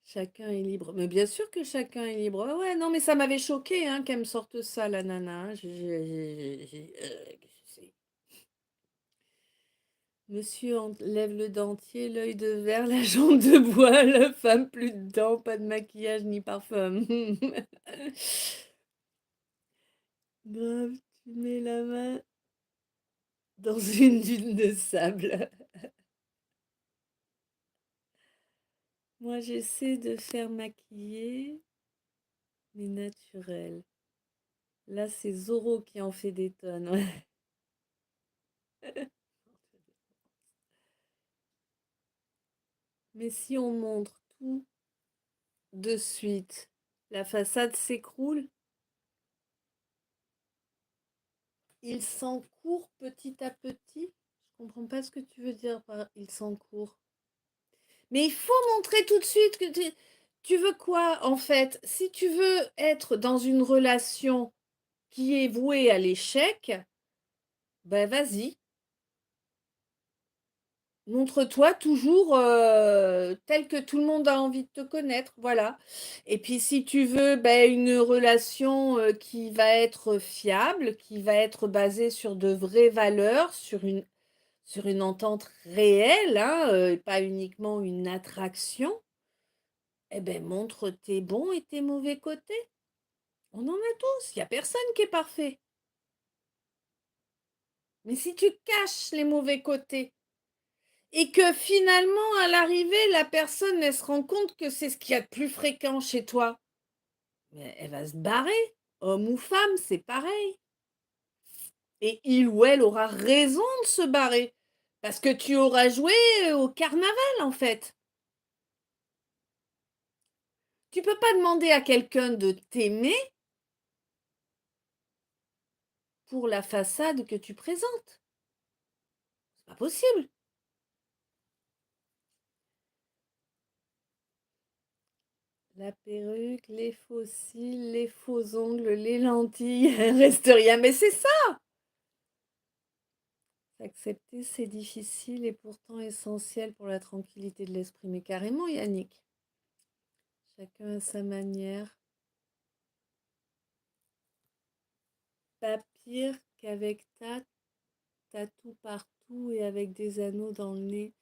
Chacun est libre. Mais bien sûr que chacun est libre. Ouais, ouais, non, mais ça m'avait choqué hein, qu'elle me sorte ça, la nana. Qu'est-ce que c'est? Monsieur lève le dentier, l'œil de verre, la jambe de bois, la femme plus de dents, pas de maquillage ni parfum. Grave, tu mets la main dans une dune de sable. Moi, j'essaie de faire maquiller, mais naturel. Là, c'est Zorro qui en fait des tonnes. Ouais. Mais si on montre tout de suite, la façade s'écroule. Il s'encourt petit à petit. Je comprends pas ce que tu veux dire par il s'encourt. Mais il faut montrer tout de suite que tu veux quoi en fait? Si tu veux être dans une relation qui est vouée à l'échec, ben vas-y. Montre-toi toujours tel que tout le monde a envie de te connaître, voilà. Et puis si tu veux ben, une relation qui va être fiable, qui va être basée sur de vraies valeurs, sur une entente réelle, hein, et pas uniquement une attraction, eh ben montre tes bons et tes mauvais côtés. On en a tous, il n'y a personne qui est parfait. Mais si tu caches les mauvais côtés, et que finalement, à l'arrivée, la personne, elle se rend compte que c'est ce qu'il y a de plus fréquent chez toi, mais elle va se barrer. Homme ou femme, c'est pareil. Et il ou elle aura raison de se barrer, parce que tu auras joué au carnaval, en fait. Tu peux pas demander à quelqu'un de t'aimer pour la façade que tu présentes. C'est pas possible. La perruque, les faux cils, les faux ongles, les lentilles, il reste rien. Mais c'est ça! S'accepter, c'est difficile et pourtant essentiel pour la tranquillité de l'esprit. Mais carrément, Yannick. Chacun à sa manière. Pas pire qu'avec tatou partout et avec des anneaux dans le nez.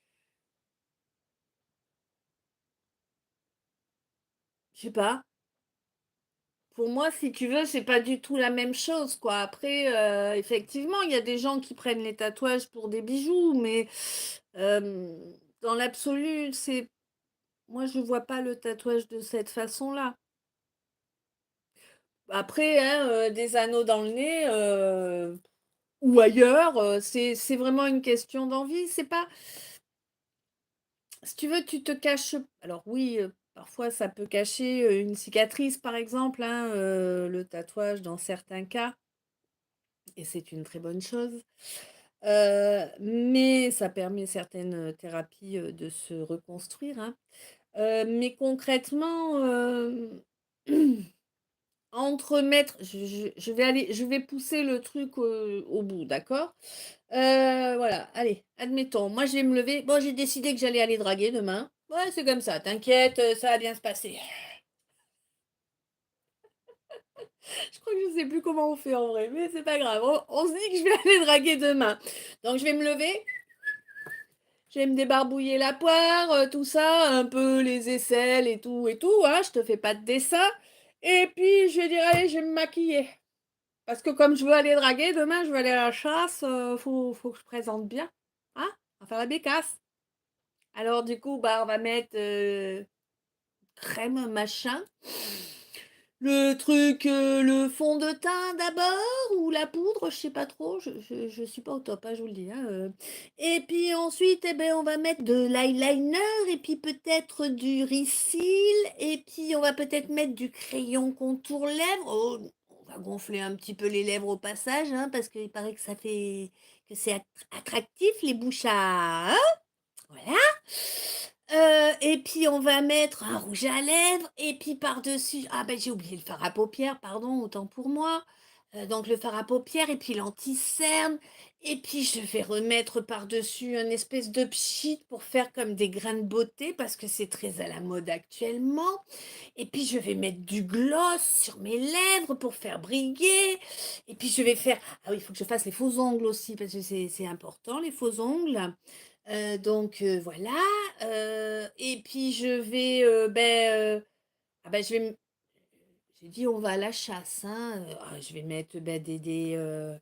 Je sais pas. Pour moi, si tu veux, c'est pas du tout la même chose, quoi. Après, effectivement, il y a des gens qui prennent les tatouages pour des bijoux, mais euh, dans l'absolu, c'est moi, je vois pas le tatouage de cette façon-là. Après, hein, des anneaux dans le nez ou ailleurs, c'est vraiment une question d'envie. C'est pas, si tu veux, tu te caches. Alors oui, parfois ça peut cacher une cicatrice, par exemple, hein, le tatouage dans certains cas, et c'est une très bonne chose. Mais ça permet certaines thérapies de se reconstruire, hein. Mais concrètement, entremettre, je vais pousser le truc au bout, d'accord? Voilà, allez, admettons, moi je vais me lever. Bon, j'ai décidé que j'allais aller draguer demain. Ouais, c'est comme ça, t'inquiète, ça va bien se passer. Je crois que je sais plus comment on fait en vrai, mais c'est pas grave. On se dit que je vais aller draguer demain. Donc je vais me lever, je vais me débarbouiller la poire, tout ça, un peu les aisselles et tout, hein, je te fais pas de dessin. Et puis je vais dire, allez, je vais me maquiller. Parce que comme je veux aller draguer, demain je veux aller à la chasse, faut que je présente bien. Hein? On va faire la bécasse. Alors du coup, bah, on va mettre crème machin. Le truc, le fond de teint d'abord ou la poudre, je sais pas trop, je suis pas au top, hein, je vous le dis, hein, et puis ensuite, eh ben, on va mettre de l'eyeliner et puis peut-être du refill et puis on va peut-être mettre du crayon contour lèvres. Oh, on va gonfler un petit peu les lèvres au passage, hein, parce qu'il paraît que ça fait que c'est attractif les bouches à, hein, voilà. Et puis on va mettre un rouge à lèvres et puis par-dessus, ah ben j'ai oublié le fard à paupières, pardon, autant pour moi. Donc le fard à paupières et puis l'anti-cerne et puis je vais remettre par-dessus un espèce de pchit pour faire comme des grains de beauté parce que c'est très à la mode actuellement. Et puis je vais mettre du gloss sur mes lèvres pour faire briller. Et puis je vais faire, ah oui, il faut que je fasse les faux ongles aussi parce que c'est important les faux ongles. Donc voilà, et puis je vais, ah bah, je vais m j'ai dit: «On va à la chasse», hein, je vais mettre, bah, des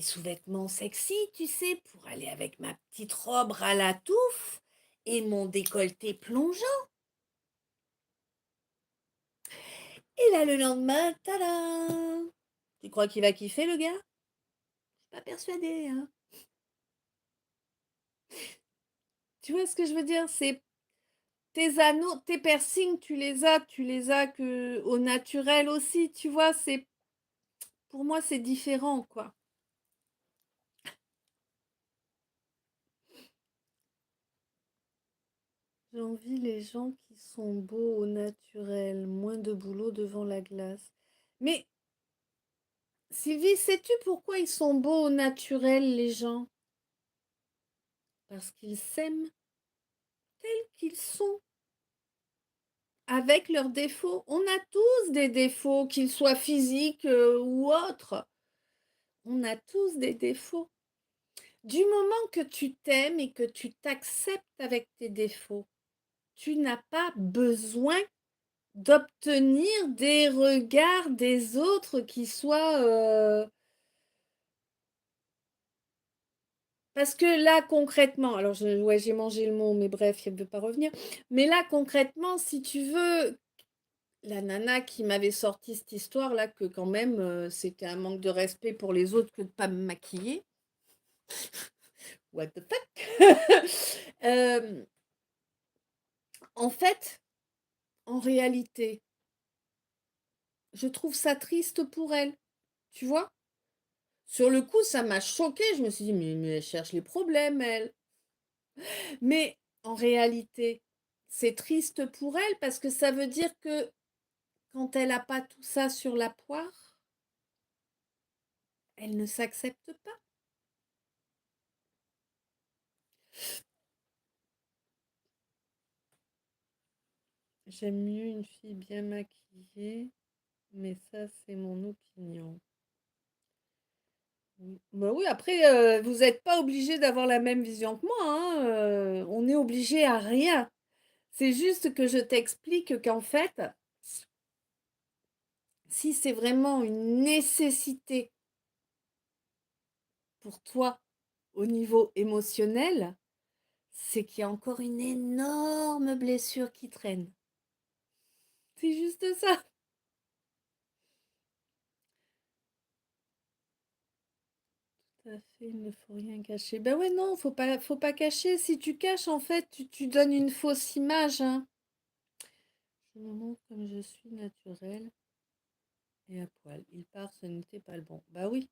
sous-vêtements sexy, tu sais, pour aller avec ma petite robe ras la touffe et mon décolleté plongeant et là, le lendemain, tadam! Tu crois qu'il va kiffer le gars? Je suis pas persuadée, hein. Tu vois ce que je veux dire? C'est tes anneaux, tes piercings, tu les as que au naturel aussi, tu vois? C'est pour moi, c'est différent, quoi. J'envie les gens qui sont beaux au naturel, moins de boulot devant la glace. Mais Sylvie, sais-tu pourquoi ils sont beaux au naturel, les gens? Parce qu'ils s'aiment tels qu'ils sont, avec leurs défauts. On a tous des défauts, qu'ils soient physiques ou autres. On a tous des défauts. Du moment que tu t'aimes et que tu t'acceptes avec tes défauts, tu n'as pas besoin d'obtenir des regards des autres qui soient, Parce que là, concrètement, alors ouais, j'ai mangé le mot, mais bref, elle ne veut pas revenir. Mais là, concrètement, si tu veux, la nana qui m'avait sorti cette histoire-là, que quand même, c'était un manque de respect pour les autres que de ne pas me maquiller. What the fuck? En fait, en réalité, je trouve ça triste pour elle, tu vois? Sur le coup, ça m'a choquée. Je me suis dit: «Mais elle cherche les problèmes, elle». Mais en réalité, c'est triste pour elle parce que ça veut dire que quand elle a pas tout ça sur la poire, elle ne s'accepte pas. J'aime mieux une fille bien maquillée, mais ça, c'est mon opinion. Oui. Bah oui, après, vous n'êtes pas obligé d'avoir la même vision que moi, hein, on est obligé à rien. C'est juste que je t'explique qu'en fait, si c'est vraiment une nécessité pour toi au niveau émotionnel, c'est qu'il y a encore une énorme blessure qui traîne. C'est juste ça. Tout à fait, il ne faut rien cacher. Ben ouais, non, faut pas cacher. Si tu caches, en fait, tu donnes une fausse image, hein. Je me montre comme je suis naturelle et à poil. Il part, ce n'était pas le bon. Bah oui,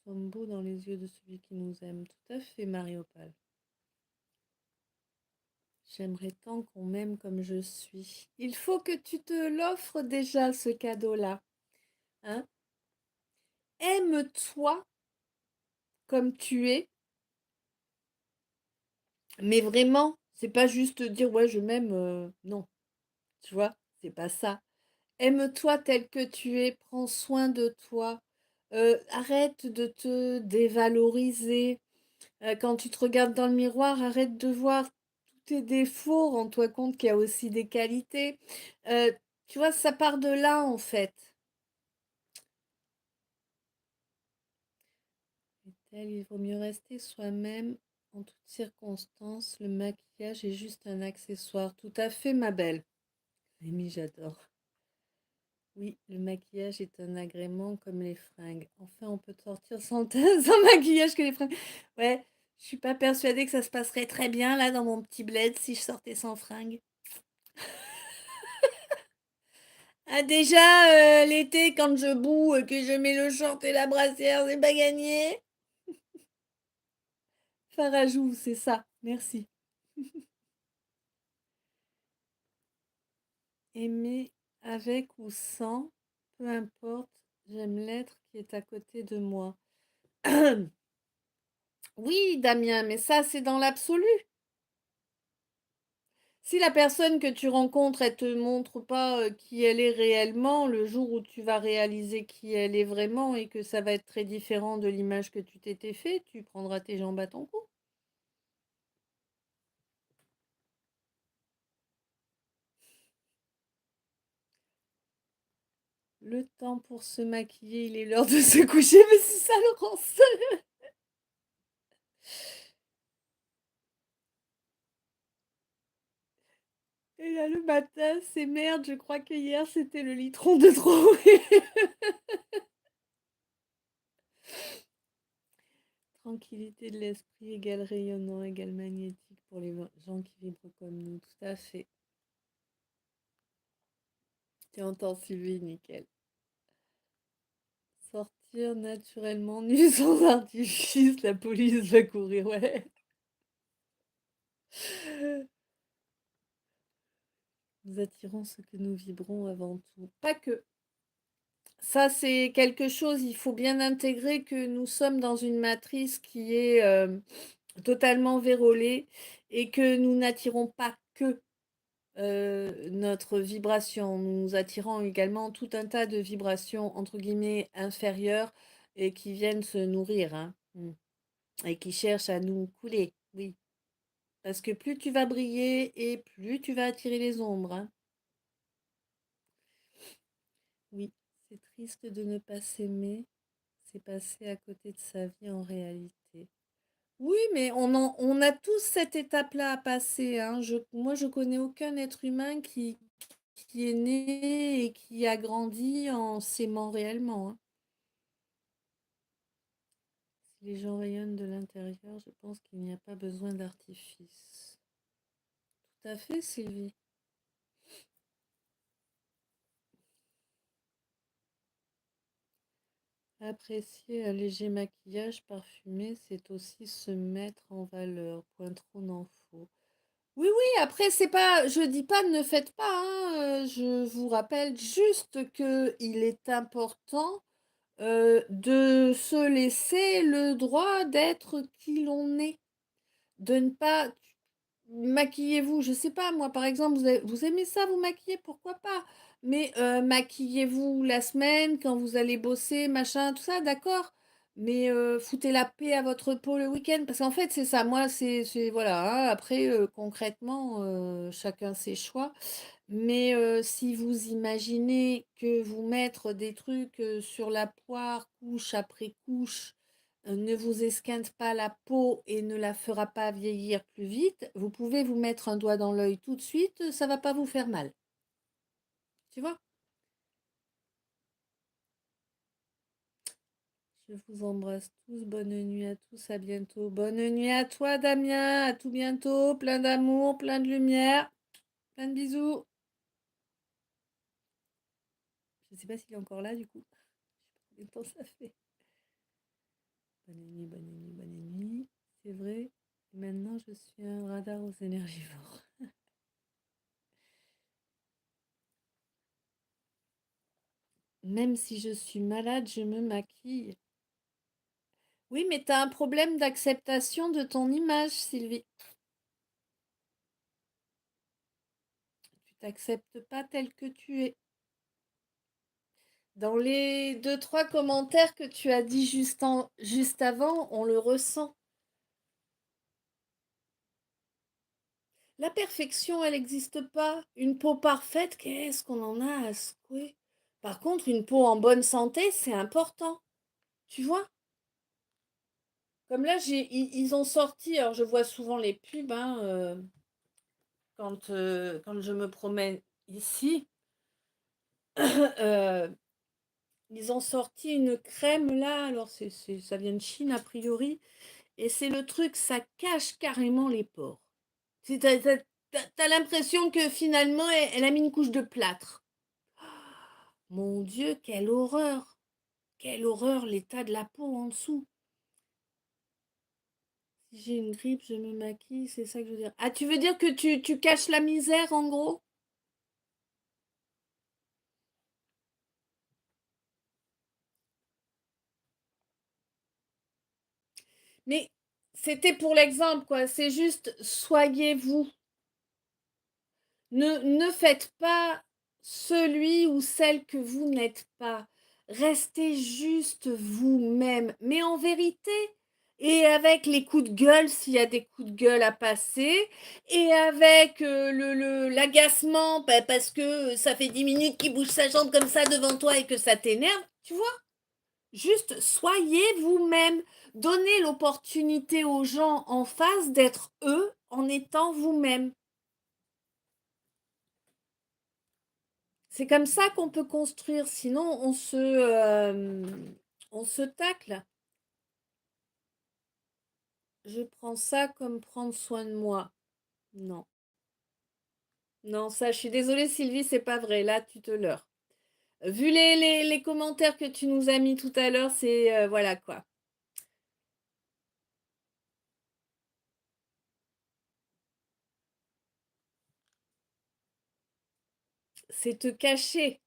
nous sommes beaux dans les yeux de celui qui nous aime. Tout à fait, Mariopal. J'aimerais tant qu'on m'aime comme je suis. Il faut que tu te l'offres déjà, ce cadeau-là. Hein? Aime-toi comme tu es, mais vraiment, c'est pas juste dire ouais, je m'aime. Non, tu vois, c'est pas ça. Aime-toi tel que tu es, prends soin de toi. Arrête de te dévaloriser. Quand tu te regardes dans le miroir, arrête de voir tous tes défauts, rends-toi compte qu'il y a aussi des qualités. Euh, Tu vois, ça part de là en fait. Et il vaut mieux rester soi-même en toutes circonstances. Le maquillage est juste un accessoire. Tout à fait, ma belle. Amy, j'adore. Oui, le maquillage est un agrément comme les fringues. Enfin, on peut sortir sans, sans maquillage que les fringues. Ouais, je suis pas persuadée que ça se passerait très bien là dans mon petit bled si je sortais sans fringues. Ah déjà, l'été, quand je boue, que je mets le short et la brassière, c'est pas gagné. Farajou, c'est ça. Merci. Aimer avec ou sans, peu importe, j'aime l'être qui est à côté de moi. Oui, Damien, mais ça, c'est dans l'absolu. Si la personne que tu rencontres, elle te montre pas qui elle est réellement, le jour où tu vas réaliser qui elle est vraiment et que ça va être très différent de l'image que tu t'étais fait, tu prendras tes jambes à ton cou. Le temps pour se maquiller, il est l'heure de se coucher, mais c'est ça, Laurence. Et là, le matin, c'est merde, je crois que hier, c'était le litron de trop. Tranquillité de l'esprit égale rayonnant, égale magnétique pour les gens qui vibrent comme nous. Tout à fait. Tu entends Sylvie, nickel. Sortir naturellement nu sans artifice, la police va courir, ouais. Nous attirons ce que nous vibrons avant tout. Pas que. Ça, c'est quelque chose, il faut bien intégrer que nous sommes dans une matrice qui est totalement vérolée et que nous n'attirons pas que notre vibration. Nous attirons également tout un tas de vibrations, entre guillemets, inférieures et qui viennent se nourrir, hein, et qui cherchent à nous couler, oui. Parce que plus tu vas briller et plus tu vas attirer les ombres, hein. Oui, c'est triste de ne pas s'aimer. s'est passé à côté de sa vie en réalité. Oui, mais on a tous cette étape-là à passer, hein. Moi, je connais aucun être humain qui est né et qui a grandi en s'aimant réellement, hein. Si les gens rayonnent de l'intérieur, je pense qu'il n'y a pas besoin d'artifice. Tout à fait, Sylvie. Apprécier un léger maquillage parfumé, c'est aussi se mettre en valeur. Point trop n'en faut. Oui, oui, après, c'est pas, je dis pas ne faites pas, hein, je vous rappelle juste que il est important de se laisser le droit d'être qui l'on est, de ne pas maquillez-vous, je sais pas, moi par exemple, vous aimez ça, vous maquiller, pourquoi pas, mais maquillez-vous la semaine quand vous allez bosser, machin, tout ça, d'accord, mais foutez la paix à votre peau le week-end, parce qu'en fait, c'est ça, moi, voilà, hein, après, concrètement, chacun ses choix. Mais si vous imaginez que vous mettre des trucs sur la poire, couche après couche, ne vous esquinte pas la peau et ne la fera pas vieillir plus vite, vous pouvez vous mettre un doigt dans l'œil tout de suite, ça va pas vous faire mal. Tu vois? Je vous embrasse tous, bonne nuit à tous, à bientôt. Bonne nuit à toi, Damien, à tout bientôt, plein d'amour, plein de lumière, plein de bisous. Je sais pas s'il est encore là du coup. Je sais pas combien de temps ça fait. Bonne nuit, bonne nuit, bonne nuit. C'est vrai. Maintenant, je suis un radar aux énergivores. Même si je suis malade, je me maquille. Oui, mais tu as un problème d'acceptation de ton image, Sylvie. Tu t'acceptes pas tel que tu es. Dans les deux, trois commentaires que tu as dit juste avant, on le ressent. La perfection, elle n'existe pas. Une peau parfaite, qu'est-ce qu'on en a à secouer? Par contre, une peau en bonne santé, c'est important. Tu vois? Comme là, ils ont sorti, alors je vois souvent les pubs hein, quand je me promène ici. euh, Ils ont sorti une crème là, alors ça vient de Chine a priori, et c'est le truc, ça cache carrément les pores. T'as l'impression que finalement, elle a mis une couche de plâtre. Mon Dieu, quelle horreur! Quelle horreur, l'état de la peau en dessous. Si j'ai une grippe, je me maquille, c'est ça que je veux dire. Ah, tu veux dire que tu caches la misère en gros? Mais c'était pour l'exemple, quoi. C'est juste, soyez vous. Ne faites pas celui ou celle que vous n'êtes pas. Restez juste vous-même, mais en vérité. Et avec les coups de gueule, s'il y a des coups de gueule à passer, et avec l'agacement, parce que ça fait 10 minutes qu'il bouge sa jambe comme ça devant toi et que ça t'énerve, tu vois? Juste soyez vous-même. Donnez l'opportunité aux gens en face d'être eux en étant vous-même. C'est comme ça qu'on peut construire, sinon on se tacle. Je prends ça comme prendre soin de moi. Non. Non, ça, je suis désolée Sylvie, c'est pas vrai. Là, tu te leurres. Vu les commentaires que tu nous as mis tout à l'heure, c'est voilà quoi. C'est te cacher.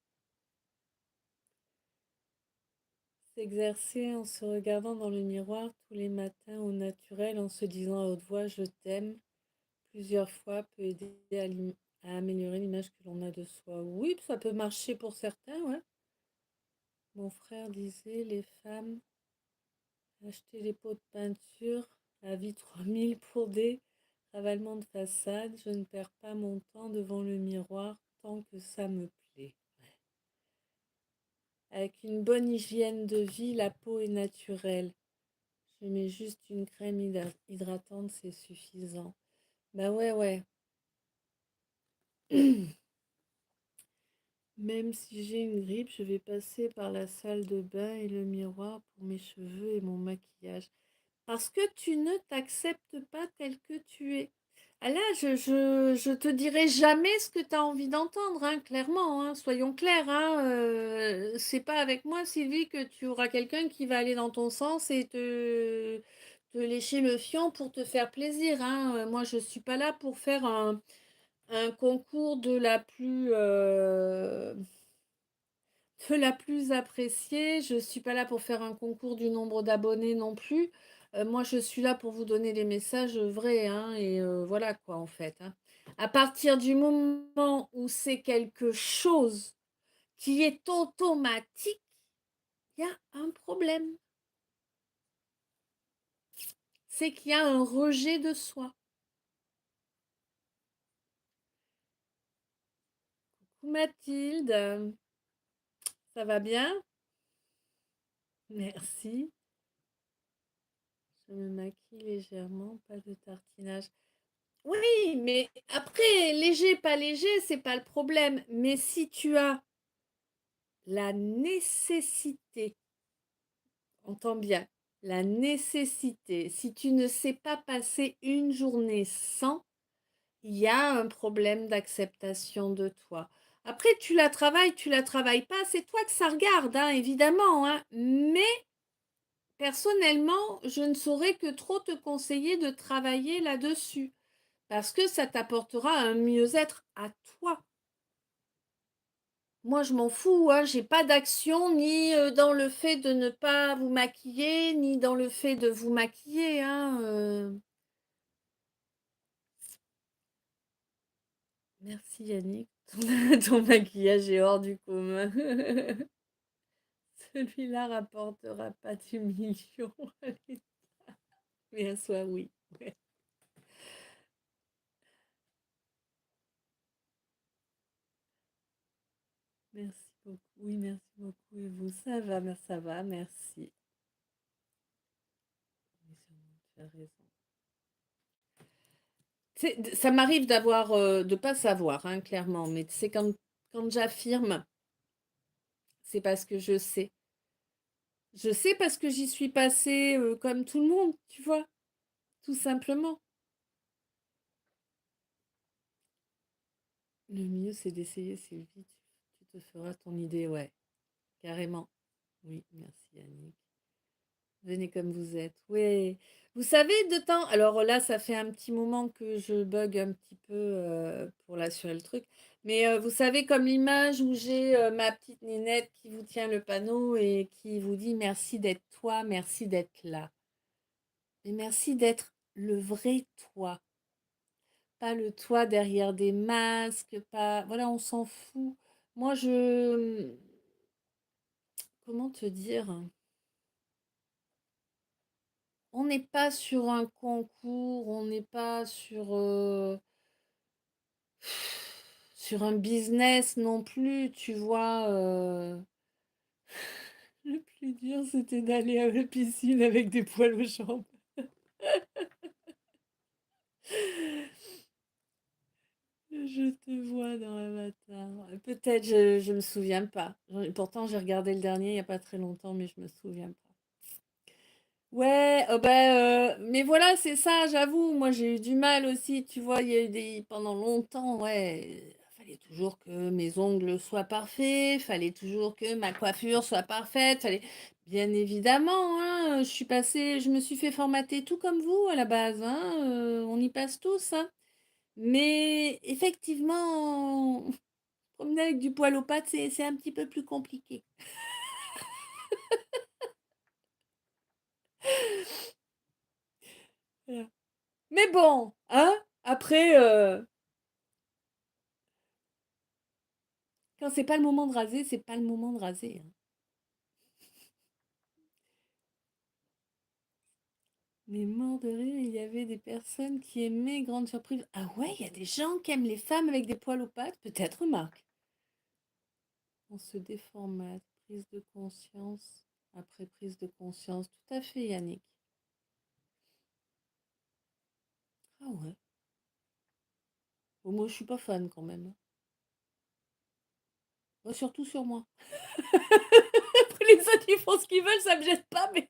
S'exercer en se regardant dans le miroir tous les matins au naturel, en se disant à haute voix je t'aime plusieurs fois peut aider à améliorer l'image que l'on a de soi. Oui, ça peut marcher pour certains, ouais. Mon frère disait les femmes achetaient les pots de peinture à vie 3000 pour des ravalements de façade. Je ne perds pas mon temps devant le miroir tant que ça me plaît. Avec une bonne hygiène de vie, la peau est naturelle. Je mets juste une crème hydratante, c'est suffisant. Bah ouais, ouais. Même si j'ai une grippe, je vais passer par la salle de bain et le miroir pour mes cheveux et mon maquillage. Parce que tu ne t'acceptes pas tel que tu es. Ah là, je te dirai jamais ce que tu as envie d'entendre, hein, clairement, hein, soyons clairs. Hein, c'est pas avec moi, Sylvie, que tu auras quelqu'un qui va aller dans ton sens et te lécher le fion pour te faire plaisir. Hein. Moi, je suis pas là pour faire un concours de la plus appréciée. Je ne suis pas là pour faire un concours du nombre d'abonnés non plus. Moi, je suis là pour vous donner les messages vrais, hein, et voilà quoi, en fait. Hein. À partir du moment où c'est quelque chose qui est automatique, il y a un problème. C'est qu'il y a un rejet de soi. Coucou Mathilde, ça va bien? Merci. Je me maquille légèrement, pas de tartinage. Oui, mais après, léger, pas léger, c'est pas le problème. Mais si tu as la nécessité, entends bien, la nécessité, si tu ne sais pas passer une journée sans, il y a un problème d'acceptation de toi. Après, tu la travailles pas, c'est toi que ça regarde, hein, évidemment, hein. Mais personnellement, je ne saurais que trop te conseiller de travailler là-dessus. Parce que ça t'apportera un mieux-être à toi. Moi, je m'en fous, hein, j'ai pas d'action ni dans le fait de ne pas vous maquiller, ni dans le fait de vous maquiller. Hein. Merci Yannick, ton maquillage est hors du commun. Celui-là rapportera pas du million. Mais un soir, oui. Ouais. Merci beaucoup. Oui, merci beaucoup. Et vous, ça va, merci. Tu as raison. Ça m'arrive de pas savoir, hein, clairement, mais c'est quand j'affirme, c'est parce que je sais. Je sais parce que j'y suis passée comme tout le monde, tu vois, tout simplement. Le mieux, c'est d'essayer, Sylvie. Tu te feras ton idée, ouais, carrément. Oui, merci Annick. Venez comme vous êtes. Oui. Vous savez, de temps. Alors là, ça fait un petit moment que je bug un petit peu pour l'assurer le truc. Mais vous savez, comme l'image où j'ai ma petite nénette qui vous tient le panneau et qui vous dit merci d'être toi, merci d'être là. Et merci d'être le vrai toi. Pas le toi derrière des masques, pas. Voilà, on s'en fout. Moi, je. Comment te dire? On n'est pas sur un concours, on n'est pas sur un business non plus, tu vois. Le plus dur, c'était d'aller à la piscine avec des poils aux jambes. Je te vois dans Avatar. Peut-être, je me souviens pas. Pourtant, j'ai regardé le dernier il n'y a pas très longtemps, mais je me souviens pas. Ouais, mais voilà, c'est ça, j'avoue. Moi, j'ai eu du mal aussi. Tu vois, il y a eu pendant longtemps, ouais, fallait toujours que mes ongles soient parfaits, fallait toujours que ma coiffure soit parfaite, fallait, bien évidemment, hein, je me suis fait formater tout comme vous à la base, hein, on y passe tous, hein. Mais effectivement, promener avec du poil aux pattes, c'est un petit peu plus compliqué. Voilà. Mais bon, hein, après. Quand c'est pas le moment de raser, c'est pas le moment de raser. Hein. Mais mort de rire, il y avait des personnes qui aimaient Grande Surprise. Ah ouais, il y a des gens qui aiment les femmes avec des poils aux pattes. Peut-être, Marc. On se déformate. Prise de conscience. Après prise de conscience. Tout à fait, Yannick. Ah ouais. Bon, moi, je suis pas fan quand même. Moi, surtout sur moi. Après, les autres, ils font ce qu'ils veulent, ça me gêne pas, mais.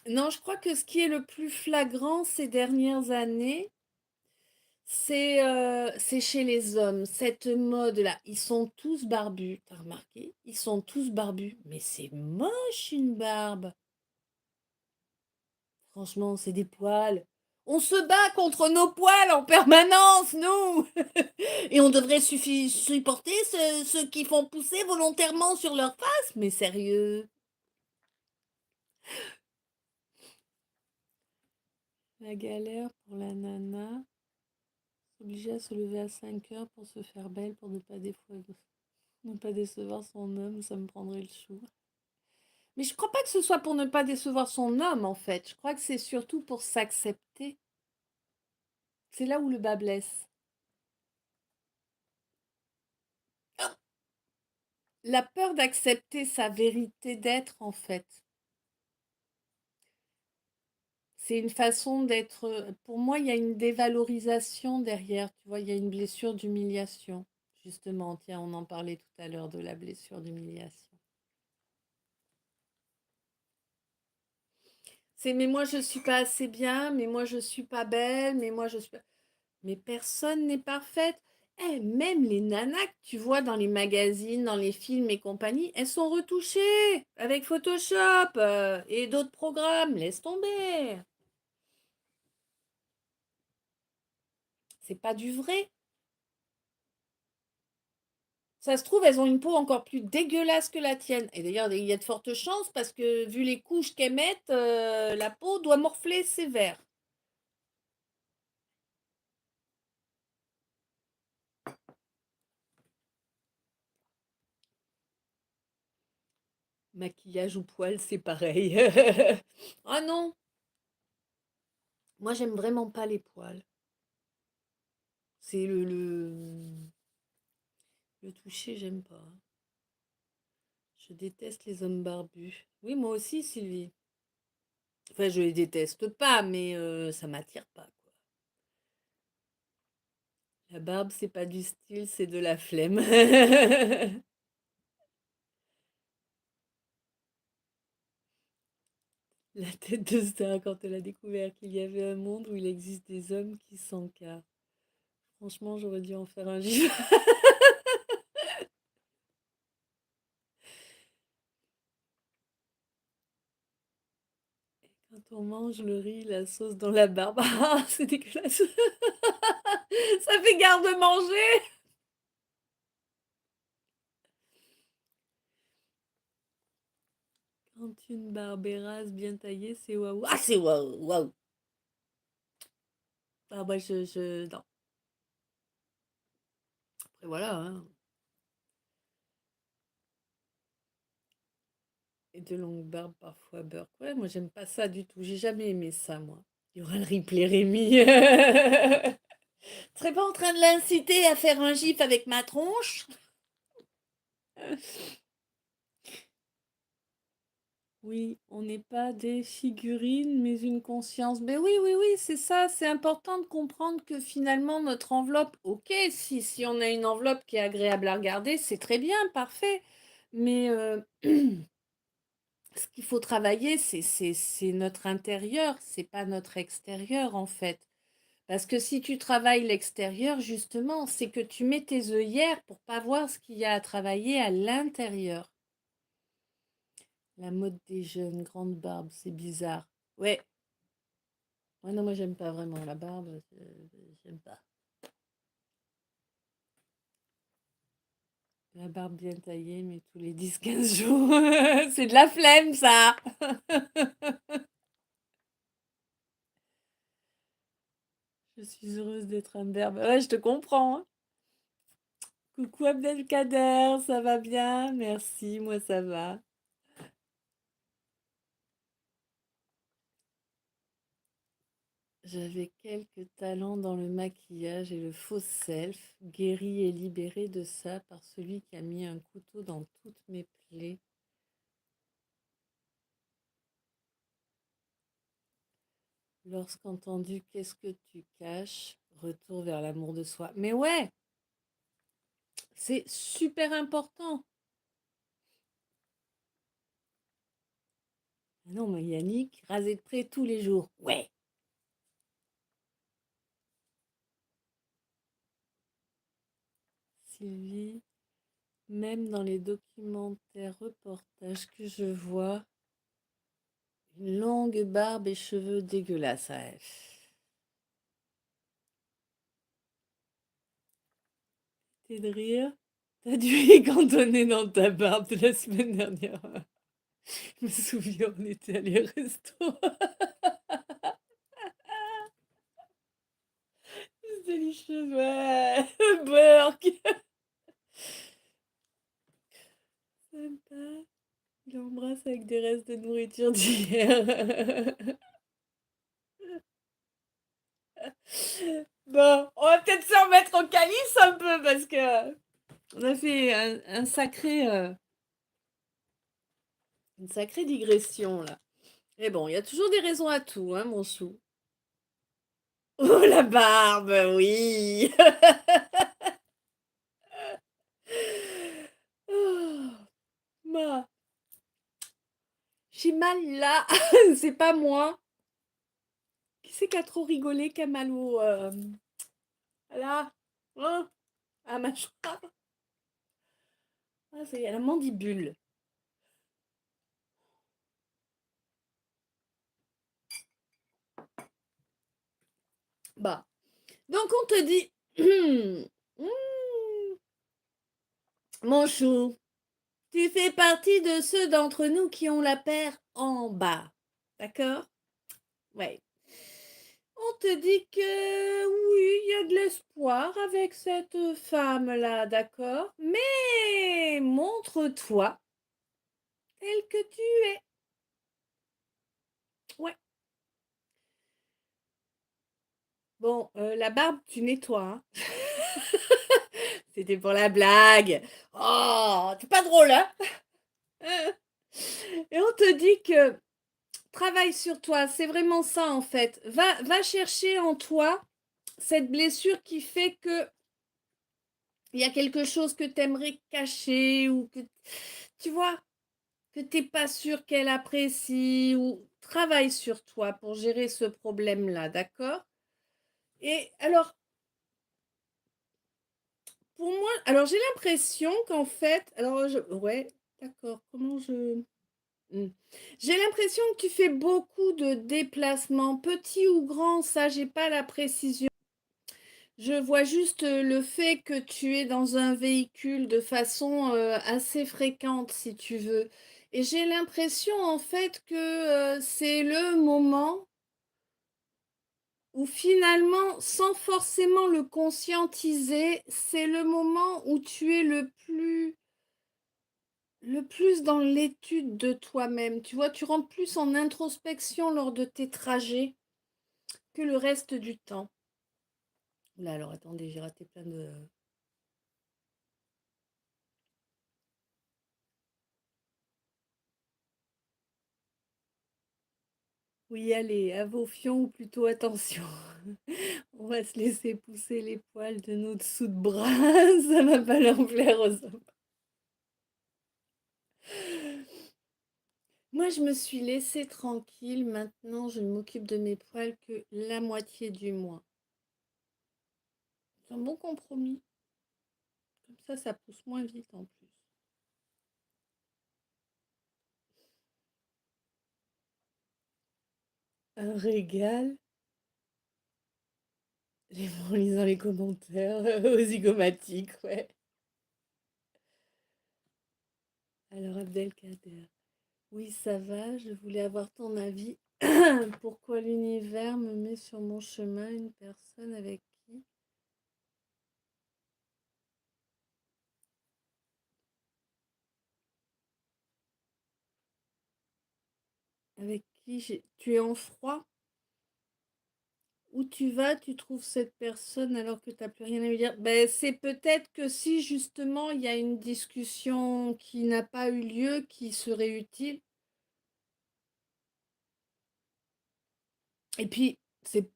Non, je crois que ce qui est le plus flagrant ces dernières années, c'est chez les hommes, cette mode-là. Ils sont tous barbus, t'as remarqué? Ils sont tous barbus. Mais c'est moche une barbe. Franchement, c'est des poils. On se bat contre nos poils en permanence, nous. Et on devrait supporter ceux qui font pousser volontairement sur leur face. Mais sérieux. La galère pour la nana. Obligée à se lever à 5 heures pour se faire belle, pour ne pas décevoir son homme, ça me prendrait le chou. Mais je crois pas que ce soit pour ne pas décevoir son homme, en fait. Je crois que c'est surtout pour s'accepter. C'est là où le bas blesse. La peur d'accepter sa vérité d'être, en fait. C'est une façon d'être. Pour moi, il y a une dévalorisation derrière. Tu vois, il y a une blessure d'humiliation. Justement, tiens, on en parlait tout à l'heure de la blessure d'humiliation. C'est mais moi je suis pas assez bien, mais moi je suis pas belle, mais moi je suis pas. Mais personne n'est parfaite. Eh, même les nanas que tu vois dans les magazines, dans les films et compagnie, elles sont retouchées avec Photoshop et d'autres programmes. Laisse tomber. C'est pas du vrai. Ça se trouve, elles ont une peau encore plus dégueulasse que la tienne. Et d'ailleurs, il y a de fortes chances parce que vu les couches qu'elles mettent, la peau doit morfler sévère. Maquillage ou poil, c'est pareil. Ah non, moi j'aime vraiment pas les poils. C'est le toucher, j'aime pas. Je déteste les hommes barbus. Oui, moi aussi, Sylvie. Enfin, je les déteste pas, mais ça m'attire pas, quoi. La barbe, c'est pas du style, c'est de la flemme. La tête de Star quand elle a découvert qu'il y avait un monde où il existe des hommes qui s'encarent. Franchement, j'aurais dû en faire un gif. Quand on mange le riz, la sauce dans la barbe. Ah, c'est dégueulasse. Ça fait garde-manger. Quand une barbe est rase, bien taillée, c'est waouh. Ah, c'est waouh, waouh. Ah, bah, non. Après, voilà, hein. Et de longues barbes, parfois beurre. Ouais, moi, j'aime pas ça du tout. J'ai jamais aimé ça, moi. Il y aura le replay Rémi. Tu serais pas en train de l'inciter à faire un gif avec ma tronche? Oui, on n'est pas des figurines, mais une conscience. Mais oui, oui, oui, c'est ça. C'est important de comprendre que finalement, notre enveloppe, ok, si on a une enveloppe qui est agréable à regarder, c'est très bien, parfait. Mais ce qu'il faut travailler, c'est notre intérieur, c'est pas notre extérieur, en fait. Parce que si tu travailles l'extérieur, justement, c'est que tu mets tes œillères pour pas voir ce qu'il y a à travailler à l'intérieur. La mode des jeunes, grande barbe, c'est bizarre. Ouais. Ouais, non, moi j'aime pas vraiment la barbe, j'aime pas. La barbe bien taillée, mais tous les 10-15 jours, c'est de la flemme ça. Je suis heureuse d'être un berbe. Ouais, je te comprends, hein. Coucou Abdelkader, ça va bien? Merci, moi ça va. J'avais quelques talents dans le maquillage et le faux self, guéri et libéré de ça par celui qui a mis un couteau dans toutes mes plaies. Lorsqu'entendu qu'est-ce que tu caches, retour vers l'amour de soi. Mais ouais, c'est super important. Ah non, mais Yannick, rasé de près tous les jours. Ouais. Sylvie, même dans les documentaires reportages que je vois, une longue barbe et cheveux dégueulasses. Ouais. T'es de rire. T'as dû y cantonner dans ta barbe la semaine dernière. Je me souviens, on était allé au resto. C'était les cheveux. Ouais. Burk. Sympa. Il embrasse avec des restes de nourriture d'hier. Bon, on va peut-être se remettre au calice un peu parce que on a fait un sacré, une sacrée digression là. Mais bon, il y a toujours des raisons à tout, hein, mon chou. Oh la barbe, oui. Oh, ma, j'ai mal là. C'est pas moi. Qui c'est qui a trop rigolé, qui a mal au là, hein, à la mâchoire. Ah, c'est la mandibule. Bah, donc on te dit, mon chou, tu fais partie de ceux d'entre nous qui ont la paire en bas. D'accord? Ouais. On te dit que oui, il y a de l'espoir avec cette femme-là, d'accord? Mais montre-toi tel que tu es. Ouais. Bon, la barbe, tu nettoies, hein? C'était pour la blague. Oh, t'es pas drôle, hein? Et on te dit que travaille sur toi, c'est vraiment ça en fait. Va chercher en toi cette blessure qui fait que il y a quelque chose que tu aimerais cacher ou que tu vois que t'es pas sûr qu'elle apprécie ou travaille sur toi pour gérer ce problème-là, d'accord? Et alors, pour moi, alors j'ai l'impression qu'en fait, ouais, d'accord, comment je... Hmm. J'ai l'impression que tu fais beaucoup de déplacements, petits ou grands, ça, j'ai pas la précision. Je vois juste le fait que tu es dans un véhicule de façon assez fréquente, si tu veux. Et j'ai l'impression en fait que c'est le moment où finalement, sans forcément le conscientiser, c'est le moment où tu es le plus dans l'étude de toi-même. Tu vois, tu rentres plus en introspection lors de tes trajets que le reste du temps. Là, alors attendez, j'ai raté plein de... Oui, allez, à vos fions ou plutôt attention. On va se laisser pousser les poils de nos dessous de bras. Ça va pas leur plaire aux hommes. Moi, je me suis laissée tranquille. Maintenant, je ne m'occupe de mes poils que la moitié du mois. C'est un bon compromis. Comme ça pousse moins vite en plus. Un régal. En lisant les commentaires aux zygomatiques, ouais. Alors, Abdelkader. Oui, ça va. Je voulais avoir ton avis. Pourquoi l'univers me met sur mon chemin une personne avec qui tu es en froid? où tu vas, tu trouves cette personne alors que tu as plus rien à lui dire. Ben, c'est peut-être que si justement il y a une discussion qui n'a pas eu lieu, qui serait utile. Et puis, c'est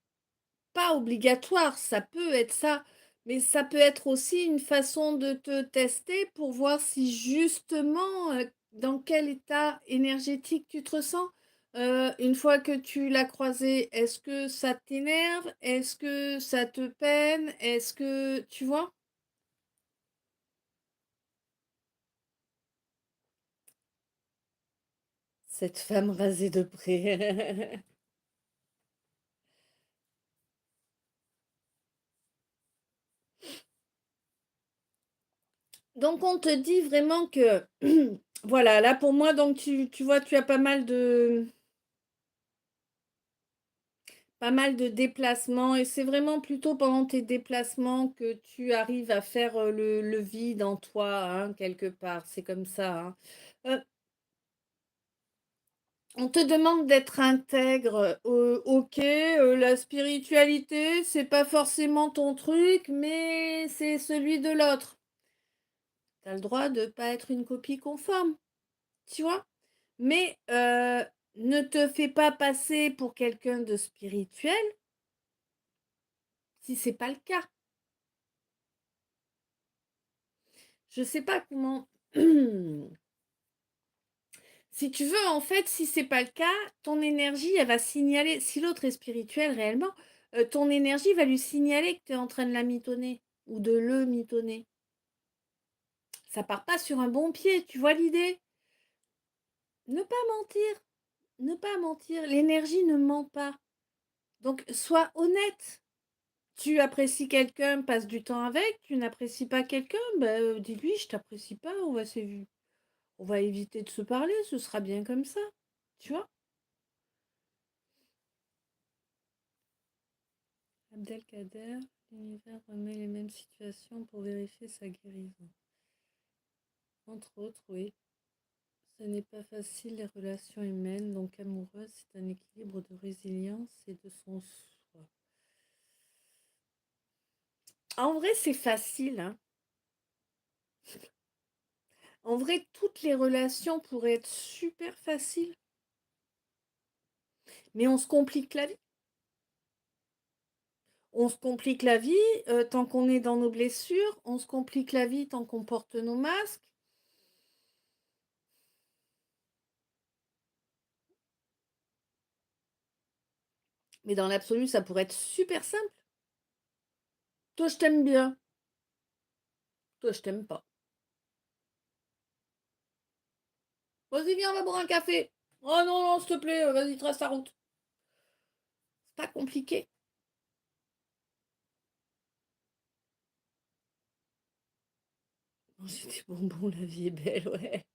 pas obligatoire, ça peut être ça, mais ça peut être aussi une façon de te tester pour voir si justement, dans quel état énergétique tu te ressens. Une fois que tu l'as croisé, est-ce que ça t'énerve? Est-ce que ça te peine? Est-ce que tu vois? Cette femme rasée de près. Donc on te dit vraiment que voilà, là pour moi, donc tu vois, tu as pas mal de déplacements et c'est vraiment plutôt pendant tes déplacements que tu arrives à faire le vide en toi, hein, quelque part. C'est comme ça, hein. Euh, on te demande d'être intègre. Ok, la spiritualité, c'est pas forcément ton truc, mais c'est celui de l'autre. Tu as le droit de pas être une copie conforme, tu vois? Mais ne te fais pas passer pour quelqu'un de spirituel si c'est pas le cas. Je sais pas comment. Si tu veux, en fait, si c'est pas le cas, ton énergie, elle va signaler. Si l'autre est spirituel réellement, ton énergie va lui signaler que tu es en train de la mitonner ou de le mitonner. Ça part pas sur un bon pied, tu vois l'idée? Ne pas mentir, ne pas mentir. L'énergie ne ment pas. Donc, sois honnête. Tu apprécies quelqu'un, passe du temps avec. Tu n'apprécies pas quelqu'un, ben, dis-lui, je t'apprécie pas, on va éviter de se parler, ce sera bien comme ça. Tu vois? Abdelkader, l'univers remet les mêmes situations pour vérifier sa guérison. Entre autres, oui. Ce n'est pas facile les relations humaines, donc amoureuses, c'est un équilibre de résilience et de son soi. En vrai, c'est facile, hein. En vrai, toutes les relations pourraient être super faciles, mais on se complique la vie. On se complique la vie tant qu'on est dans nos blessures, on se complique la vie tant qu'on porte nos masques. Mais dans l'absolu, ça pourrait être super simple. Toi, je t'aime bien. Toi, je t'aime pas. Vas-y, viens, on va boire un café. Oh non, non, s'il te plaît, vas-y, trace ta route. C'est pas compliqué. Oh, c'est des bonbons, la vie est belle, ouais.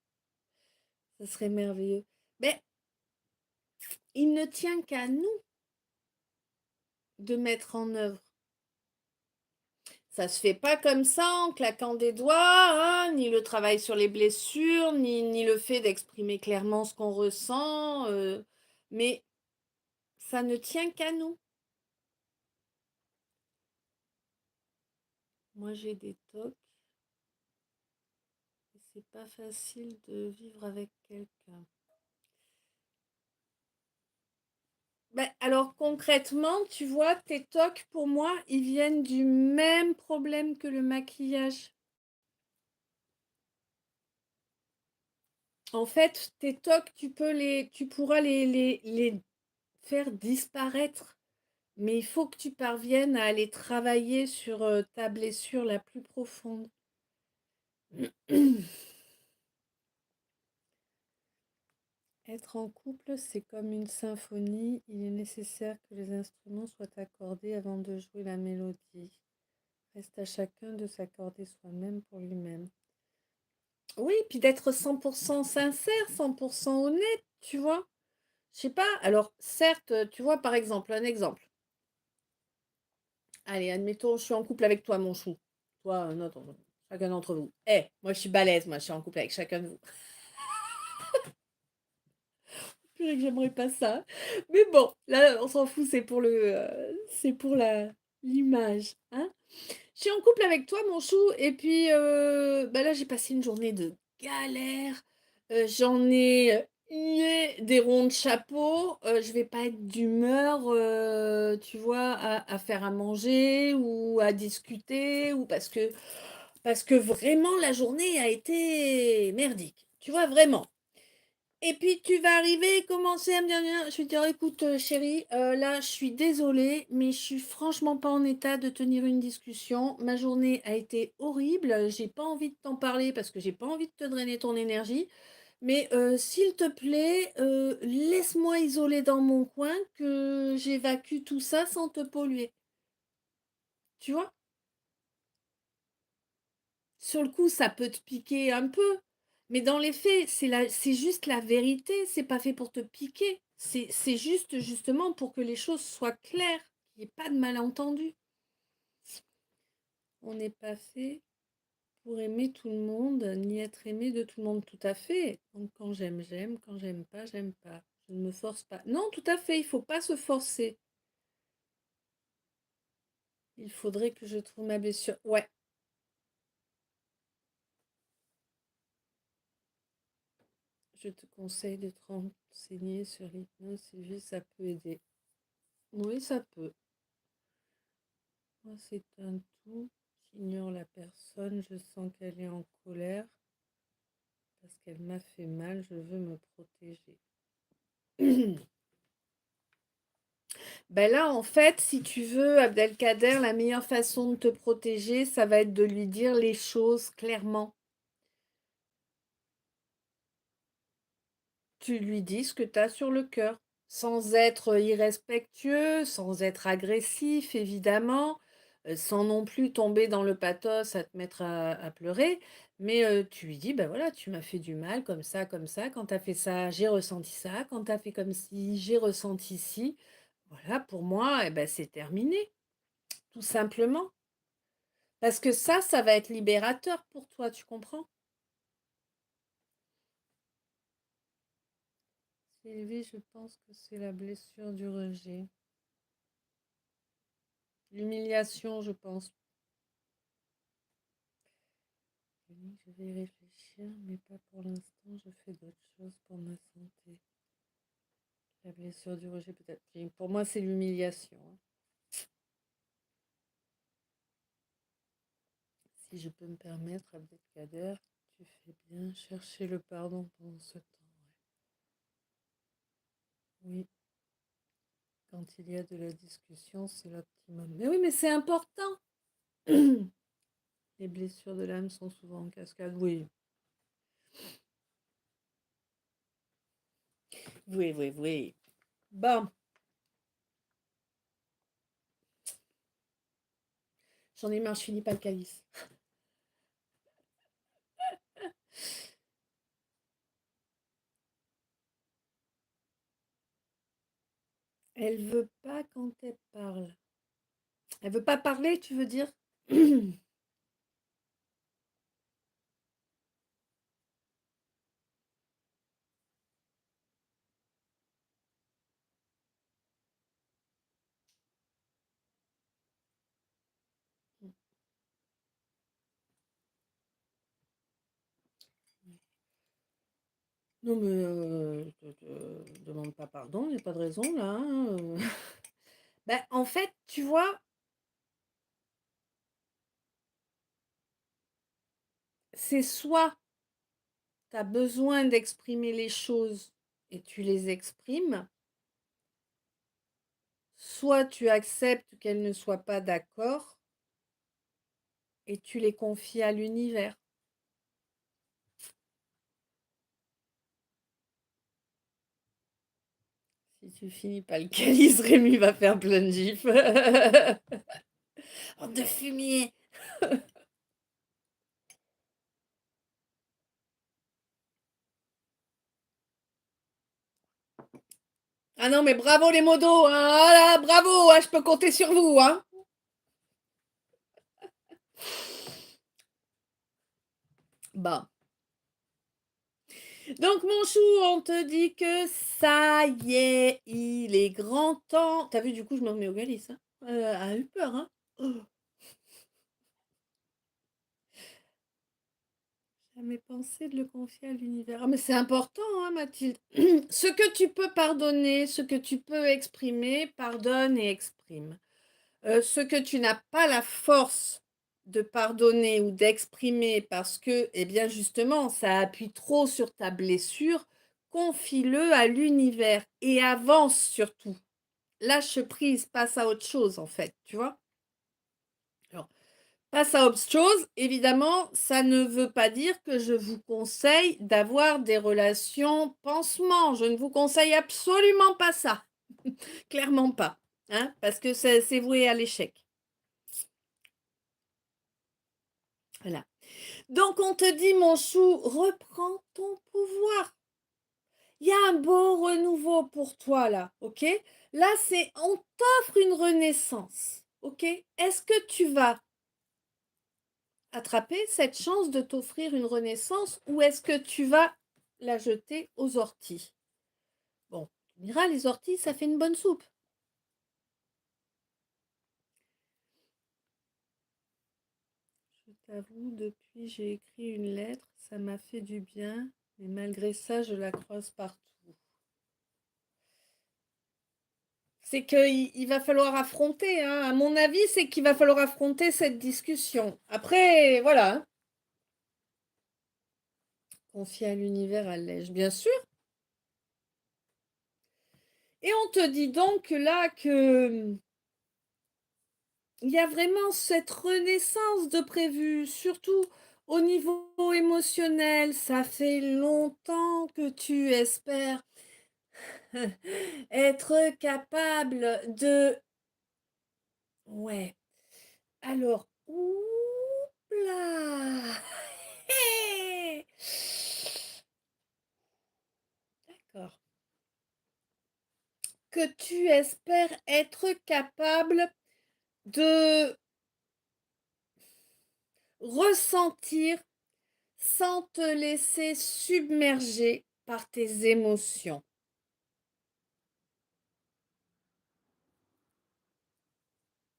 Ça serait merveilleux. Mais il ne tient qu'à nous de mettre en œuvre. Ça se fait pas comme ça en claquant des doigts, hein, ni le travail sur les blessures, ni le fait d'exprimer clairement ce qu'on ressent. Mais ça ne tient qu'à nous. Moi, j'ai des tocs et c'est pas facile de vivre avec quelqu'un. Ben, alors concrètement, tu vois, tes tocs, pour moi, ils viennent du même problème que le maquillage. En fait, tes tocs, tu pourras les faire disparaître, mais il faut que tu parviennes à aller travailler sur ta blessure la plus profonde. Être en couple, c'est comme une symphonie. Il est nécessaire que les instruments soient accordés avant de jouer la mélodie. Reste à chacun de s'accorder soi-même pour lui-même. Oui, puis d'être 100% sincère, 100% honnête, tu vois. Je sais pas. Alors, certes, tu vois, par exemple, un exemple. Allez, admettons, je suis en couple avec toi, mon chou. Toi, notre, chacun d'entre vous. Moi, je suis balèze, moi, je suis en couple avec chacun de vous. Purée que j'aimerais pas ça. Mais bon, là, on s'en fout, c'est pour l'image, hein. Je suis en couple avec toi, mon chou, et puis bah là, j'ai passé une journée de galère. J'en ai hué des ronds de chapeau. Je vais pas être d'humeur, tu vois, à faire à manger ou à discuter, ou parce que vraiment la journée a été merdique. Tu vois, vraiment. Et puis tu vas arriver et commencer à me dire, je vais te dire, écoute chérie, là je suis désolée, mais je suis franchement pas en état de tenir une discussion. Ma journée a été horrible, j'ai pas envie de t'en parler parce que j'ai pas envie de te drainer ton énergie. Mais s'il te plaît, laisse-moi isoler dans mon coin que j'évacue tout ça sans te polluer. Tu vois? Sur le coup, ça peut te piquer un peu, mais dans les faits, c'est juste la vérité, c'est pas fait pour te piquer. C'est juste justement pour que les choses soient claires, qu'il n'y ait pas de malentendu. On n'est pas fait pour aimer tout le monde, ni être aimé de tout le monde, tout à fait. Donc quand j'aime, j'aime, quand j'aime pas, j'aime pas. Je ne me force pas. Non, tout à fait, il faut pas se forcer. Il faudrait que je trouve ma blessure. Ouais, je te conseille de te renseigner sur l'hypnose, c'est juste ça peut aider. Oui, ça peut. Moi, c'est un tout. J'ignore la personne, je sens qu'elle est en colère parce qu'elle m'a fait mal, je veux me protéger. Ben là, en fait, si tu veux, Abdelkader, la meilleure façon de te protéger, ça va être de lui dire les choses clairement. Tu lui dis ce que tu as sur le cœur, sans être irrespectueux, sans être agressif, évidemment, sans non plus tomber dans le pathos à te mettre à pleurer, mais tu lui dis, ben voilà, tu m'as fait du mal, comme ça, quand tu as fait ça, j'ai ressenti ça, quand tu as fait comme si, j'ai ressenti ci. Voilà, pour moi, eh ben, c'est terminé, tout simplement. Parce que ça va être libérateur pour toi, tu comprends? Sylvie, je pense que c'est la blessure du rejet. L'humiliation, je pense. Oui, je vais y réfléchir, mais pas pour l'instant. Je fais d'autres choses pour ma santé. La blessure du rejet, peut-être. Pour moi, c'est l'humiliation, hein. Si je peux me permettre, Abdelkader, tu fais bien chercher le pardon pendant ce temps. Oui, quand il y a de la discussion, c'est l'optimum. Mais oui, mais c'est important. Les blessures de l'âme sont souvent en cascade. Oui, oui, oui, oui. Bon, j'en ai marre, je finis pas le calice. Elle veut pas quand elle parle. Elle veut pas parler, tu veux dire? Non, mais te demande pas pardon, il n'y a pas de raison là, hein, Ben, en fait, tu vois, c'est soit tu as besoin d'exprimer les choses et tu les exprimes, soit tu acceptes qu'elles ne soient pas d'accord et tu les confies à l'univers. Si tu finis pas le calice, Rémi va faire plein de gifs. Bande de fumier. Ah non, mais bravo les modos, hein. Ah là, bravo, hein, je peux compter sur vous, hein. Bah, Donc, mon chou, on te dit que ça y est, il est grand temps. T'as vu, du coup, je me remets au Galice. Hein. A eu peur, hein. Oh, jamais pensé de le confier à l'univers. Ah, mais c'est important, hein, Mathilde. Ce que tu peux pardonner, ce que tu peux exprimer, pardonne et exprime. Ce que tu n'as pas la force de pardonner ou d'exprimer parce que, eh bien, justement, ça appuie trop sur ta blessure, confie-le à l'univers et avance surtout. Lâche prise, passe à autre chose, en fait, tu vois. Alors, passe à autre chose, évidemment, ça ne veut pas dire que je vous conseille d'avoir des relations pansement. Je ne vous conseille absolument pas ça. Clairement pas. Hein, parce que c'est voué à l'échec. Voilà. Donc on te dit, mon chou, reprends ton pouvoir. Il y a un beau renouveau pour toi là, ok? Là, on t'offre une renaissance, ok? Est-ce que tu vas attraper cette chance de t'offrir une renaissance ou est-ce que tu vas la jeter aux orties? Bon, tu me diras, les orties, ça fait une bonne soupe. Je t'avoue, depuis j'ai écrit une lettre, ça m'a fait du bien, mais malgré ça, je la croise partout. C'est qu'il va falloir affronter, hein. À mon avis, c'est qu'il va falloir affronter cette discussion. Après, voilà. Confier à l'univers allège, bien sûr. Et on te dit donc là que il y a vraiment cette renaissance de prévu, surtout au niveau émotionnel. Ça fait longtemps que tu espères être capable de... Ouais. Alors, oula! D'accord. Que tu espères être capable de ressentir sans te laisser submerger par tes émotions.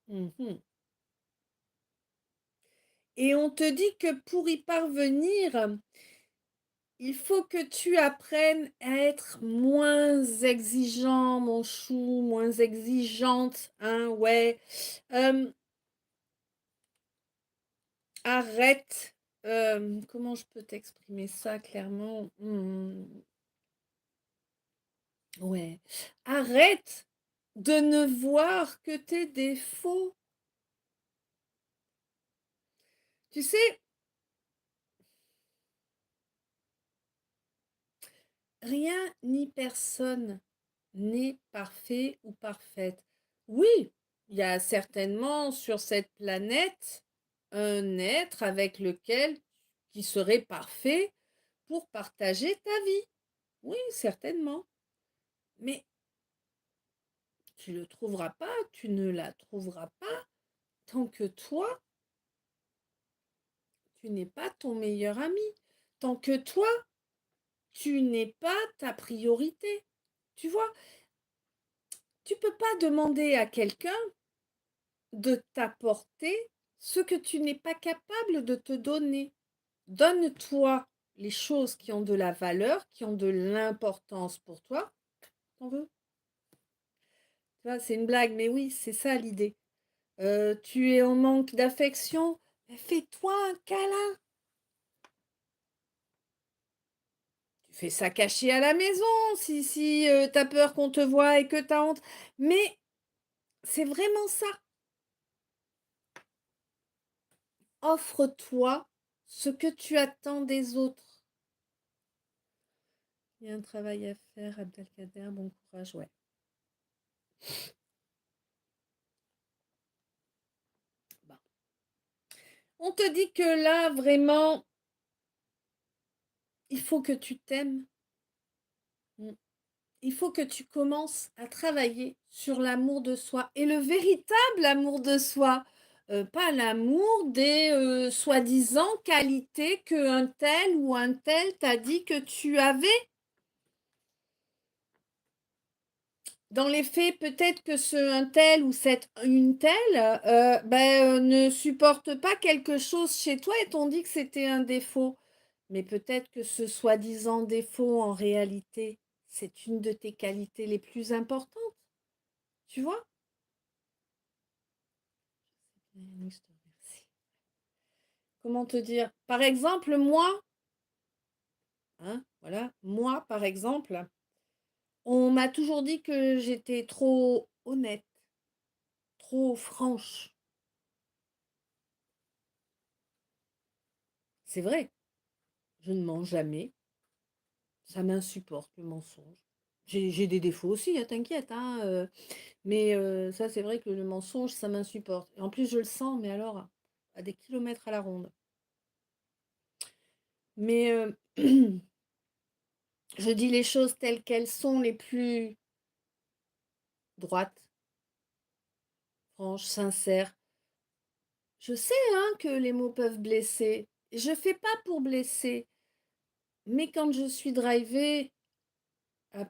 Mhm. Et on te dit que pour y parvenir, il faut que tu apprennes à être moins exigeant, mon chou, moins exigeante, hein, ouais. Arrête. Comment je peux t'exprimer ça clairement? Ouais. Arrête de ne voir que tes défauts. Tu sais, rien ni personne n'est parfait ou parfaite. Oui, il y a certainement sur cette planète un être avec lequel qui serait parfait pour partager ta vie. Oui, certainement. Mais tu ne le trouveras pas, tu ne la trouveras pas tant que toi, tu n'es pas ton meilleur ami. Tant que toi, tu n'es pas ta priorité. Tu vois, tu peux pas demander à quelqu'un de t'apporter ce que tu n'es pas capable de te donner. Donne-toi les choses qui ont de la valeur, qui ont de l'importance pour toi. T'en veux? Tu vois, c'est une blague, mais oui, c'est ça l'idée. Tu es en manque d'affection, fais-toi un câlin. Tu fais ça caché à la maison si tu as peur qu'on te voie et que tu as honte. Mais c'est vraiment ça. Offre-toi ce que tu attends des autres. Il y a un travail à faire, Abdelkader, bon courage, ouais. Bon. On te dit que là, vraiment, il faut que tu t'aimes. Il faut que tu commences à travailler sur l'amour de soi et le véritable amour de soi. pas l'amour, des soi-disant qualités qu'un tel ou un tel t'a dit que tu avais. Dans les faits, peut-être que ce un tel ou cette une telle, ne supporte pas quelque chose chez toi et t'ont dit que c'était un défaut. Mais peut-être que ce soi-disant défaut, en réalité, c'est une de tes qualités les plus importantes, tu vois? Comment te dire? Par exemple, moi, hein, voilà, moi, par exemple, on m'a toujours dit que j'étais trop honnête, trop franche. C'est vrai, je ne mens jamais. Ça m'insupporte le mensonge. J'ai des défauts aussi, hein, t'inquiète, hein, mais ça, c'est vrai que le mensonge, ça m'insupporte. Et en plus, je le sens, mais alors, à des kilomètres à la ronde. Mais je dis les choses telles qu'elles sont, les plus droites, franches, sincères. Je sais, hein, que les mots peuvent blesser. Et je fais pas pour blesser. Mais quand je suis drivée,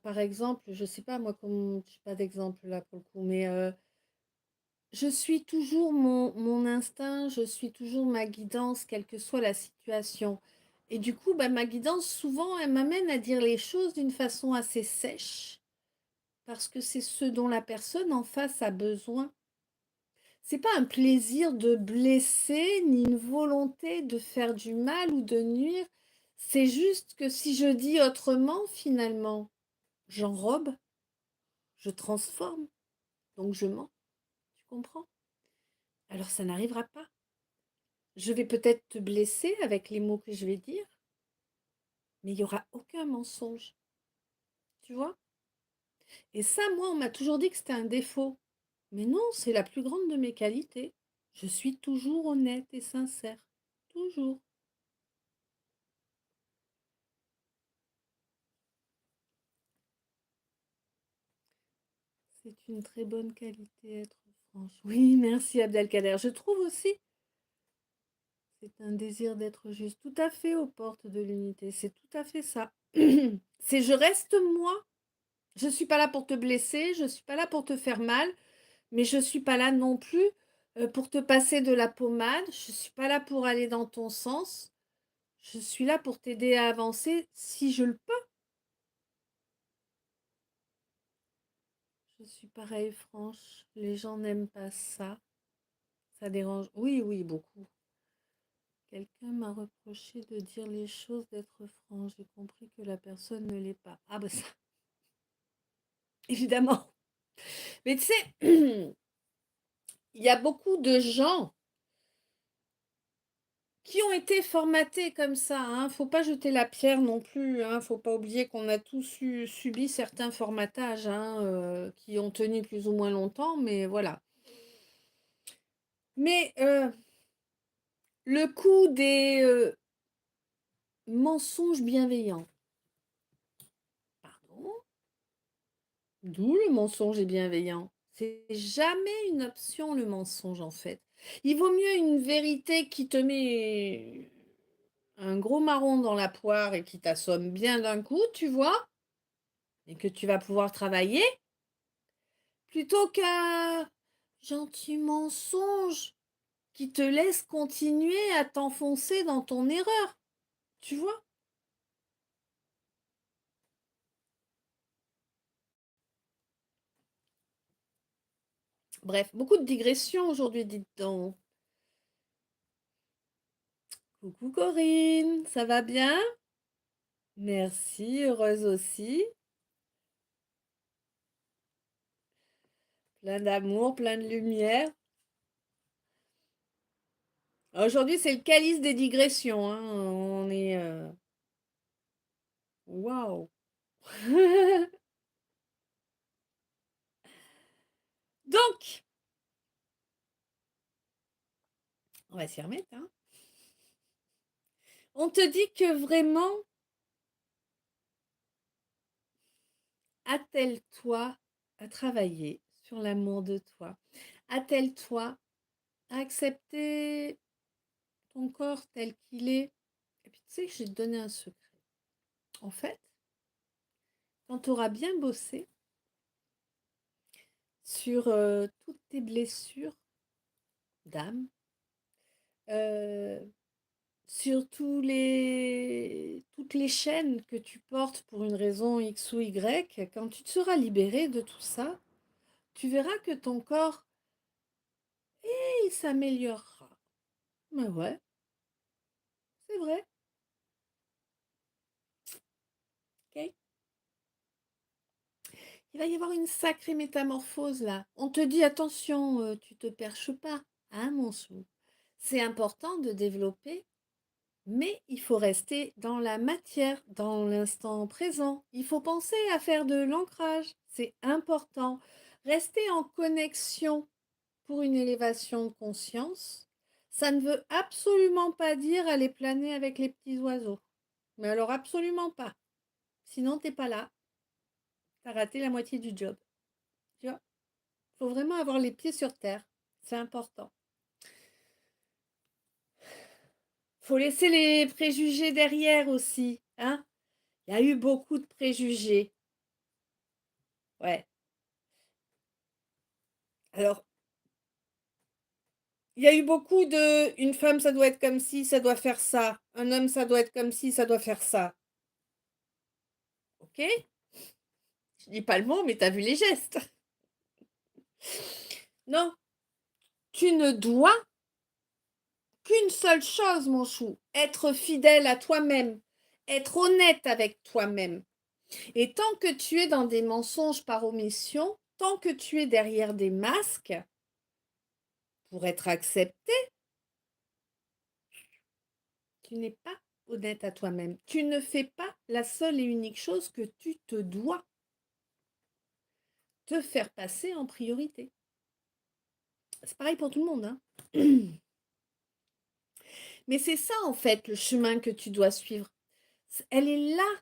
par exemple, je sais pas moi, comme, j'ai pas d'exemple là pour le coup, mais je suis toujours mon instinct, je suis toujours ma guidance, quelle que soit la situation. Et du coup, bah, ma guidance, souvent, elle m'amène à dire les choses d'une façon assez sèche, parce que c'est ce dont la personne en face a besoin. C'est pas un plaisir de blesser, ni une volonté de faire du mal ou de nuire. C'est juste que si je dis autrement, finalement, j'enrobe, je transforme, donc je mens. Tu comprends? Alors ça n'arrivera pas. Je vais peut-être te blesser avec les mots que je vais dire, mais il n'y aura aucun mensonge. Tu vois? Et ça, moi, on m'a toujours dit que c'était un défaut. Mais non, c'est la plus grande de mes qualités. Je suis toujours honnête et sincère. Toujours. C'est une très bonne qualité, être franche. Oui, merci Abdelkader. Je trouve aussi, c'est un désir d'être juste, tout à fait aux portes de l'unité. C'est tout à fait ça. C'est je reste moi. Je ne suis pas là pour te blesser, je ne suis pas là pour te faire mal, mais je ne suis pas là non plus pour te passer de la pommade. Je ne suis pas là pour aller dans ton sens. Je suis là pour t'aider à avancer si je le peux. Je suis pareil, franche. Les gens n'aiment pas ça. Ça dérange. Oui, oui, beaucoup. Quelqu'un m'a reproché de dire les choses, d'être franc. J'ai compris que la personne ne l'est pas. Ah ben ça, évidemment. Mais tu sais, il y a beaucoup de gens qui ont été formatés comme ça, hein. Faut pas jeter la pierre non plus, hein. Faut pas oublier qu'on a tous subi certains formatages, hein, qui ont tenu plus ou moins longtemps, mais voilà. Mais le coup des mensonges bienveillants, pardon, d'où le mensonge est bienveillant. C'est jamais une option, le mensonge, en fait. Il vaut mieux une vérité qui te met un gros marron dans la poire et qui t'assomme bien d'un coup, tu vois, et que tu vas pouvoir travailler, plutôt qu'un gentil mensonge qui te laisse continuer à t'enfoncer dans ton erreur, tu vois. Bref, beaucoup de digressions aujourd'hui, dites donc. Coucou Corinne, ça va bien? Merci, heureuse aussi. Plein d'amour, plein de lumière. Aujourd'hui, c'est le calice des digressions, hein. On est... Waouh! Donc, on va s'y remettre, hein. On te dit que vraiment, attelle-toi à travailler sur l'amour de toi. Attelle-toi accepter ton corps tel qu'il est. Et puis tu sais que je vais te donner un secret. En fait, quand tu auras bien bossé sur toutes tes blessures d'âme, euh, sur toutes les chaînes que tu portes pour une raison X ou Y, quand tu te seras libéré de tout ça, tu verras que ton corps, il s'améliorera. Mais ouais, c'est vrai. Ok. Il va y avoir une sacrée métamorphose là. On te dit attention, tu te perches pas, hein, mon sou. C'est important de développer, mais il faut rester dans la matière, dans l'instant présent. Il faut penser à faire de l'ancrage. C'est important. Rester en connexion pour une élévation de conscience, ça ne veut absolument pas dire aller planer avec les petits oiseaux. Mais alors absolument pas. Sinon, t'es pas là. T'as raté la moitié du job. Tu vois, faut vraiment avoir les pieds sur terre. C'est important. Faut laisser les préjugés derrière aussi, hein. Il y a eu beaucoup de préjugés. Ouais. Alors, il y a eu beaucoup de une femme, ça doit être comme ci, ça doit faire ça. Un homme, ça doit être comme ci, ça doit faire ça. Ok? Je dis pas le mot, mais t'as vu les gestes. Non, tu ne dois qu'une seule chose, mon chou, être fidèle à toi-même, être honnête avec toi-même. Et tant que tu es dans des mensonges par omission, tant que tu es derrière des masques, pour être accepté, tu n'es pas honnête à toi-même. Tu ne fais pas la seule et unique chose que tu te dois, te faire passer en priorité. C'est pareil pour tout le monde, hein. Mais c'est ça, en fait, le chemin que tu dois suivre. Elle est là,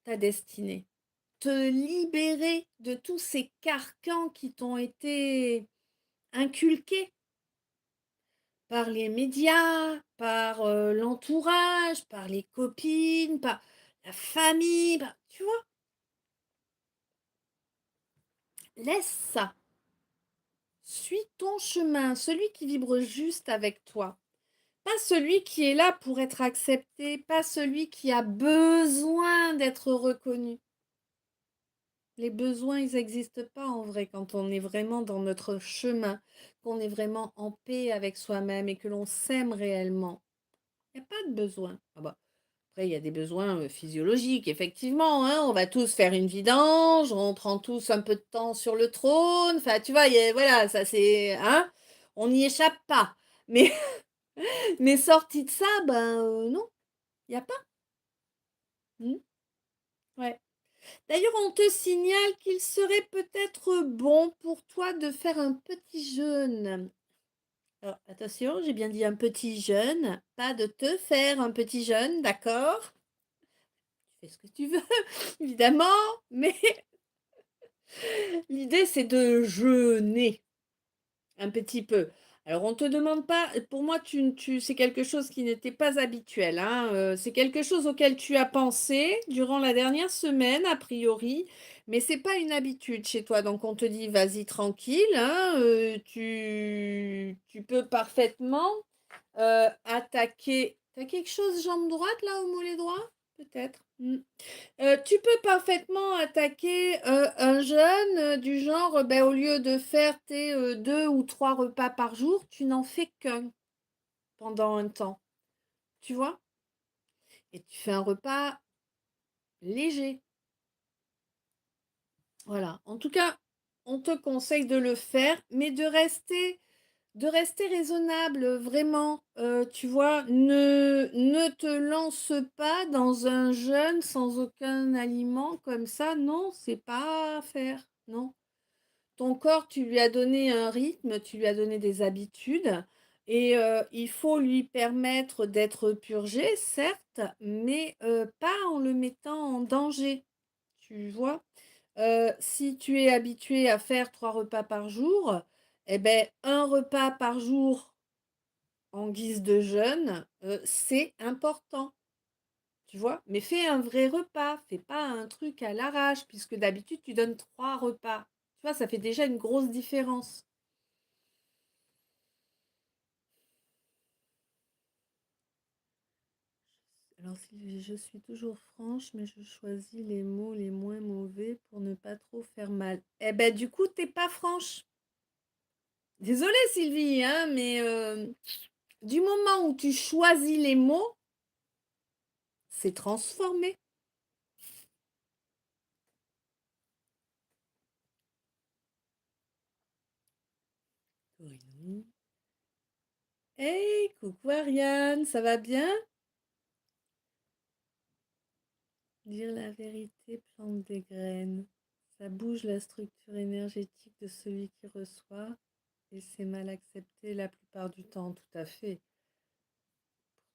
ta destinée. Te libérer de tous ces carcans qui t'ont été inculqués par les médias, par l'entourage, par les copines, par la famille, tu vois, laisse ça. Suis ton chemin, celui qui vibre juste avec toi. Pas celui qui est là pour être accepté, pas celui qui a besoin d'être reconnu. Les besoins, ils n'existent pas en vrai quand on est vraiment dans notre chemin, qu'on est vraiment en paix avec soi-même et que l'on s'aime réellement. Il n'y a pas de besoin. Ah bah, après, il y a des besoins physiologiques, effectivement. Hein, on va tous faire une vidange, on prend tous un peu de temps sur le trône. Enfin, tu vois, voilà, ça c'est. Hein, on n'y échappe pas. Mais, mais sorti de ça, ben non, il n'y a pas. Hmm, ouais. D'ailleurs, on te signale qu'il serait peut-être bon pour toi de faire un petit jeûne. Alors, attention, j'ai bien dit un petit jeûne, pas de te faire un petit jeûne, d'accord? Tu fais ce que tu veux, évidemment, mais l'idée, c'est de jeûner un petit peu. Alors, on ne te demande pas, pour moi, c'est quelque chose qui n'était pas habituel, hein, c'est quelque chose auquel tu as pensé durant la dernière semaine, a priori, mais c'est pas une habitude chez toi. Donc, on te dit, vas-y tranquille, hein, tu peux parfaitement attaquer. T'as quelque chose jambe droite là au mollet droit? Peut-être. Tu peux parfaitement attaquer un jeûne du genre, ben, au lieu de faire tes 2 ou 3 repas par jour, tu n'en fais qu'un pendant un temps. Tu vois? Et tu fais un repas léger. Voilà. En tout cas, on te conseille de le faire, mais de rester raisonnable, vraiment. Tu vois, ne te lance pas dans un jeûne sans aucun aliment comme ça. Non, c'est pas à faire. Non. Ton corps, tu lui as donné un rythme, tu lui as donné des habitudes et il faut lui permettre d'être purgé, certes, mais pas en le mettant en danger. Tu vois? Si tu es habitué à faire 3 repas par jour Eh ben, un repas par jour en guise de jeûne, c'est important, tu vois? Mais fais un vrai repas, fais pas un truc à l'arrache puisque d'habitude tu donnes 3 repas. Tu vois, ça fait déjà une grosse différence. Alors si je suis toujours franche, mais je choisis les mots les moins mauvais pour ne pas trop faire mal. Eh ben, du coup, tu pas franche. Désolée Sylvie, hein, mais du moment où tu choisis les mots, c'est transformé. Oui. Hey, coucou Ariane, ça va bien? Dire la vérité plante des graines. Ça bouge la structure énergétique de celui qui reçoit et c'est mal accepté la plupart du temps, tout à fait.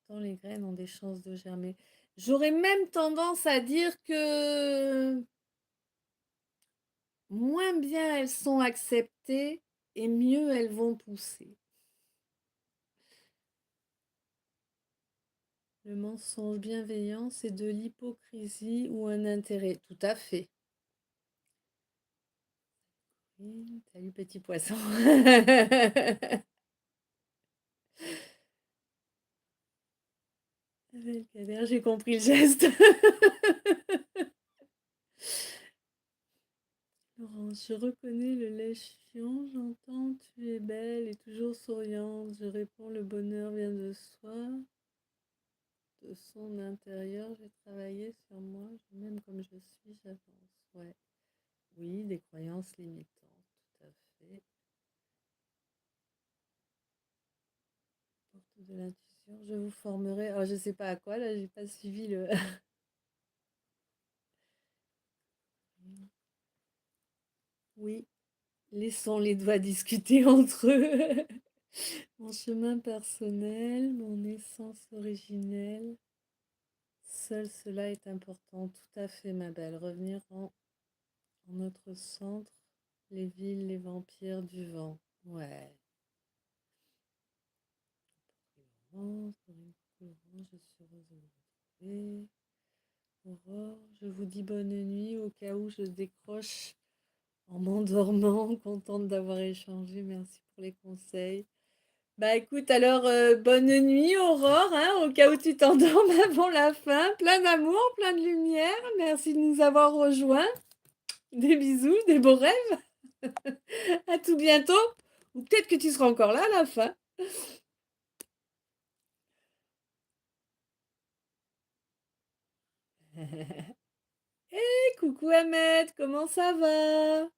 Pourtant, les graines ont des chances de germer. J'aurais même tendance à dire que moins bien elles sont acceptées et mieux elles vont pousser. Le mensonge bienveillant, c'est de l'hypocrisie ou un intérêt. Tout à fait. Oui, salut petit poisson. Abelkader, j'ai compris le geste. Laurence, je reconnais le lèche-fion, j'entends tu es belle et toujours souriante. Je réponds le bonheur vient de soi, de son intérieur. J'ai travaillé sur moi, je m'aime comme je suis, j'avance. Ouais. Oui, des croyances limitantes, tout à fait. Porte de l'intuition, je vous formerai. Oh, je sais pas à quoi, là, j'ai pas suivi le. Oui, laissons les doigts discuter entre eux. Mon chemin personnel, mon essence originelle. Seul cela est important, tout à fait, ma belle. Revenir en notre centre, les villes, les vampires du vent. Ouais. Laurence, je suis heureuse de vous retrouver. Aurore, je vous dis bonne nuit au cas où je décroche en m'endormant. Contente d'avoir échangé. Merci pour les conseils. Bah écoute, alors bonne nuit Aurore, hein, au cas où tu t'endormes avant la fin. Plein d'amour, plein de lumière. Merci de nous avoir rejoints. Des bisous, des beaux rêves. À tout bientôt. Ou peut-être que tu seras encore là à la fin. Hey, coucou Ahmed, comment ça va?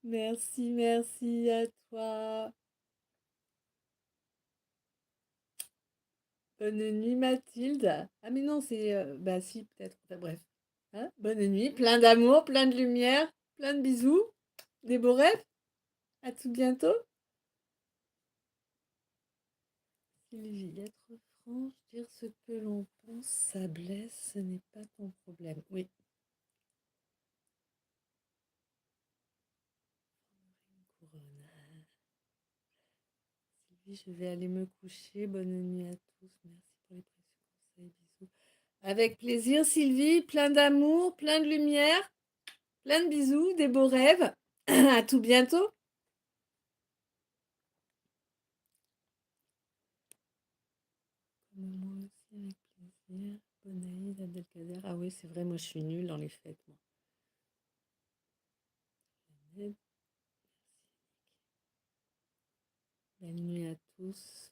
Merci, merci à toi. Bonne nuit Mathilde. Ah mais non, c'est... bah si, peut-être. Enfin, bref. Hein, bonne nuit, plein d'amour, plein de lumière, plein de bisous, des beaux rêves. À tout bientôt. Sylvie, être franche, dire ce que l'on pense, ça blesse, ce n'est pas ton problème. Oui. Couronne. Sylvie, je vais aller me coucher. Bonne nuit à tous. Merci pour les précieux conseils. Bisous. Avec plaisir, Sylvie. Plein d'amour, plein de lumière, plein de bisous, des beaux rêves. À tout bientôt. Comme moi aussi, avec plaisir. Bonaïde, Abdelkader. Ah oui, c'est vrai, moi je suis nulle dans les fêtes. Moi. Belle nuit à tous.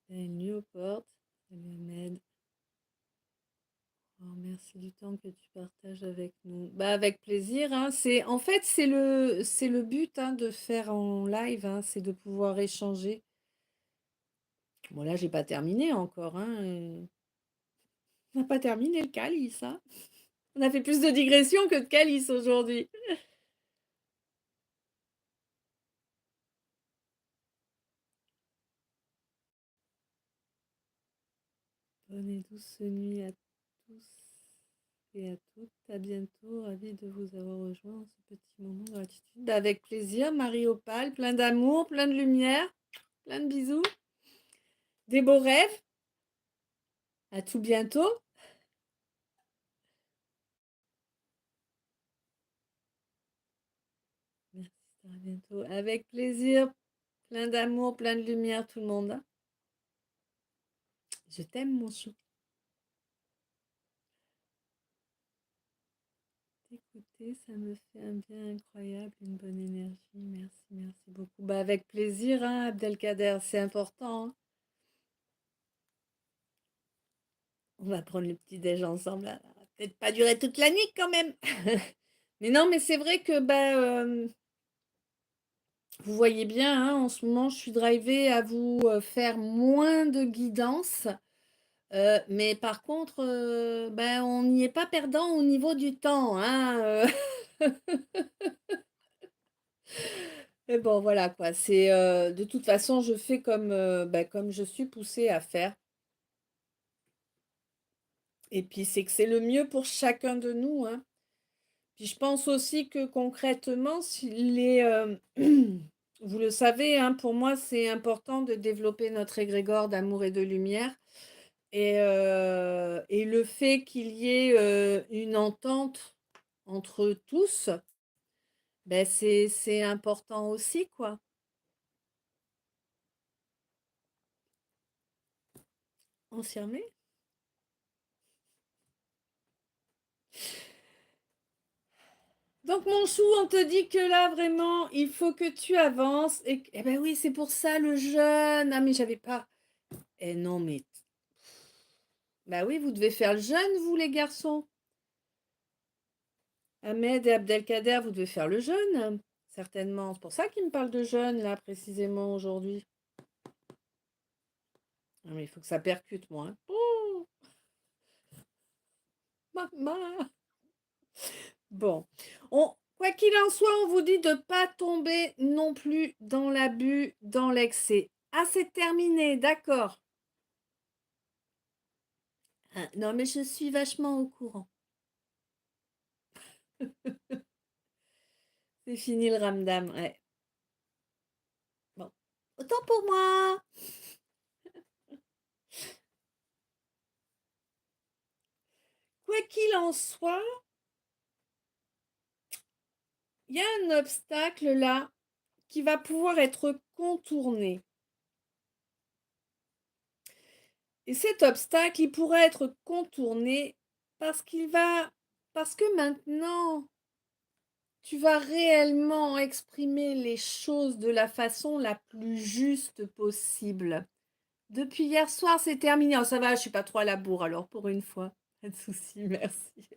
Belle nuit aux portes. Salut Ahmed. Oh, merci du temps que tu partages avec nous. Bah, avec plaisir, hein. C'est, en fait, c'est le but hein, de faire en live, hein, c'est de pouvoir échanger. Bon, là, j'ai pas terminé encore. Hein, on n'a pas terminé le calice. Hein. On a fait plus de digressions que de calice aujourd'hui. Bonne et douce nuit à tous. et à toutes. À bientôt. Ravie de vous avoir rejoint ce petit moment de gratitude. Bah, avec plaisir, Marie Opale. Plein d'amour, plein de lumière, plein de bisous. Des beaux rêves. À tout bientôt. Merci, à bientôt. Avec plaisir. Plein d'amour, plein de lumière, tout le monde. Hein. Je t'aime, mon chou. Écoutez, ça me fait un bien incroyable, une bonne énergie. Merci, merci beaucoup. Bah, avec plaisir, hein, Abdelkader, c'est important. Hein. On va prendre le petit déj ensemble. Ça va peut-être pas durer toute la nuit quand même. Mais non, mais c'est vrai que bah, vous voyez bien, hein, en ce moment, je suis drivée à vous faire moins de guidance. Mais par contre, ben, on n'y est pas perdant au niveau du temps. Hein, Mais bon, voilà quoi. C'est de toute façon, je fais comme, bah, comme je suis poussée à faire. Et puis c'est que c'est le mieux pour chacun de nous. Hein. Puis je pense aussi que concrètement, vous le savez, hein, pour moi, c'est important de développer notre égrégore d'amour et de lumière. Et le fait qu'il y ait une entente entre tous, ben c'est important aussi, quoi. On s'y remet? Donc mon chou, on te dit que là, vraiment, il faut que tu avances. Eh ben oui, c'est pour ça le jeûne. Ah, mais j'avais pas. Eh non, mais. Bah oui, vous devez faire le jeûne, vous, les garçons. Ahmed et Abdelkader, vous devez faire le jeûne, certainement. C'est pour ça qu'ils me parlent de jeûne, là, précisément aujourd'hui. Ah, mais il faut que ça percute, moi. Hein. Oh, maman. Bon. Quoi qu'il en soit, on vous dit de ne pas tomber non plus dans l'abus, dans l'excès. Ah, c'est terminé, d'accord. Ah, non, mais je suis vachement au courant. C'est fini le ramdam, ouais. Bon. Autant pour moi. Quoi qu'il en soit, il y a un obstacle là qui va pouvoir être contourné. Et cet obstacle, il pourrait être contourné parce parce que maintenant, tu vas réellement exprimer les choses de la façon la plus juste possible. Depuis hier soir, c'est terminé. Oh, ça va, je suis pas trop à la bourre alors pour une fois. Pas de souci, merci.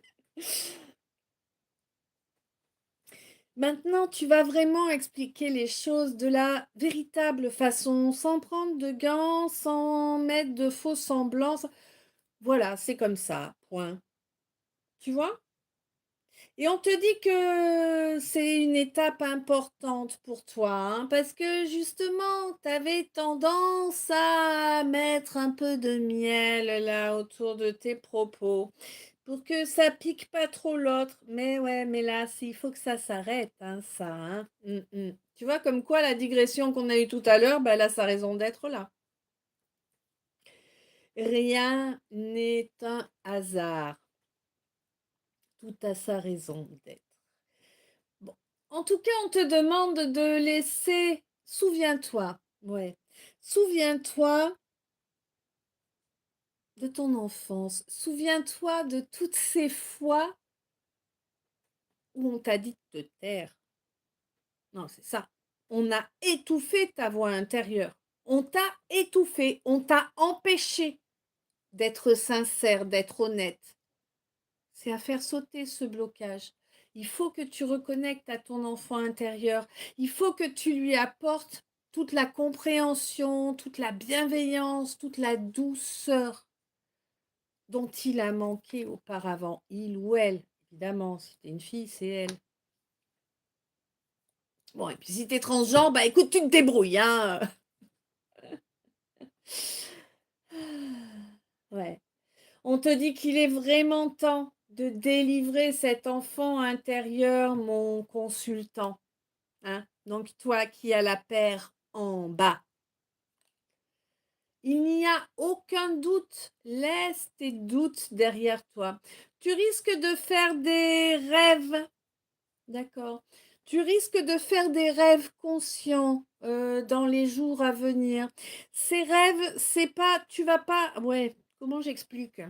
Maintenant, tu vas vraiment expliquer les choses de la véritable façon, sans prendre de gants, sans mettre de faux semblants. Voilà, c'est comme ça, point. Tu vois? Et on te dit que c'est une étape importante pour toi, hein, parce que justement, tu avais tendance à mettre un peu de miel là autour de tes propos pour que ça pique pas trop l'autre. Mais ouais, mais là, il faut que ça s'arrête, hein, ça. Hein. Tu vois, comme quoi la digression qu'on a eue tout à l'heure, bah, elle a sa raison d'être là. Rien n'est un hasard. Tout a sa raison d'être. Bon. En tout cas, on te demande de laisser. Souviens-toi, ouais. Souviens-toi de ton enfance. Souviens-toi de toutes ces fois où on t'a dit de te taire. Non, c'est ça. On a étouffé ta voix intérieure. On t'a étouffé. On t'a empêché d'être sincère, d'être honnête. C'est à faire sauter ce blocage. Il faut que tu reconnectes à ton enfant intérieur. Il faut que tu lui apportes toute la compréhension, toute la bienveillance, toute la douceur dont il a manqué auparavant. Il ou elle, évidemment. Si t'es une fille, c'est elle. Bon, et puis si t'es transgenre, bah écoute, tu te débrouilles, hein. Ouais. On te dit qu'il est vraiment temps de délivrer cet enfant intérieur, mon consultant. Hein? Donc, toi qui as la paire en bas. Il n'y a aucun doute. Laisse tes doutes derrière toi. Tu risques de faire des rêves. D'accord. Tu risques de faire des rêves conscients dans les jours à venir. Ces rêves, c'est pas, tu vas pas, ouais, comment j'explique?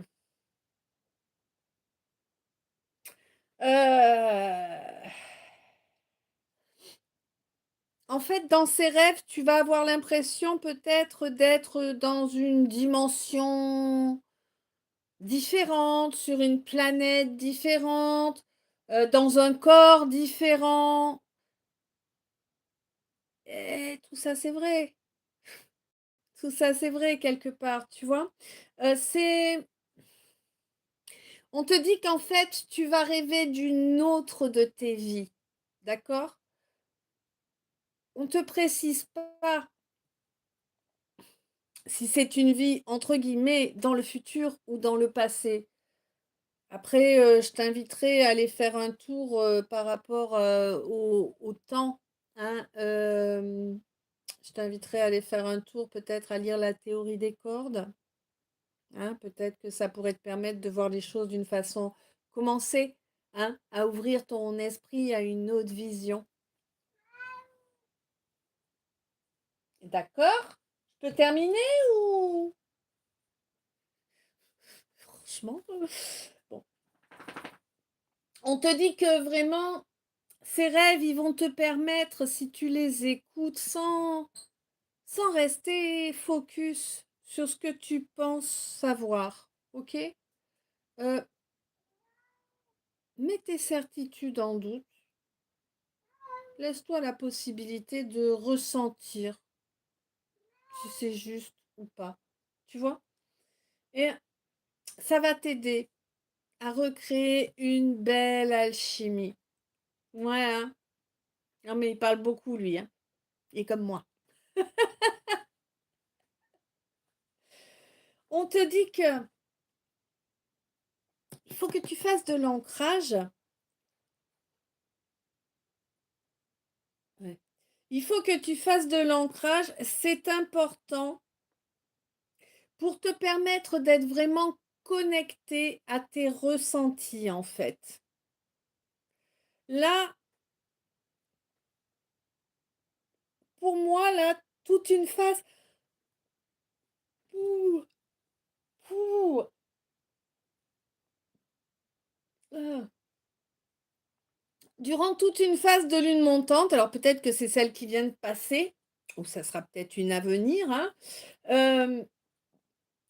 Euh, En fait, dans ces rêves, tu vas avoir l'impression peut-être d'être dans une dimension différente, sur une planète différente, dans un corps différent. Et tout ça, c'est vrai. Tout ça, c'est vrai quelque part, tu vois. C'est, on te dit qu'en fait, tu vas rêver d'une autre de tes vies, d'accord? On te précise pas si c'est une vie entre guillemets dans le futur ou dans le passé. Après, je t'inviterai à aller faire un tour par rapport au temps. Hein, je t'inviterai à aller faire un tour, peut-être à lire la théorie des cordes. Hein, peut-être que ça pourrait te permettre de voir les choses d'une façon, commencer hein, à ouvrir ton esprit à une autre vision. D'accord? Je peux terminer ou... Franchement, bon. On te dit que vraiment, ces rêves, ils vont te permettre, si tu les écoutes sans rester focus sur ce que tu penses savoir, ok? Euh, Mets tes certitudes en doute. Laisse-toi la possibilité de ressentir si c'est juste ou pas. Tu vois? Et ça va t'aider à recréer une belle alchimie. Ouais, hein? Non, mais il parle beaucoup, lui, hein? Il est comme moi. On te dit que il faut que tu fasses de l'ancrage. Ouais. Il faut que tu fasses de l'ancrage. C'est important pour te permettre d'être vraiment connecté à tes ressentis, en fait. Là, pour moi, là, toute une phase. Ouh, ouh, ah. Durant toute une phase de lune montante, alors peut-être que c'est celle qui vient de passer, ou ça sera peut-être une à venir, hein,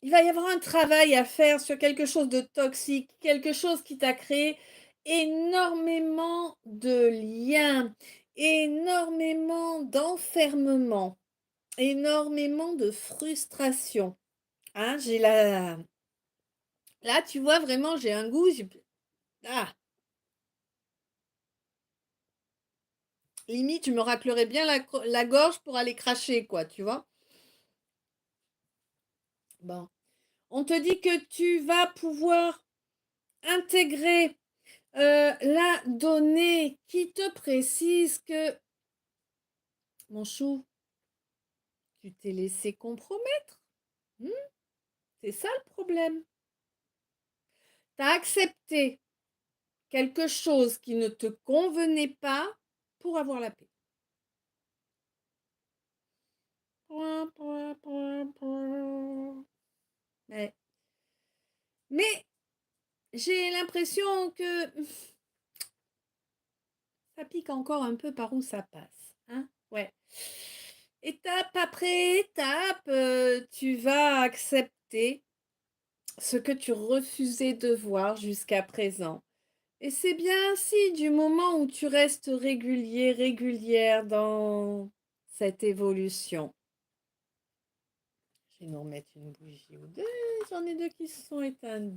il va y avoir un travail à faire sur quelque chose de toxique, quelque chose qui t'a créé énormément de liens, énormément d'enfermement, énormément de frustration. Hein, j'ai la... Là, tu vois, vraiment, j'ai un goût. Ah, limite, je me raclerais bien la gorge pour aller cracher, quoi, tu vois. Bon. On te dit que tu vas pouvoir intégrer la donnée qui te précise que, mon chou, tu t'es laissé compromettre. Hmm, c'est ça le problème. Tu as accepté quelque chose qui ne te convenait pas pour avoir la paix. Ouais. Mais j'ai l'impression que ça pique encore un peu par où ça passe. Hein, ouais. Étape après étape, tu vas accepter ce que tu refusais de voir jusqu'à présent. Et c'est bien ainsi, du moment où tu restes régulier, régulière dans cette évolution. Je vais nous remettre une bougie ou deux. J'en ai deux qui se sont éteintes.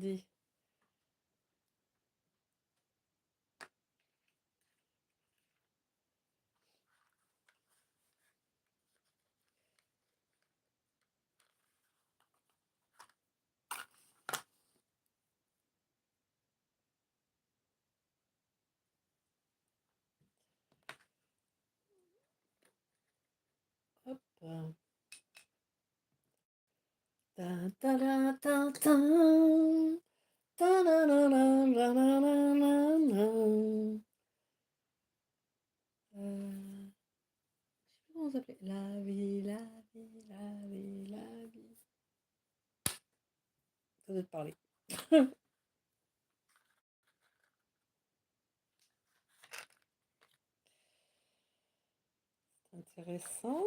Ta ta ta ta ta. Ta na na na na na na na na. Comment ça s'appelait? La vie, la vie, la vie, la vie. Ça doit te parler. Intéressant.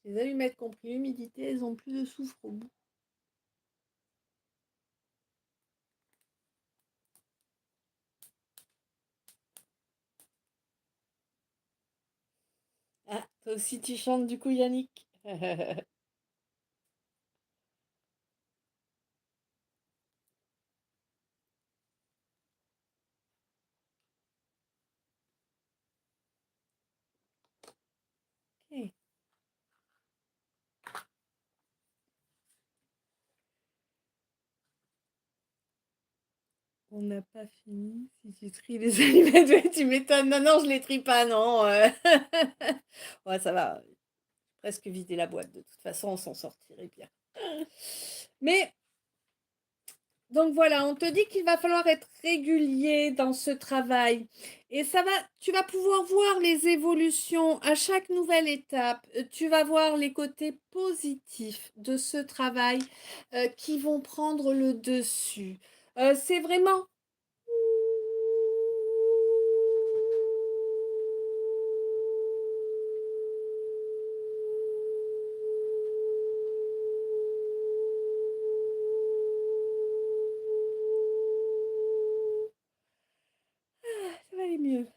Les allumettes compris l'humidité, elles ont plus de soufre au bout. Ah, toi aussi tu chantes du coup, Yannick. Ok. On n'a pas fini. Si tu tries les allumettes, ouais, tu m'étonnes. Non, non, je les trie pas, non. Ouais, ça va. Presque vider la boîte. De toute façon, on s'en sortirait bien. Mais donc voilà, on te dit qu'il va falloir être régulier dans ce travail et tu vas pouvoir voir les évolutions à chaque nouvelle étape. Tu vas voir les côtés positifs de ce travail qui vont prendre le dessus. C'est vraiment... Ça va aller mieux.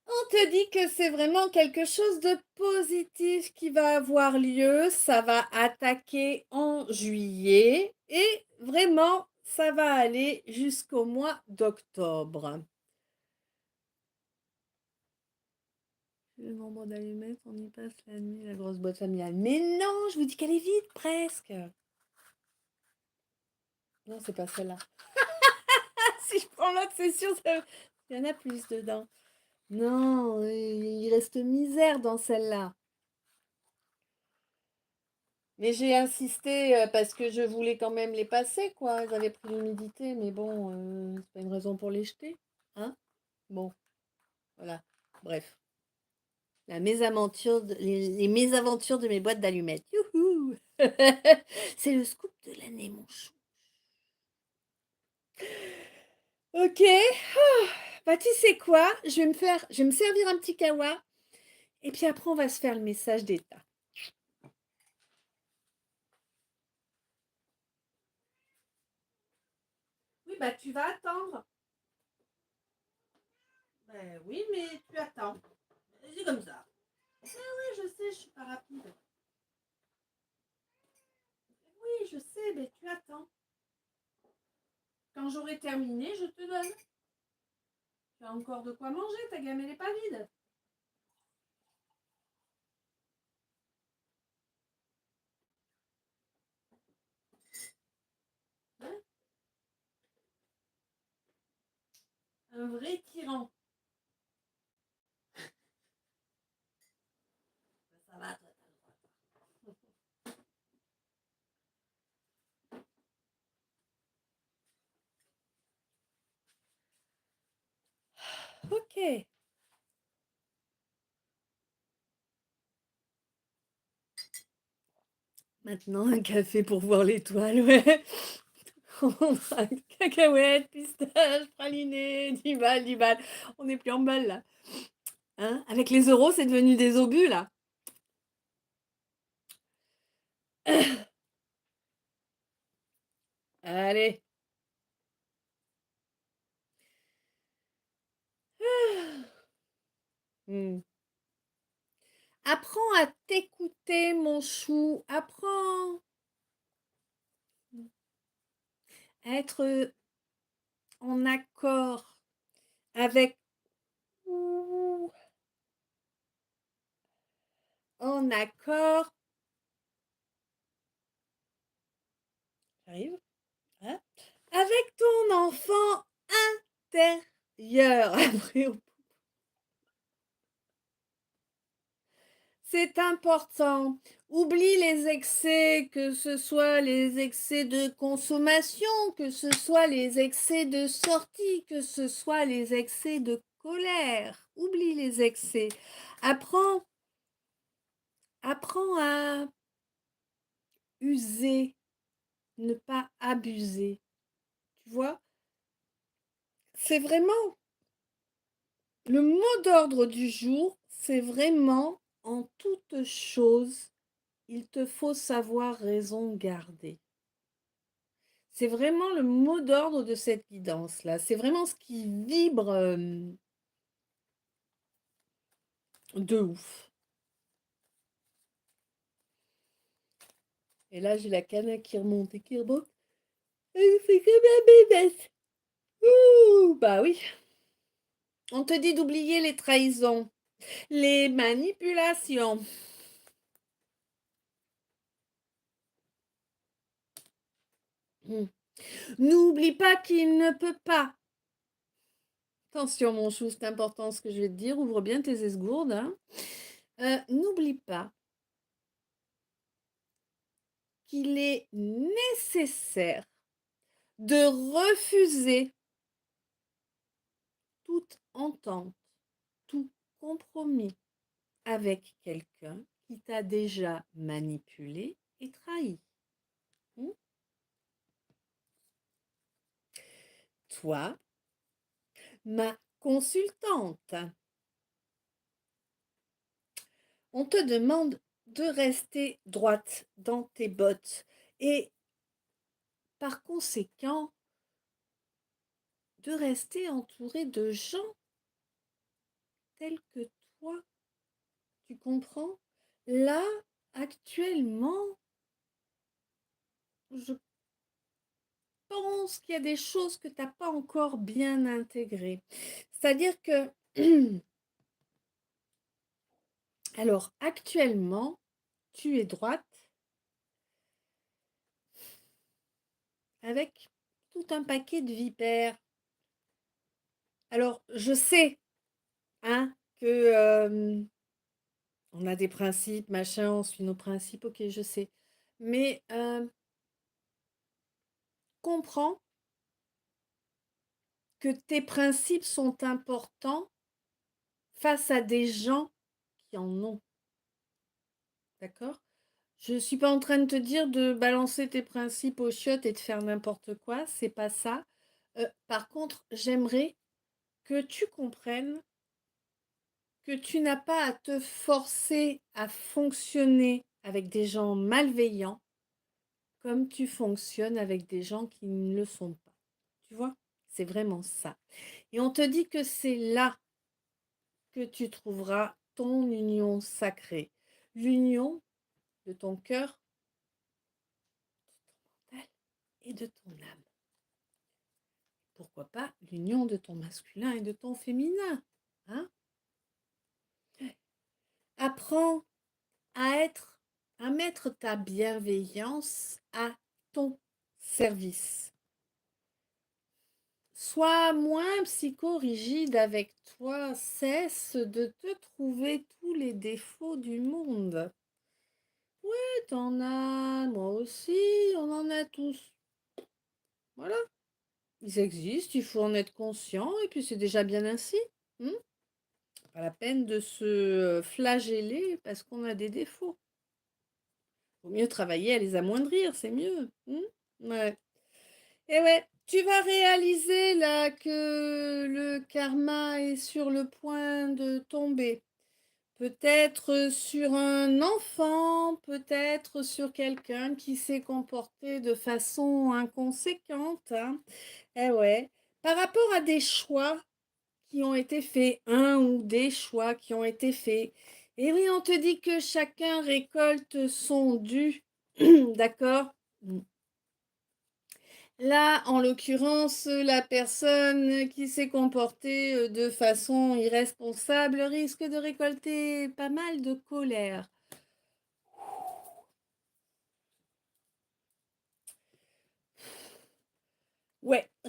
On te dit que c'est vraiment quelque chose de positif qui va avoir lieu. Ça va attaquer en juillet et vraiment, ça va aller jusqu'au mois d'octobre. Le nombre d'allumettes, on y passe la nuit, la grosse boîte familiale. Mais non, je vous dis qu'elle est vide presque. Non, c'est pas celle-là. Si je prends l'autre, c'est sûr, il y en a plus dedans. Non, il reste misère dans celle-là. Mais j'ai insisté parce que je voulais quand même les passer, quoi. Ils avaient pris l'humidité, mais bon, c'est pas une raison pour les jeter. Hein? Bon, voilà. Bref. Les mésaventures de mes boîtes d'allumettes. Youhou! C'est le scoop de l'année, mon chou. Ok. Ah, bah, tu sais quoi? Je vais me servir un petit kawa. Et puis après, on va se faire le message d'état. Oui, bah tu vas attendre. Ben oui, mais tu attends. C'est comme ça. Ah oui, je sais, je suis pas rapide. Oui, je sais, mais tu attends. Quand j'aurai terminé, je te donne. Tu as encore de quoi manger, ta gamelle n'est pas vide. Hein? Un vrai tyran. Ça va, toi, t'as le droit. Ok. Maintenant, un café pour voir l'étoile, ouais. On a cacahuètes, pistaches, praliné, 10 balles, 10 balles. On n'est plus en balles, là. Hein? Avec les euros, c'est devenu des obus, là. Allez. Hmm. Apprends à t'écouter, mon chou. Apprends à être en accord avec... En accord arrive, hein, avec ton enfant intérieur. Après, c'est important. Oublie les excès, que ce soit les excès de consommation, que ce soit les excès de sortie, que ce soit les excès de colère. Oublie les excès. Apprends à user, ne pas abuser. Tu vois? C'est vraiment le mot d'ordre du jour, c'est vraiment en toute chose, il te faut savoir raison garder. C'est vraiment le mot d'ordre de cette guidance-là. C'est vraiment ce qui vibre de ouf. Et là, j'ai la canne qui remonte et qui remonte. Elle fait comme un bébête. Ouh, bah oui. On te dit d'oublier les trahisons, les manipulations. N'oublie pas qu'il ne peut pas. Attention, mon chou, c'est important ce que je vais te dire. Ouvre bien tes esgourdes. Hein. N'oublie pas qu'il est nécessaire de refuser toute entente, tout compromis avec quelqu'un qui t'a déjà manipulé et trahi. Toi, ma consultante, on te demande de rester droite dans tes bottes et par conséquent de rester entourée de gens tels que toi. Tu comprends? Là, actuellement, je pense qu'il y a des choses que tu n'as pas encore bien intégrées. C'est-à-dire que, alors, actuellement, tu es droite avec tout un paquet de vipères. Alors, je sais, hein, que on a des principes, machin, on suit nos principes, ok, je sais. Mais comprends que tes principes sont importants face à des gens qui en ont. D'accord? Je ne suis pas en train de te dire de balancer tes principes aux chiottes et de faire n'importe quoi, c'est pas ça. Par contre, j'aimerais que tu comprennes que tu n'as pas à te forcer à fonctionner avec des gens malveillants comme tu fonctionnes avec des gens qui ne le sont pas. Tu vois? C'est vraiment ça. Et on te dit que c'est là que tu trouveras ton union sacrée, l'union de ton cœur, de ton mental et de ton âme. Pourquoi pas l'union de ton masculin et de ton féminin, hein? Apprends à mettre ta bienveillance à ton service. Sois moins psychorigide avec toi, cesse de te trouver tous les défauts du monde. Ouais, t'en as, moi aussi, on en a tous. Voilà, ils existent, il faut en être conscient, et puis c'est déjà bien ainsi. Pas la peine de se flageller parce qu'on a des défauts. Vaut mieux travailler à les amoindrir, c'est mieux. Ouais. Et ouais, tu vas réaliser là que le karma est sur le point de tomber. Peut-être sur un enfant, peut-être sur quelqu'un qui s'est comporté de façon inconséquente. Hein. Eh ouais. Par rapport à des choix qui ont été faits, un ou des choix qui ont été faits. Et oui, on te dit que chacun récolte son dû. D'accord? Là, en l'occurrence, la personne qui s'est comportée de façon irresponsable risque de récolter pas mal de colère.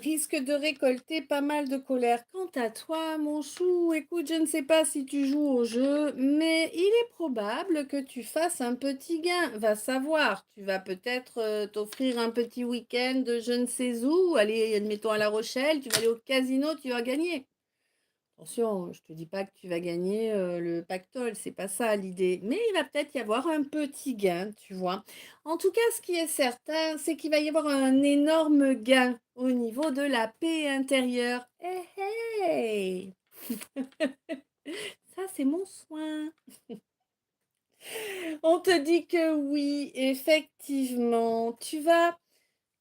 risque de récolter pas mal de colère. Quant à toi, mon chou, écoute, je ne sais pas si tu joues au jeu, mais il est probable que tu fasses un petit gain. Va savoir, tu vas peut-être t'offrir un petit week-end de je ne sais où, aller, admettons, à La Rochelle, tu vas aller au casino, tu vas gagner. Attention, je te dis pas que tu vas gagner le pactole, c'est pas ça l'idée. Mais il va peut-être y avoir un petit gain, tu vois. En tout cas, ce qui est certain, c'est qu'il va y avoir un énorme gain au niveau de la paix intérieure. Hey, hey. Ça, c'est mon soin. On te dit que oui, effectivement, tu vas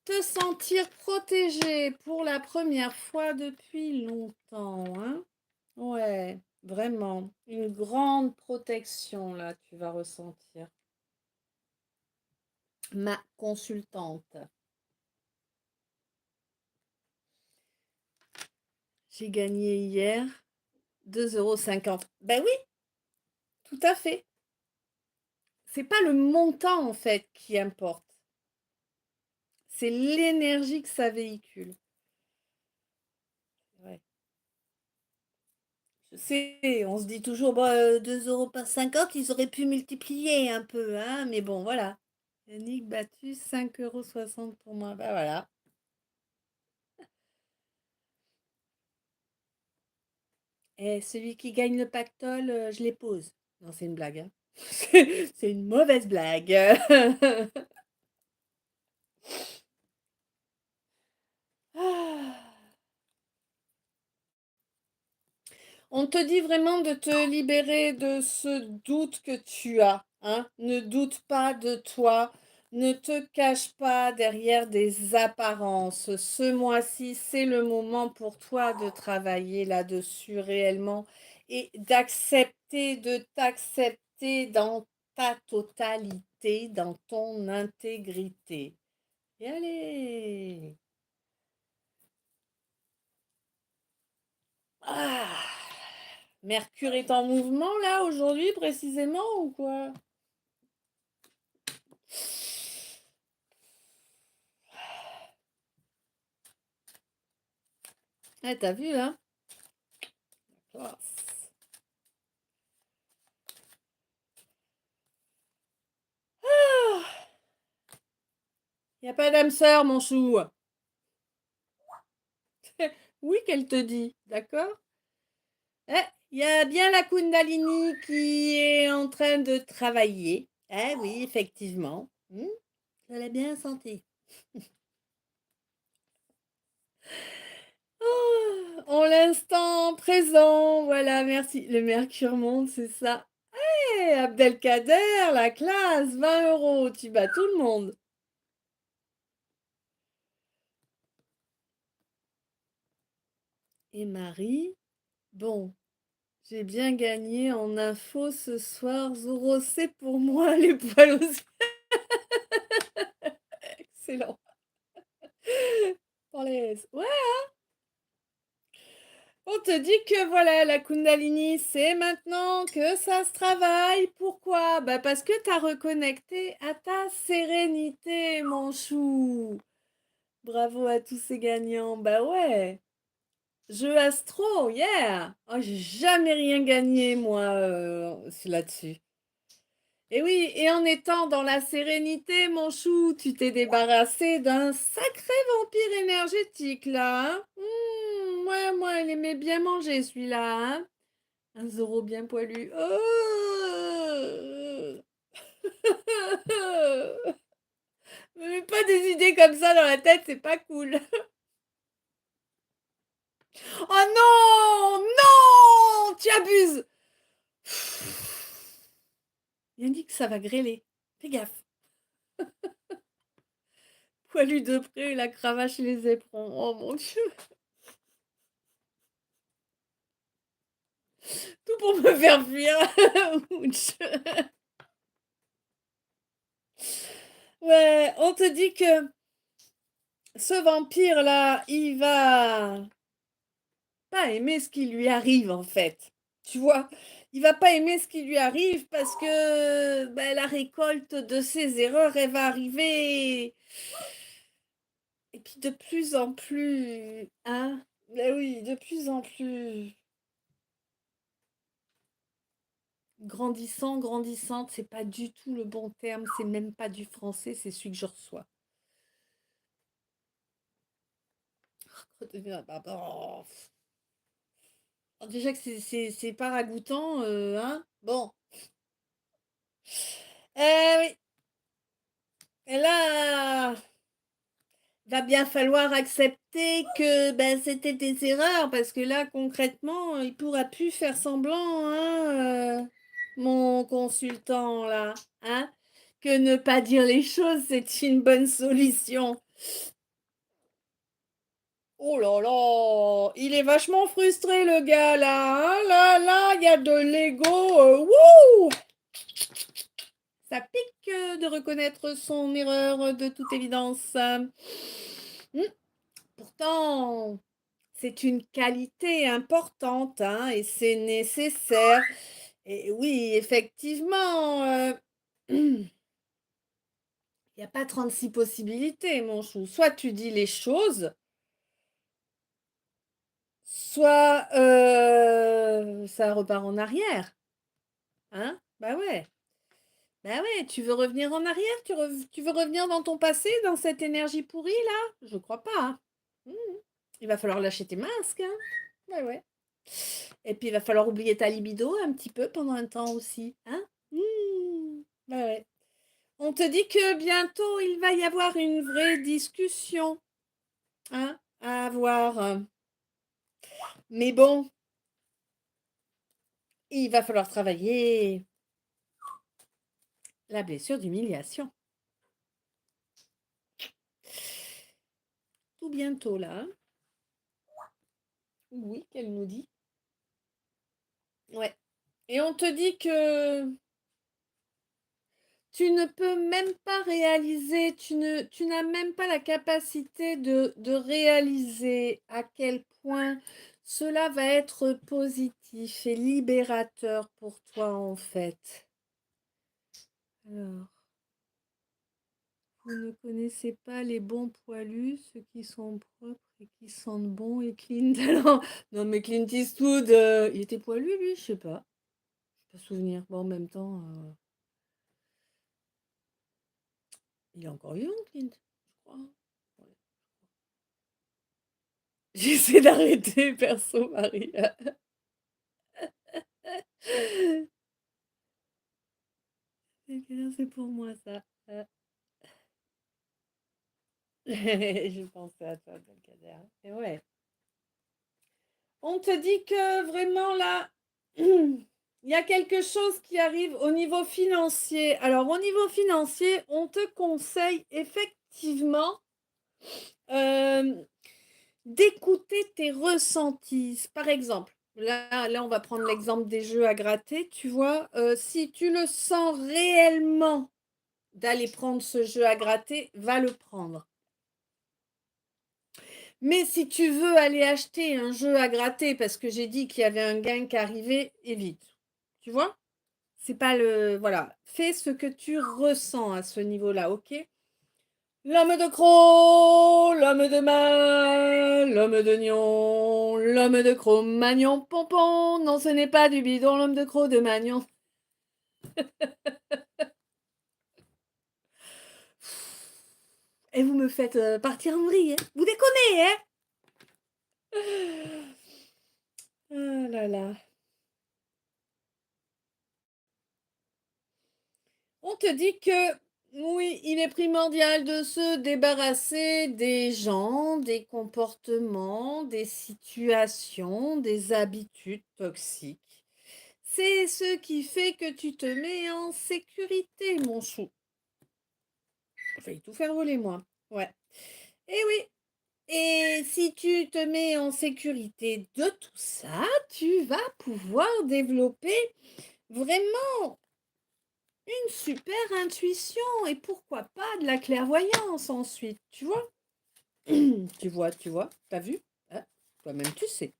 te sentir protégé pour la première fois depuis longtemps, hein. Ouais, vraiment. Une grande protection, là, tu vas ressentir. Ma consultante. J'ai gagné hier 2,50 €. Ben oui, tout à fait. C'est pas le montant, en fait, qui importe. C'est l'énergie que ça véhicule. Ouais. Je sais, on se dit toujours, bah, 2 € par 50, ils auraient pu multiplier un peu, hein, mais bon, voilà. Yannick battu, 5,60 € pour moi. Bah voilà. Et celui qui gagne le pactole, je l'épose. Non, c'est une blague, hein. C'est une mauvaise blague. Ah. On te dit vraiment de te libérer de ce doute que tu as, hein. Ne doute pas de toi. Ne te cache pas derrière des apparences. Ce mois-ci, c'est le moment pour toi de travailler là-dessus réellement et d'accepter de t'accepter dans ta totalité, dans ton intégrité. Et allez! Ah! Mercure est en mouvement là aujourd'hui précisément ou quoi? Ah, t'as vu là? Classe. Y a pas d'âme sœur, mon chou. Oui, qu'elle te dit, d'accord? Eh, il y a bien la Kundalini qui est en train de travailler. Eh oui, effectivement. Je l'ai bien senti. Oh, en l'instant présent, voilà, merci. Le mercure monte, c'est ça. Eh, Abdelkader, la classe, 20 €, tu bats tout le monde. Et Marie, bon, j'ai bien gagné en info ce soir. Zoro, c'est pour moi, les poils aux yeux. Excellent. Parlez. Ouais, on te dit que voilà, la Kundalini, c'est maintenant que ça se travaille. Pourquoi? Bah parce que tu as reconnecté à ta sérénité, mon chou. Bravo à tous ces gagnants. Bah ouais. Jeu astro, yeah. Oh, j'ai jamais rien gagné, moi, là-dessus. Et oui, et en étant dans la sérénité, mon chou, tu t'es débarrassé d'un sacré vampire énergétique, là, hein. Ouais, moi, il aimait bien manger, celui-là, hein. Un Zoro bien poilu. Oh. Me mets pas des idées comme ça dans la tête, c'est pas cool. Oh non! Non! Tu abuses! Yannick, ça va grêler. Fais gaffe. Poilu de près, la cravache et les éperons. Oh mon Dieu. Tout pour me faire fuir. Ouch. Ouais, on te dit que ce vampire-là, il va pas aimer ce qui lui arrive en fait. Tu vois? Il va pas aimer ce qui lui arrive parce que, bah, la récolte de ses erreurs, elle va arriver Et puis de plus en plus, hein? Mais oui, de plus en plus grandissant, grandissante, c'est pas du tout le bon terme, c'est même pas du français, c'est celui que je reçois. Redevenir oh, déjà que c'est pas ragoûtant, hein? Bon. Oui. Et là, va bien falloir accepter que ben, c'était des erreurs, parce que là, concrètement, il pourra plus faire semblant, hein, mon consultant, là, hein, que ne pas dire les choses, c'est une bonne solution. Oh là là, il est vachement frustré, le gars, là, hein, là, il y a de l'ego, wouh! Ça pique de reconnaître son erreur, de toute évidence. Pourtant, c'est une qualité importante, hein, et c'est nécessaire. Et oui, effectivement, il n'y a pas 36 possibilités, mon chou. Soit tu dis les choses, soit ça repart en arrière. Hein? Bah ouais. Bah ouais, tu veux revenir en arrière? Tu veux revenir dans ton passé, dans cette énergie pourrie, là? Je crois pas, hein. Il va falloir lâcher tes masques, hein. Ouais, ouais. Et puis, il va falloir oublier ta libido un petit peu pendant un temps aussi, hein? Bah ouais. On te dit que bientôt, il va y avoir une vraie discussion, hein, à avoir. Mais bon, il va falloir travailler la blessure d'humiliation. Tout bientôt, là. Hein. Oui, qu'elle nous dit. Ouais. Et on te dit que tu ne peux même pas réaliser, tu n'as même pas la capacité de réaliser à quel point cela va être positif et libérateur pour toi en fait. Alors, vous ne connaissez pas les bons poilus, ceux qui sont propres et qui sentent bon et Clint. Alors, non mais Clint Eastwood, il était poilu lui, je sais pas. Je peux pas souvenir. Bon, en même temps, il est encore vivant, Clint, je crois. Ouais. J'essaie d'arrêter, perso, Maria. C'est pour moi, ça. Je pensais à toi, Abdelkader. Et ouais. On te dit que vraiment, là, il y a quelque chose qui arrive au niveau financier. Alors, au niveau financier, on te conseille effectivement d'écouter tes ressentis. Par exemple, là, on va prendre l'exemple des jeux à gratter. Tu vois, si tu le sens réellement d'aller prendre ce jeu à gratter, va le prendre. Mais si tu veux aller acheter un jeu à gratter parce que j'ai dit qu'il y avait un gain qui arrivait, évite. Tu vois? C'est pas le. Voilà. Fais ce que tu ressens à ce niveau-là, ok? L'homme de Croc, l'homme de mal, l'homme de Nion, l'homme de Cro-Magnon, pompon. Non, ce n'est pas du bidon, l'homme de Croc de Magnon. Et vous me faites partir en vrille, hein? Vous déconnez, hein? Ah là là. On te dit que oui, il est primordial de se débarrasser des gens, des comportements, des situations, des habitudes toxiques. C'est ce qui fait que tu te mets en sécurité, mon chou. J'ai failli tout faire voler, moi. Ouais. Et oui. Et si tu te mets en sécurité de tout ça, tu vas pouvoir développer vraiment une super intuition et pourquoi pas de la clairvoyance ensuite, tu vois? Tu vois, t'as vu? Hein? Toi-même, tu sais.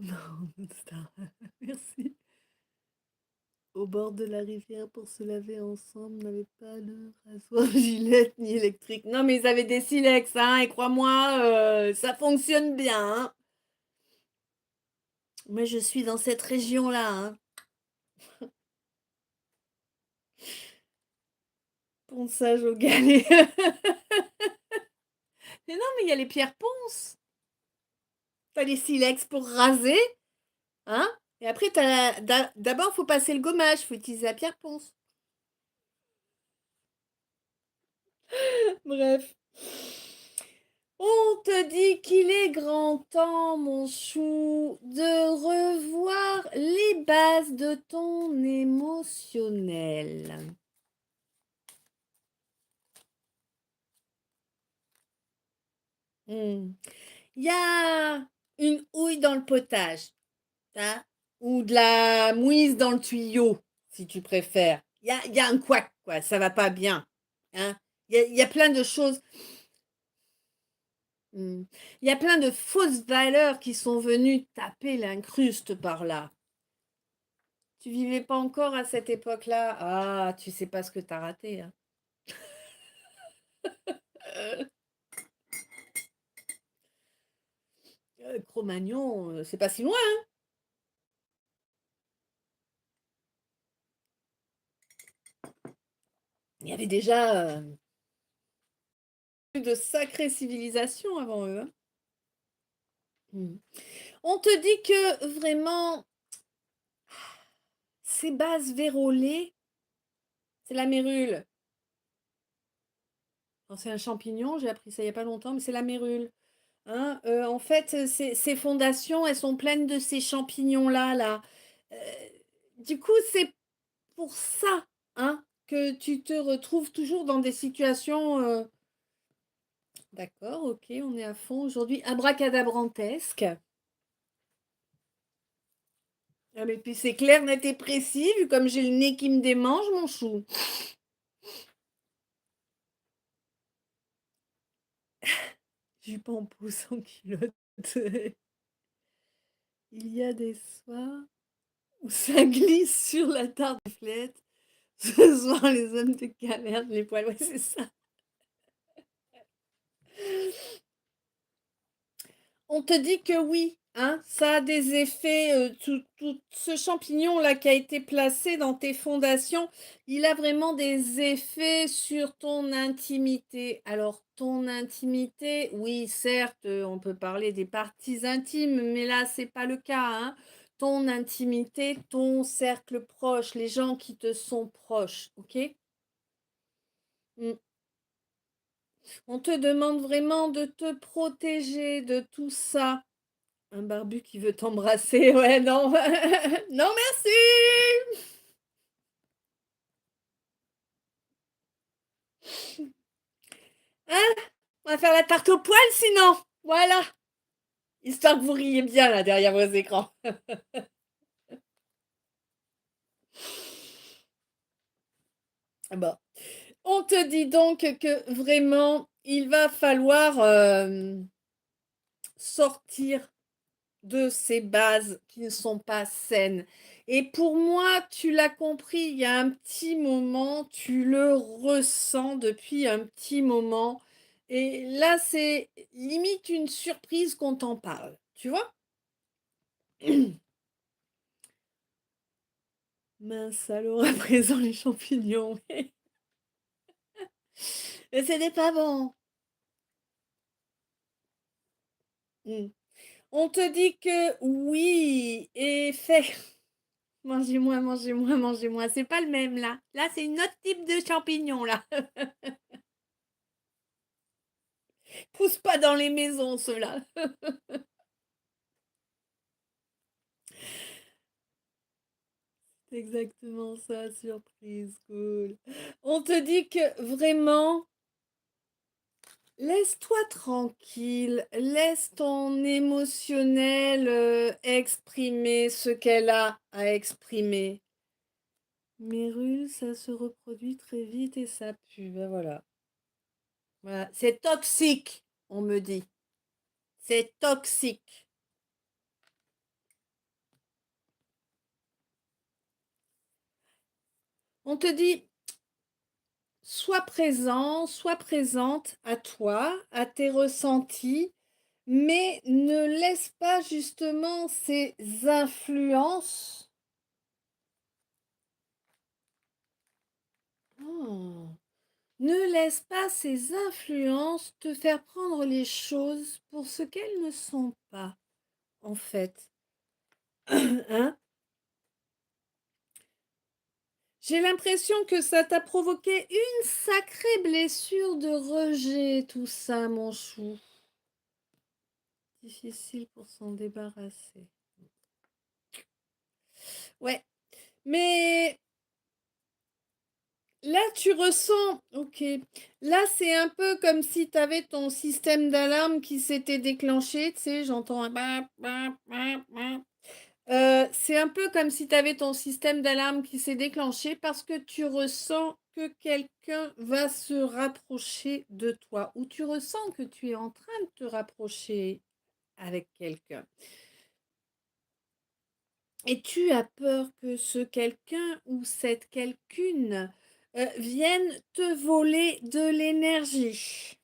Non, ça. Merci. Au bord de la rivière pour se laver ensemble, n'avait pas de rasoir Gillette ni électrique. Non, mais ils avaient des silex, hein, et crois-moi, ça fonctionne bien, hein. Moi, je suis dans cette région-là, hein. Ponçage au galet. Mais non, mais il y a les pierres ponces. T'as les silex pour raser, hein. Et après, d'abord, faut passer le gommage, faut utiliser la pierre ponce. Bref. On te dit qu'il est grand temps, mon chou, de revoir les bases de ton émotionnel. Il y a une houille dans le potage, hein, ou de la mouise dans le tuyau, si tu préfères. Il y a un couac, quoi, ça va pas bien. Hein. Il y a plein de choses. Il y a plein de fausses valeurs qui sont venues taper l'incruste par là. Tu vivais pas encore à cette époque-là? Ah, tu sais pas ce que t'as raté, hein. Cro-Magnon, c'est pas si loin, hein. Il y avait déjà de sacrées civilisations avant eux, hein. On te dit que vraiment, ces bases vérolées, c'est la mérule. C'est un champignon, j'ai appris ça il y a pas longtemps, mais c'est la mérule. Hein, en fait, ces fondations, elles sont pleines de ces champignons-là, là. Heu, du coup, c'est pour ça, hein, que tu te retrouves toujours dans des situations, d'accord, OK, on est à fond aujourd'hui, abracadabrantesques. Ah mais puis c'est clair, net et précis, vu comme j'ai le nez qui me démange, mon chou. Jupe en pouce en culotte. Il y a des soirs où ça glisse sur la tartiflette. Ce soir, les hommes de caverne, les poils, ouais, c'est ça. On te dit que oui, hein, ça a des effets, tout ce champignon-là qui a été placé dans tes fondations, il a vraiment des effets sur ton intimité. Alors, ton intimité, oui, certes, on peut parler des parties intimes, mais là, c'est pas le cas, hein. Ton intimité, ton cercle proche, les gens qui te sont proches, OK? Mmh. On te demande vraiment de te protéger de tout ça. Un barbu qui veut t'embrasser, ouais, non. Non merci! Hein? On va faire la tarte aux poils sinon. Voilà. Histoire que vous riez bien là derrière vos écrans. Bon. On te dit donc que vraiment, il va falloir sortir de ces bases qui ne sont pas saines. Et pour moi, tu l'as compris, il y a un petit moment, tu le ressens depuis un petit moment. Et là, c'est limite une surprise qu'on t'en parle. Tu vois? Mince alors, à présent, les champignons. Mais ce n'est pas bon. Mm. On te dit que oui, et fait. Mangez-moi, mangez-moi, mangez-moi. C'est pas le même là. Là, c'est une autre type de champignon là. Pousse pas dans les maisons, ceux-là. C'est exactement ça, surprise, cool. On te dit que vraiment, laisse-toi tranquille, laisse ton émotionnel exprimer ce qu'elle a à exprimer. Mérule, ça se reproduit très vite et ça pue. Ben voilà. Voilà. C'est toxique, on me dit. C'est toxique. On te dit, sois présent, sois présente à toi, à tes ressentis, mais ne laisse pas justement ces influences. Oh. Ne laisse pas ces influences te faire prendre les choses pour ce qu'elles ne sont pas, en fait. Hein? J'ai l'impression que ça t'a provoqué une sacrée blessure de rejet, tout ça, mon chou. Difficile pour s'en débarrasser. Ouais, mais là, tu ressens, ok, là, c'est un peu comme si tu avais ton système d'alarme qui s'était déclenché, tu sais, j'entends un bap, bap, bap, bap. C'est un peu comme si tu avais ton système d'alarme qui s'est déclenché parce que tu ressens que quelqu'un va se rapprocher de toi ou tu ressens que tu es en train de te rapprocher avec quelqu'un. Et tu as peur que ce quelqu'un ou cette quelqu'une vienne te voler de l'énergie.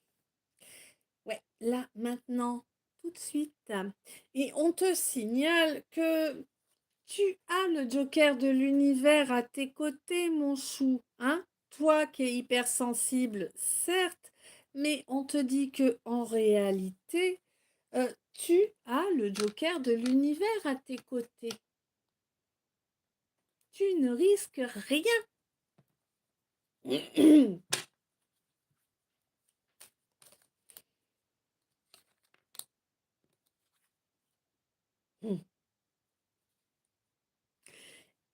Ouais, là, maintenant, tout de suite. Et on te signale que tu as le joker de l'univers à tes côtés, mon chou, hein? Toi qui es hypersensible, certes, mais on te dit que en réalité, tu as le joker de l'univers à tes côtés. Tu ne risques rien.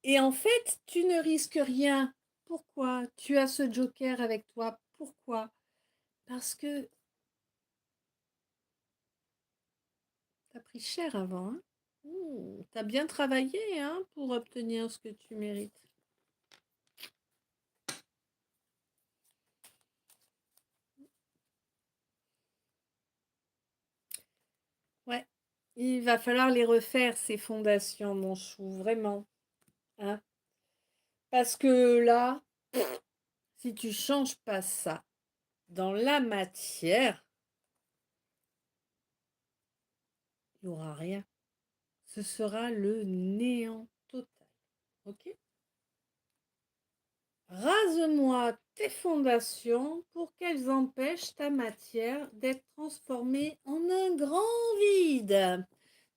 Et en fait, tu ne risques rien. Pourquoi? Tu as ce joker avec toi. Pourquoi? Parce que tu as pris cher avant. Hein. Tu as bien travaillé hein, pour obtenir ce que tu mérites. Ouais, il va falloir les refaire, ces fondations, mon chou, vraiment. Hein. Parce que là, si tu changes pas ça dans la matière, il n'y aura rien. Ce sera le néant total. Ok? Rase-moi tes fondations pour qu'elles empêchent ta matière d'être transformée en un grand vide.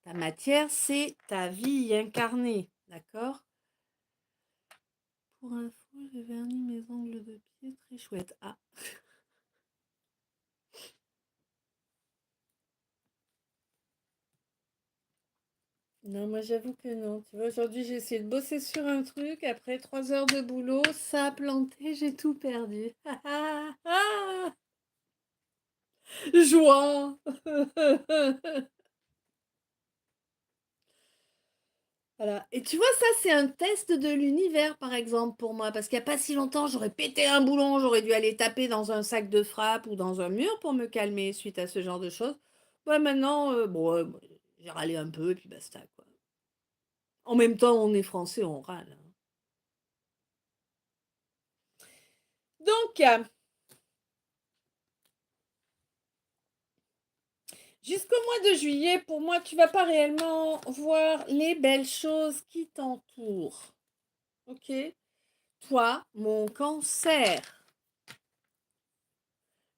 Ta matière, c'est ta vie incarnée, d'accord? Pour info, j'ai verni mes ongles de pied, très chouette. Ah. Non, moi j'avoue que non. Tu vois, aujourd'hui j'ai essayé de bosser sur un truc. Après 3 heures de boulot, ça a planté, j'ai tout perdu. Joie. Voilà. Et tu vois, ça, c'est un test de l'univers, par exemple, pour moi. Parce qu'il n'y a pas si longtemps, j'aurais pété un boulon, j'aurais dû aller taper dans un sac de frappe ou dans un mur pour me calmer suite à ce genre de choses. Ouais, maintenant, bon, j'ai râlé un peu et puis basta, quoi. En même temps, on est français, on râle. Hein. Donc, jusqu'au mois de juillet, pour moi, tu vas pas réellement voir les belles choses qui t'entourent. Ok? Toi, mon cancer.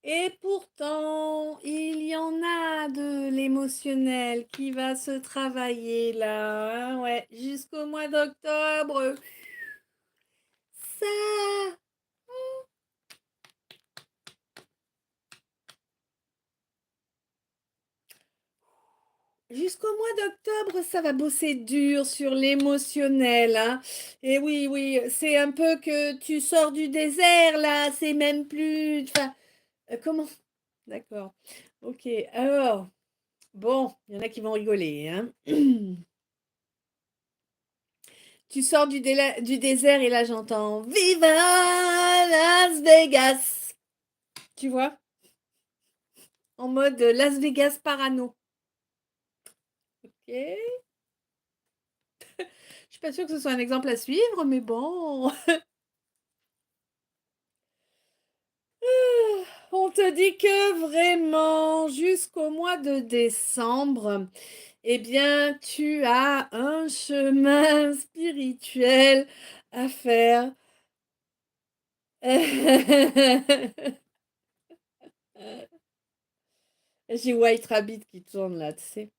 Et pourtant, il y en a de l'émotionnel qui va se travailler là, hein, ouais, jusqu'au mois d'octobre. Ça, jusqu'au mois d'octobre, ça va bosser dur sur l'émotionnel, hein. Et oui, oui, c'est un peu que tu sors du désert là, c'est même plus. Enfin, comment? D'accord. Ok. Alors, bon, il y en a qui vont rigoler, hein. Tu sors du désert et là j'entends Viva Las Vegas. Tu vois? En mode Las Vegas parano. Ok. Je suis pas sûre que ce soit un exemple à suivre, mais bon. dit que vraiment, jusqu'au mois de décembre, eh bien, tu as un chemin spirituel à faire. J'ai White Rabbit qui tourne là, tu sais.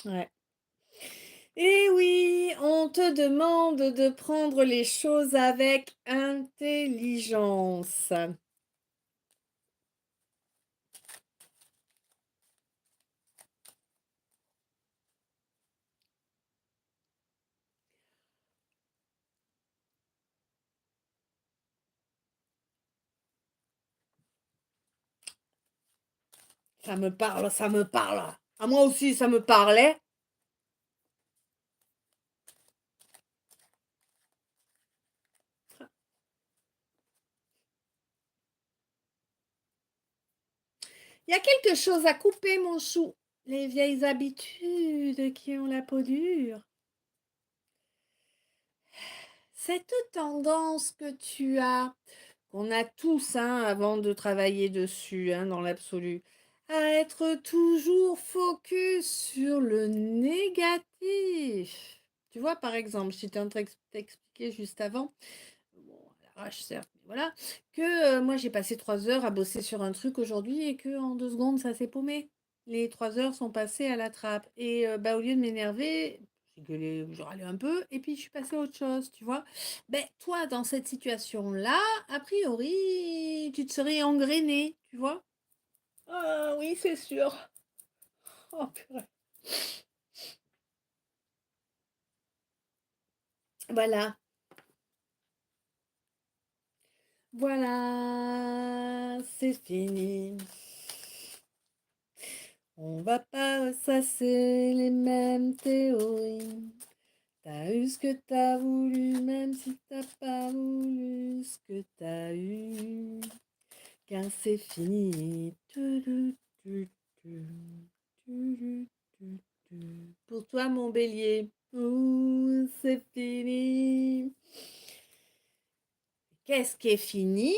Ouais. Et oui, on te demande de prendre les choses avec intelligence. Ça me parle, ça me parle. À moi aussi, ça me parlait. Il y a quelque chose à couper, mon chou. Les vieilles habitudes qui ont la peau dure. Cette tendance que tu as, qu'on a tous hein, avant de travailler dessus, hein, dans l'absolu, à être toujours focus sur le négatif. Tu vois, par exemple, je t'ai en train de t'expliquer juste avant, bon, à l'arrache certes, mais voilà, que moi j'ai passé 3 heures à bosser sur un truc aujourd'hui et que en 2 secondes ça s'est paumé. Les 3 heures sont passées à la trappe. Et bah, au lieu de m'énerver, j'ai gueulé, je râlais un peu, et puis je suis passée à autre chose, tu vois. Ben, toi, dans cette situation-là, a priori, tu te serais engrainé, tu vois. Ah oui, c'est sûr. Oh, purée. Voilà. Voilà, c'est fini. On va pas ressasser les mêmes théories. T'as eu ce que t'as voulu, même si t'as pas voulu ce que t'as eu. Car c'est fini. Pour toi, mon bélier. Ouh, c'est fini. Qu'est-ce qui est fini?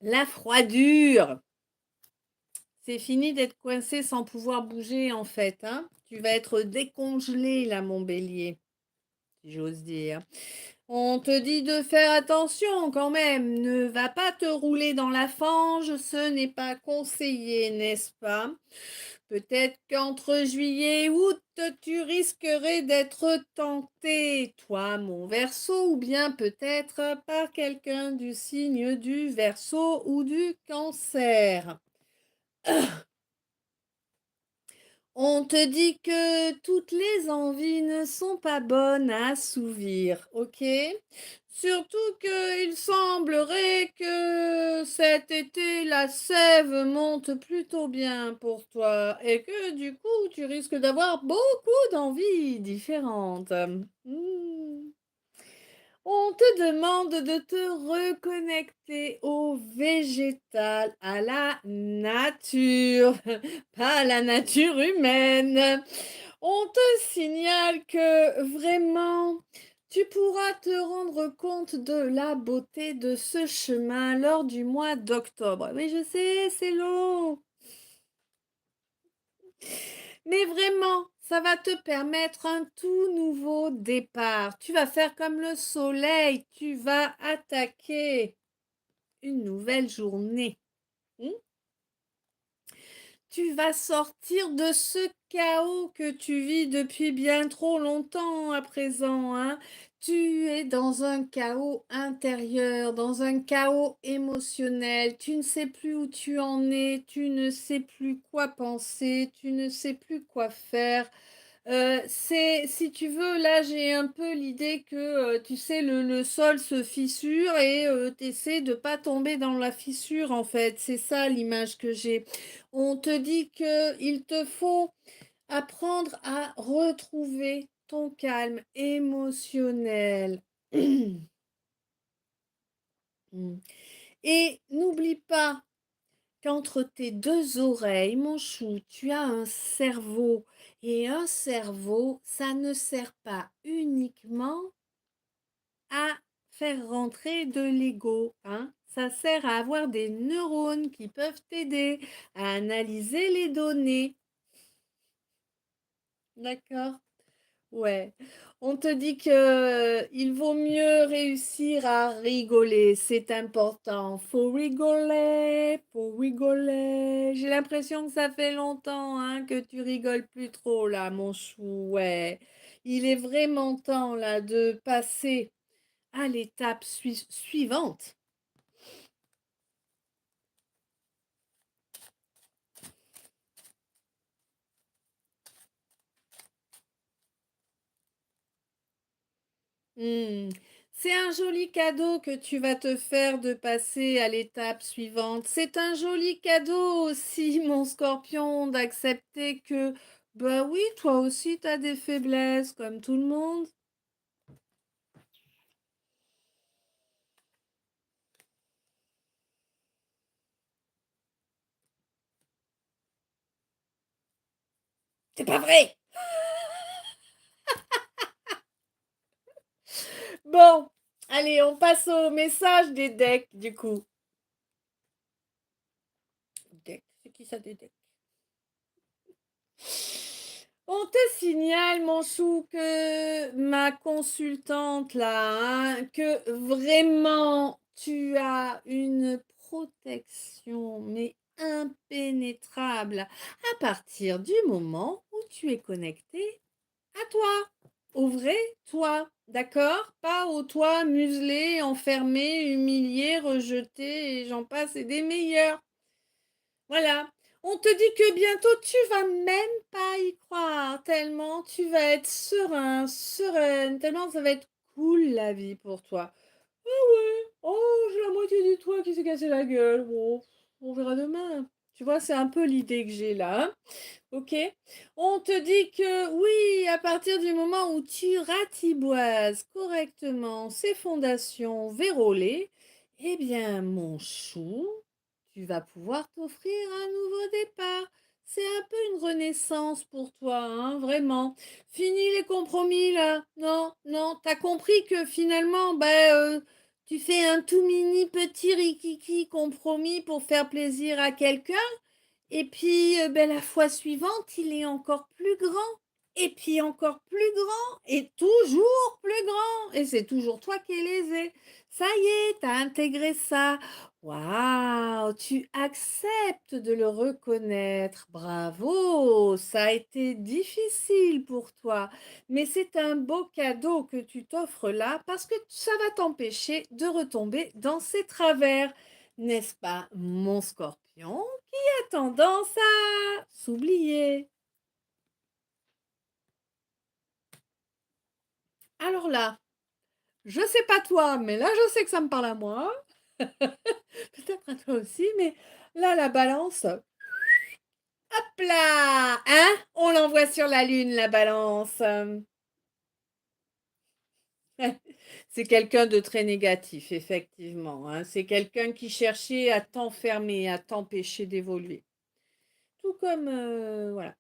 La froidure. C'est fini d'être coincé sans pouvoir bouger en fait. Hein. Tu vas être décongelé là, mon bélier, si j'ose dire. On te dit de faire attention quand même. Ne va pas te rouler dans la fange, ce n'est pas conseillé, n'est-ce pas? Peut-être qu'entre juillet et août, tu risquerais d'être tenté, toi, mon Verseau, ou bien peut-être par quelqu'un du signe du Verseau ou du Cancer. On te dit que toutes les envies ne sont pas bonnes à assouvir, ok? Surtout qu'il semblerait que cet été, la sève monte plutôt bien pour toi et que du coup, tu risques d'avoir beaucoup d'envies différentes. On te demande de te reconnecter au végétal, à la nature, pas à la nature humaine. On te signale que vraiment, tu pourras te rendre compte de la beauté de ce chemin lors du mois d'octobre. Oui, je sais, c'est long. Mais vraiment, ça va te permettre un tout nouveau départ. Tu vas faire comme le soleil, tu vas attaquer une nouvelle journée. Hmm. Tu vas sortir de ce chaos que tu vis depuis bien trop longtemps à présent, hein. Tu es dans un chaos intérieur, dans un chaos émotionnel. Tu ne sais plus où tu en es, tu ne sais plus quoi penser, tu ne sais plus quoi faire. C'est si tu veux, là, j'ai un peu l'idée que, tu sais, le sol se fissure et tu essaies de pas tomber dans la fissure, en fait. C'est ça l'image que j'ai. On te dit qu'il te faut apprendre à retrouver ton calme émotionnel. Et n'oublie pas qu'entre tes 2 oreilles, mon chou, tu as un cerveau. Et un cerveau, ça ne sert pas uniquement à faire rentrer de l'ego, hein. Ça sert à avoir des neurones qui peuvent t'aider à analyser les données. D'accord? Ouais. On te dit que il vaut mieux réussir à rigoler, c'est important. Faut rigoler, faut rigoler. J'ai l'impression que ça fait longtemps, hein, que tu rigoles plus trop là, mon chou. Ouais. Il est vraiment temps là de passer à l'étape suivante. Hmm. C'est un joli cadeau que tu vas te faire de passer à l'étape suivante. C'est un joli cadeau aussi, mon scorpion, d'accepter que, bah oui, toi aussi, tu as des faiblesses, comme tout le monde. C'est pas vrai! Bon, allez, on passe au message des decks, du coup. Deck, c'est qui ça, des decks? On te signale, mon chou, que ma consultante là, hein, que vraiment tu as une protection, mais impénétrable, à partir du moment où tu es connecté à toi, au vrai toi, d'accord? Pas au toi muselé, enfermé, humilié, rejeté, et j'en passe, et des meilleurs. Voilà. On te dit que bientôt tu vas même pas y croire, tellement tu vas être serein, sereine, tellement ça va être cool la vie pour toi. Ah ouais, oh, j'ai la moitié du toit qui s'est cassé la gueule. Bon, on verra demain. Tu vois, c'est un peu l'idée que j'ai là, hein. Ok? On te dit que oui, à partir du moment où tu ratiboises correctement ces fondations vérolées, eh bien, mon chou, tu vas pouvoir t'offrir un nouveau départ. C'est un peu une renaissance pour toi, hein, vraiment. Fini les compromis là. Non, non, t'as compris que finalement, tu fais un tout mini petit rikiki compromis pour faire plaisir à quelqu'un. Et puis, la fois suivante, il est encore plus grand. Et puis encore plus grand. Et toujours plus grand. Et c'est toujours toi qui es lésé. Ça y est, t'as intégré ça. Waouh, tu acceptes de le reconnaître. Bravo, ça a été difficile pour toi. Mais c'est un beau cadeau que tu t'offres là parce que ça va t'empêcher de retomber dans ces travers. N'est-ce pas, mon scorpion? Tendance à s'oublier. Alors là, je sais pas toi, mais là je sais que ça me parle à moi. Peut-être à toi aussi, mais là la balance, hop là, hein? On l'envoie sur la lune, la balance. C'est quelqu'un de très négatif, effectivement, hein. C'est quelqu'un qui cherchait à t'enfermer, à t'empêcher d'évoluer. Tout comme, voilà.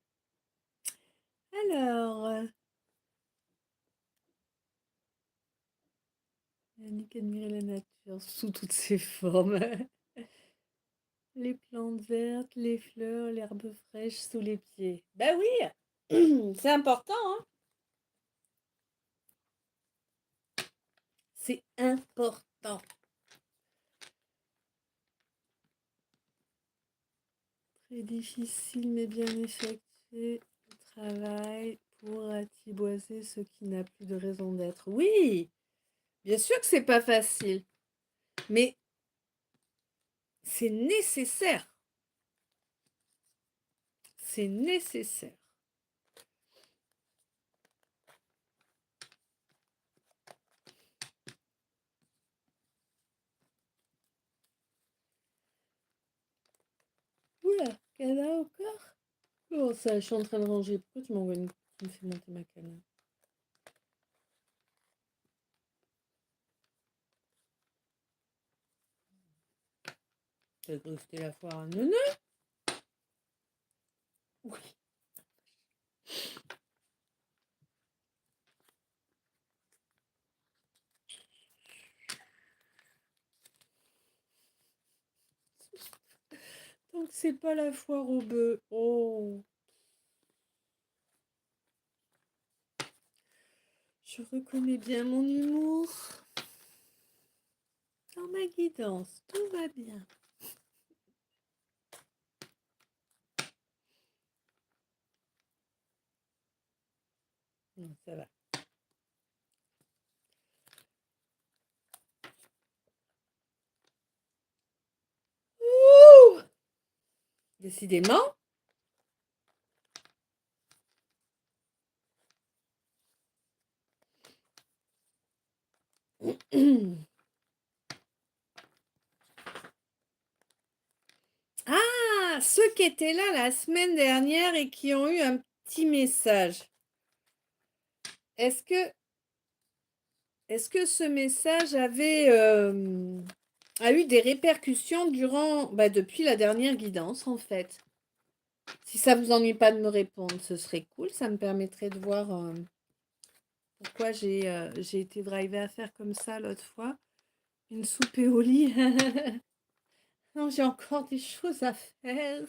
Alors, Yannick admirer la nature sous toutes ses formes. Les plantes vertes, les fleurs, l'herbe fraîche sous les pieds. Ben oui, c'est important, hein. C'est important. Très difficile mais bien effectué le travail pour apprivoiser ce qui n'a plus de raison d'être. Oui, bien sûr que c'est pas facile, mais c'est nécessaire. C'est nécessaire. Oula, cana encore? Comment ça, je suis en train de ranger. Pourquoi tu me fais monter ma cana? T'as cru que c'était la foire à neuneu? Oui. que c'est pas la foire au bœuf. Oh. Je reconnais bien mon humour. Dans ma guidance, tout va bien. Non, ça va. Ouh! Décidément. Ah, ceux qui étaient là la semaine dernière et qui ont eu un petit message. Est-ce que ce message a eu des répercussions depuis la dernière guidance, en fait? Si ça vous ennuie pas de me répondre, ce serait cool. Ça me permettrait de voir pourquoi j'ai été drivée à faire comme ça l'autre fois. Une soupe et au lit. Non, j'ai encore des choses à faire.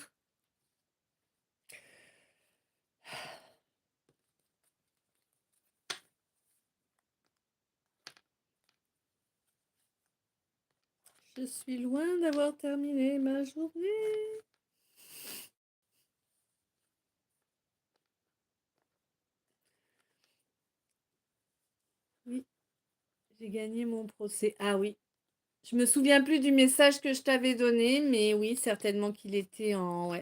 Je suis loin d'avoir terminé ma journée. Oui, j'ai gagné mon procès. Ah oui. Je me souviens plus du message que je t'avais donné, mais oui, certainement qu'il était ouais,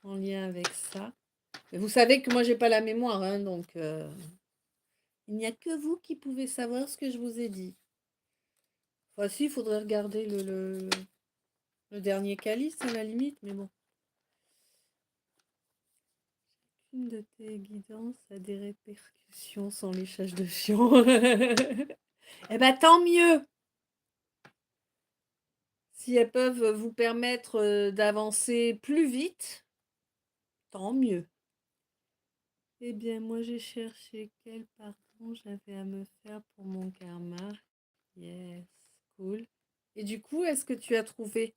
en lien avec ça. Mais vous savez que moi, j'ai pas la mémoire, hein, donc il n'y a que vous qui pouvez savoir ce que je vous ai dit. Enfin, si, il faudrait regarder le dernier calice à la limite, mais bon. Une de tes guidances a des répercussions sans léchage de fion. Eh ben, tant mieux! Si elles peuvent vous permettre d'avancer plus vite, tant mieux. Eh bien, moi, j'ai cherché quel pardon j'avais à me faire pour mon karma. Yes, cool. Et du coup, est-ce que tu as trouvé?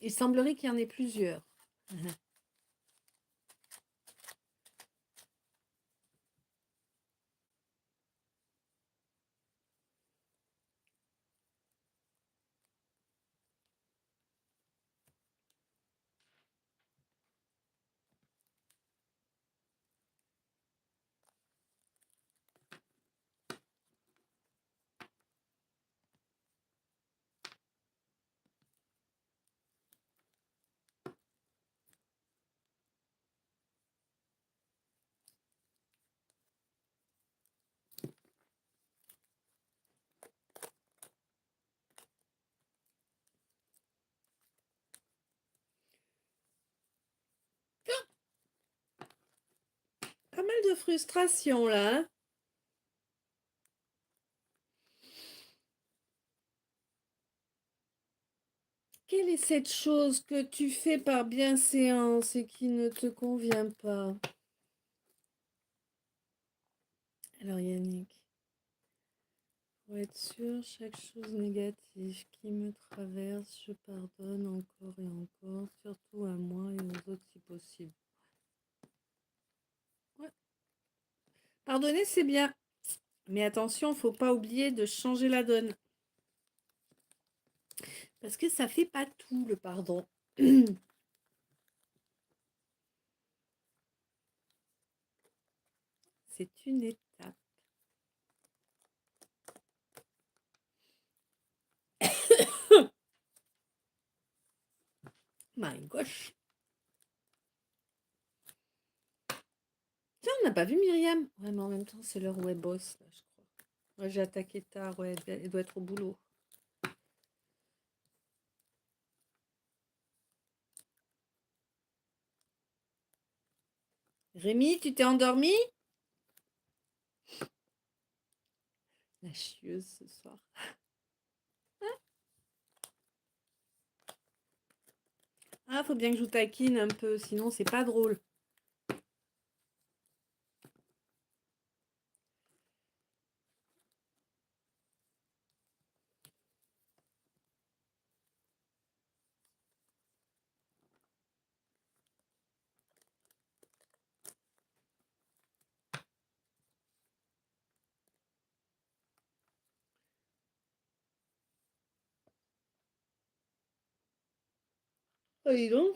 Il semblerait qu'il y en ait plusieurs. Pas mal de frustration là. Hein. Quelle est cette chose que tu fais par bienséance et qui ne te convient pas? Alors Yannick, pour être sûr, chaque chose négative qui me traverse, je pardonne encore et encore, surtout à moi et aux autres si possible. Ouais. Pardonner, c'est bien. Mais attention, faut pas oublier de changer la donne. Parce que ça fait pas tout, le pardon. C'est une étape. My gosh. Tiens, on n'a pas vu Myriam. Ouais, mais en même temps, c'est l'heure où elle bosse, là, je crois. Ouais, j'ai attaqué tard, ouais, elle doit être au boulot. Rémi, tu t'es endormi? La chieuse ce soir. Ah, faut bien que je vous taquine un peu, sinon c'est pas drôle. Oh, dis donc.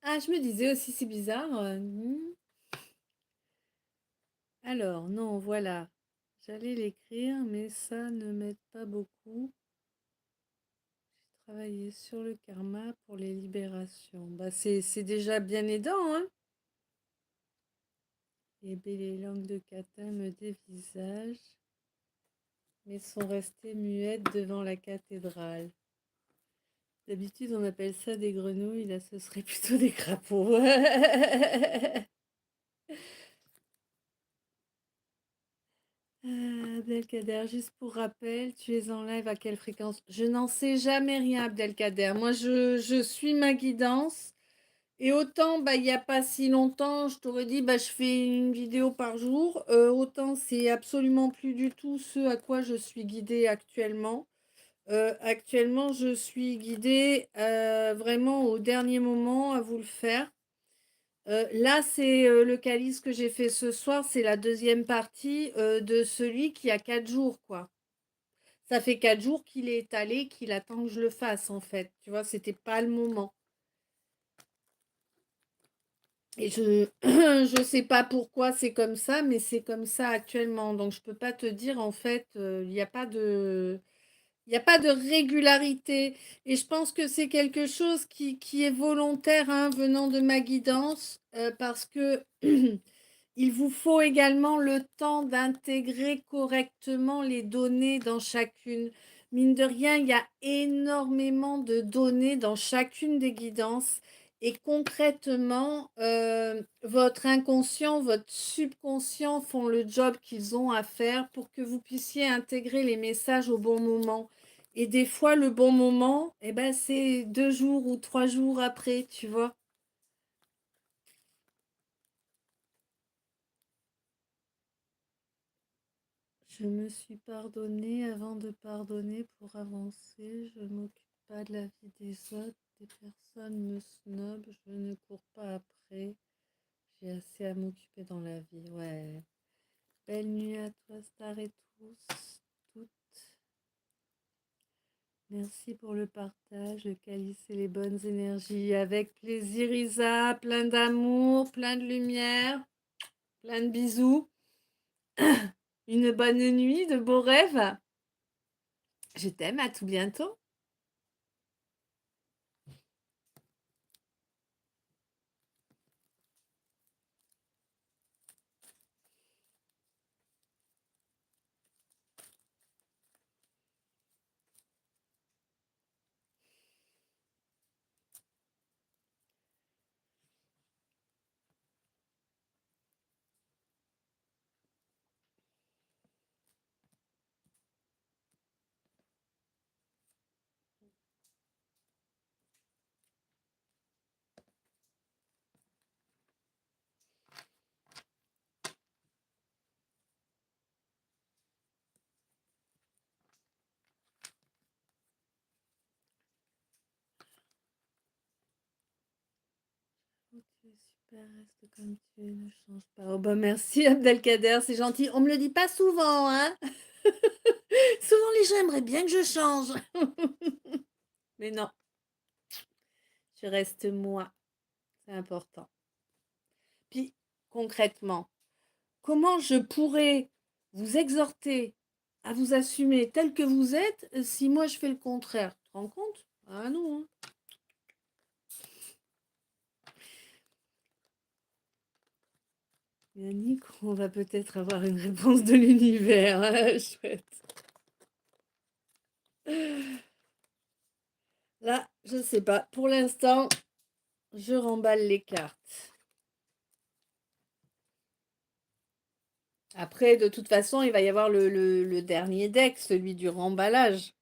Ah, je me disais aussi, c'est bizarre. Alors, non, voilà. J'allais l'écrire, mais ça ne m'aide pas beaucoup. J'ai travaillé sur le karma pour les libérations. Bah, c'est déjà bien aidant, hein. Les langues de kata me dévisagent, mais sont restées muettes devant la cathédrale. D'habitude, on appelle ça des grenouilles, là, ce serait plutôt des crapauds. Abdelkader, juste pour rappel, tu es en live à quelle fréquence? Je n'en sais jamais rien, Abdelkader. Moi, je suis ma guidance. Et autant, bah, il n'y a pas si longtemps, je t'aurais dit, bah, je fais une vidéo par jour. Autant, c'est absolument plus du tout ce à quoi je suis guidée actuellement. Actuellement, je suis guidée vraiment au dernier moment à vous le faire. Là, c'est le calice que j'ai fait ce soir, c'est la deuxième partie de celui qui a 4 jours, quoi. Ça fait 4 jours qu'il est étalé, qu'il attend que je le fasse, en fait. Tu vois, c'était pas le moment. Et je je sais pas pourquoi c'est comme ça, mais c'est comme ça actuellement. Donc je peux pas te dire en fait, il y a pas de régularité. Et je pense que c'est quelque chose qui est volontaire hein, venant de ma guidance, parce que il vous faut également le temps d'intégrer correctement les données dans chacune. Mine de rien, il y a énormément de données dans chacune des guidances. Et concrètement, votre inconscient, votre subconscient font le job qu'ils ont à faire pour que vous puissiez intégrer les messages au bon moment. Et des fois, le bon moment, eh ben, c'est 2 jours ou 3 jours après, tu vois. Je me suis pardonnée avant de pardonner pour avancer. Je ne m'occupe pas de la vie des autres. Des personnes me snobent. Je ne cours pas après. J'ai assez à m'occuper dans la vie. Ouais. Belle nuit à toi, Star et tous. Toutes. Merci pour le partage, le calice et les bonnes énergies. Avec plaisir, Isa. Plein d'amour, plein de lumière, plein de bisous. Une bonne nuit, de beaux rêves. Je t'aime, à tout bientôt. Oh, tu es super, reste comme tu es, ne change pas. Oh bah merci Abdelkader, c'est gentil. On me le dit pas souvent, hein. Souvent les gens aimeraient bien que je change. Mais non, je reste moi. C'est important. Puis concrètement, comment je pourrais vous exhorter à vous assumer tel que vous êtes si moi je fais le contraire. Tu te rends compte? Ah non, hein. Yannick, on va peut-être avoir une réponse de l'univers. Chouette. Là, je sais pas. Pour l'instant, je remballe les cartes. Après, de toute façon, il va y avoir le dernier deck, celui du remballage,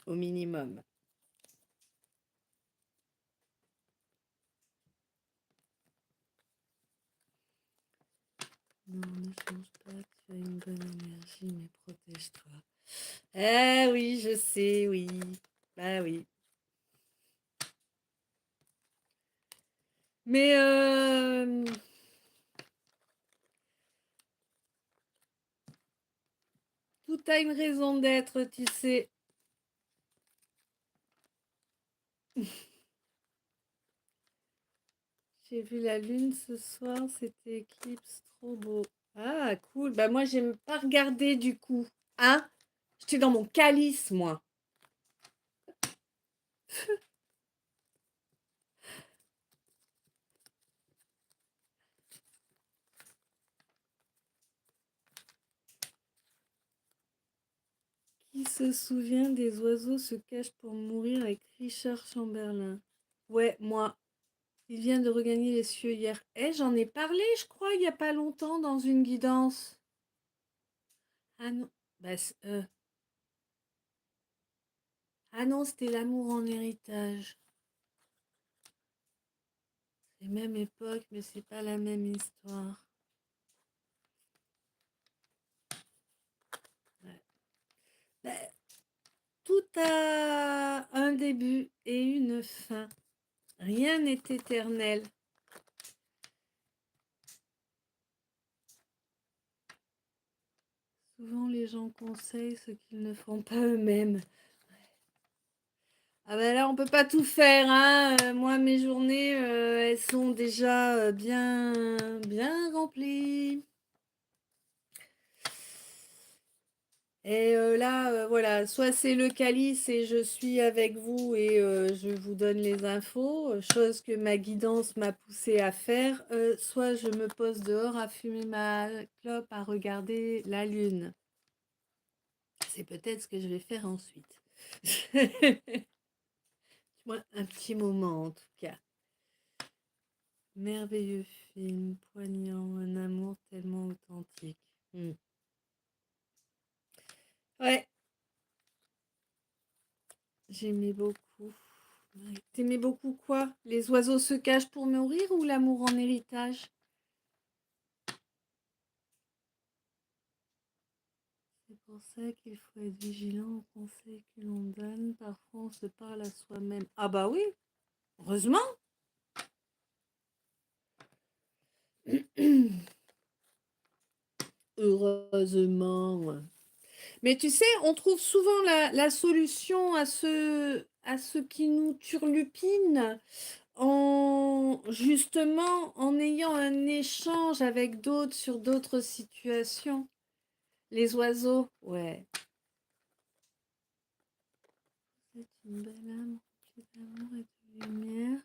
au minimum. Non, ne change pas, tu as une bonne énergie, mais protège-toi. Ah oui, je sais, oui. Bah oui. Mais tout a une raison d'être, tu sais. J'ai vu la lune ce soir, c'était éclipse, trop beau. Ah, cool. Bah moi, j'aime pas regarder du coup. Hein? J'étais dans mon calice, moi. Qui se souvient des oiseaux se cachent pour mourir avec Richard Chamberlain? Ouais, moi. Il vient de regagner les cieux hier. Eh, j'en ai parlé, je crois, il n'y a pas longtemps dans une guidance. Ah non. Bah, ah non, c'était l'amour en héritage. C'est même époque, mais c'est pas la même histoire. Ouais. Bah, tout a un début et une fin. Rien n'est éternel. Souvent, les gens conseillent ce qu'ils ne font pas eux-mêmes. Ah ben là, on peut pas tout faire, hein. Moi, mes journées, elles sont déjà bien, bien remplies. Et là, voilà, soit c'est le calice et je suis avec vous et je vous donne les infos, chose que ma guidance m'a poussée à faire, soit je me pose dehors à fumer ma clope, à regarder la lune. C'est peut-être ce que je vais faire ensuite. Moi, un petit moment en tout cas. Merveilleux film, poignant, un amour tellement authentique. Ouais, j'aimais beaucoup. Ouais. T'aimais beaucoup quoi? Les oiseaux se cachent pour mourir ou l'amour en héritage? C'est pour ça qu'il faut être vigilant aux conseils que l'on donne. Parfois, on se parle à soi-même. Ah bah oui, heureusement. Heureusement. Mais tu sais, on trouve souvent la solution à ce qui nous turlupine justement en ayant un échange avec d'autres sur d'autres situations. Les oiseaux, ouais. C'est une belle âme remplie d'amour et de lumière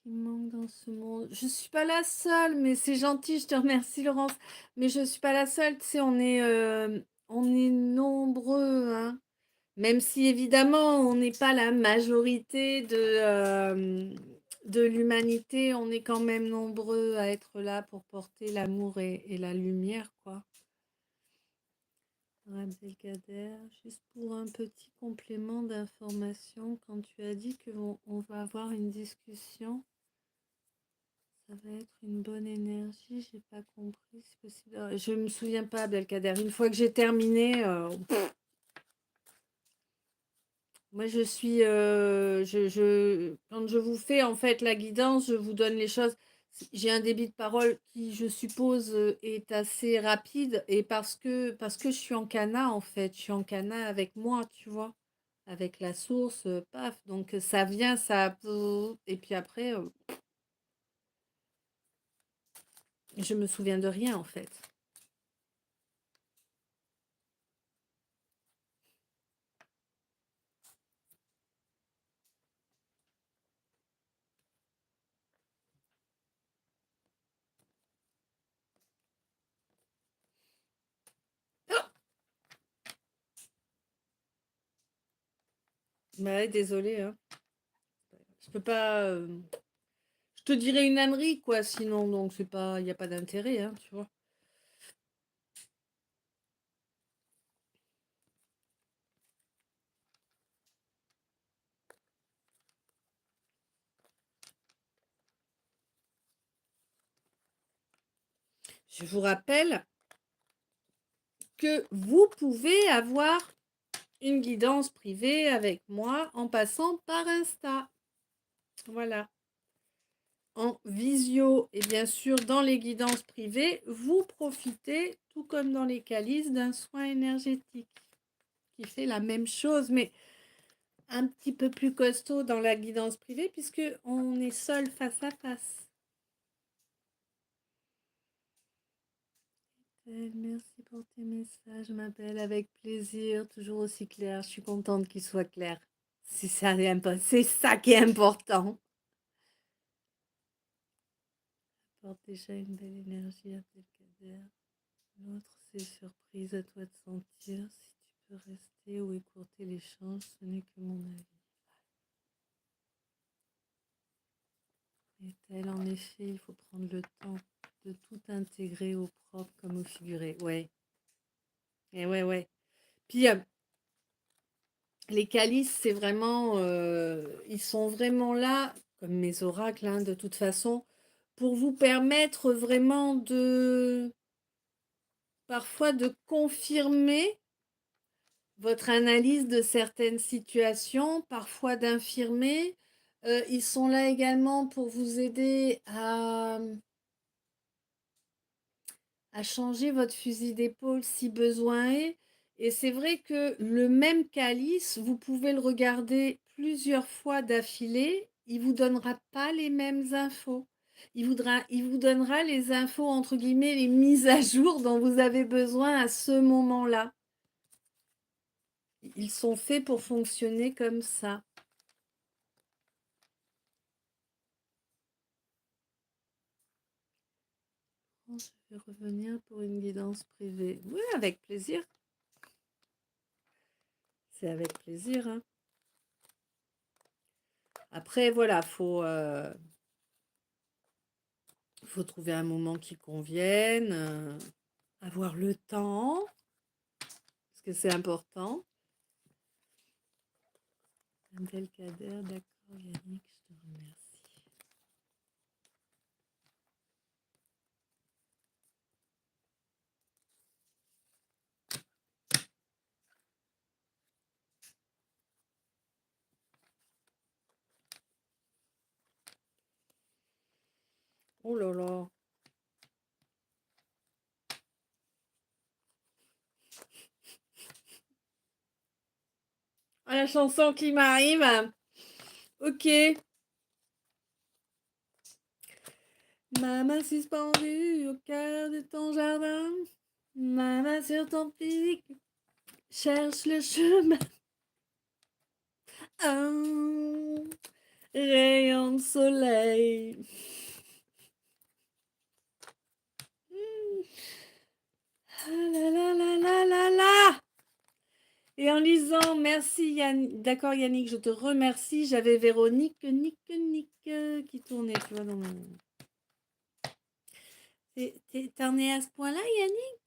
qui manque dans ce monde. Je suis pas la seule, mais c'est gentil, je te remercie Laurence. Mais je suis pas la seule, tu sais, on est nombreux, hein. Même si évidemment on n'est pas la majorité de l'humanité, on est quand même nombreux à être là pour porter l'amour et la lumière, quoi. Abdelkader, juste pour un petit complément d'information, quand tu as dit qu'on va avoir une discussion, ça va être une bonne énergie, j'ai pas compris, c'est possible. Je me souviens pas, Abdelkader. Une fois que j'ai terminé, moi, je suis, quand je vous fais en fait la guidance, je vous donne les choses. J'ai un débit de parole qui, je suppose, est assez rapide et parce que je suis en cana en fait, je suis en cana avec moi, tu vois, avec la source, paf. Donc ça vient, ça, et puis après, je me souviens de rien en fait. Bah ouais, désolée, hein. Je peux pas. Je te dirais une ânerie, quoi, sinon, donc c'est pas. Il n'y a pas d'intérêt, hein, tu vois. Je vous rappelle que vous pouvez avoir une guidance privée avec moi en passant par Insta. Voilà. En visio et bien sûr dans les guidances privées, vous profitez, tout comme dans les calices, d'un soin énergétique qui fait la même chose, mais un petit peu plus costaud dans la guidance privée puisque on est seul face à face. Merci pour tes messages, ma belle, avec plaisir, toujours aussi clair. Je suis contente qu'il soit clair. C'est ça, c'est ça qui est important. Apporte déjà une belle énergie à Abdelkader. L'autre, c'est surprise, à toi de sentir. Si tu peux rester ou écourter l'échange, ce n'est que mon avis. Et tel, en effet, il faut prendre le temps de tout intégrer au propre comme au figuré. Ouais. Et ouais, ouais. Puis, les calices, c'est vraiment, ils sont vraiment là, comme mes oracles, hein, de toute façon, pour vous permettre vraiment parfois de confirmer votre analyse de certaines situations, parfois d'infirmer. Ils sont là également pour vous aider à changer votre fusil d'épaule si besoin est. Et c'est vrai que le même calice, vous pouvez le regarder plusieurs fois d'affilée, il ne vous donnera pas les mêmes infos. Il vous donnera les infos, entre guillemets, les mises à jour dont vous avez besoin à ce moment-là. Ils sont faits pour fonctionner comme ça. Je vais revenir pour une guidance privée. Oui, avec plaisir. C'est avec plaisir, hein. Après, voilà, faut trouver un moment qui convienne, avoir le temps, parce que c'est important. Abdelkader, d'accord, Yannick, je te remercie. Oh là là. Ah, la chanson qui m'arrive. Ok. Ma main suspendue au cœur de ton jardin. Ma main sur ton physique. Cherche le chemin. Un rayon de soleil. Ah là là là là là là. Et en lisant, merci Yannick. D'accord Yannick, je te remercie. J'avais Véronique, Nick, qui tournait, tu vois, dans mon... T'en es à ce point-là, Yannick?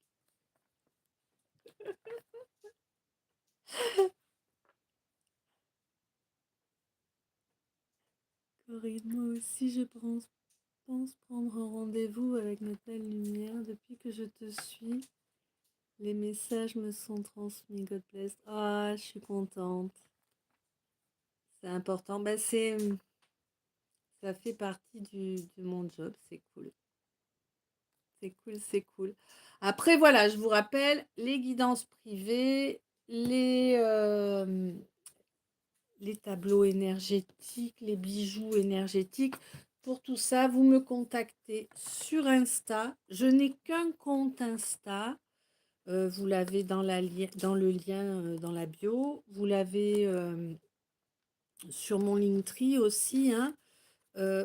Corinne, moi aussi, je pense prendre un rendez-vous avec notre belle lumière. Depuis que je te suis, les messages me sont transmis. God bless. Ah, je suis contente. C'est important. Ben, ça fait partie de mon job. C'est cool. C'est cool, c'est cool. Après, voilà, je vous rappelle, les guidances privées, les tableaux énergétiques, les bijoux énergétiques. Pour tout ça, vous me contactez sur Insta. Je n'ai qu'un compte Insta. Vous l'avez dans le lien dans la bio. Vous l'avez sur mon Linktree aussi, hein.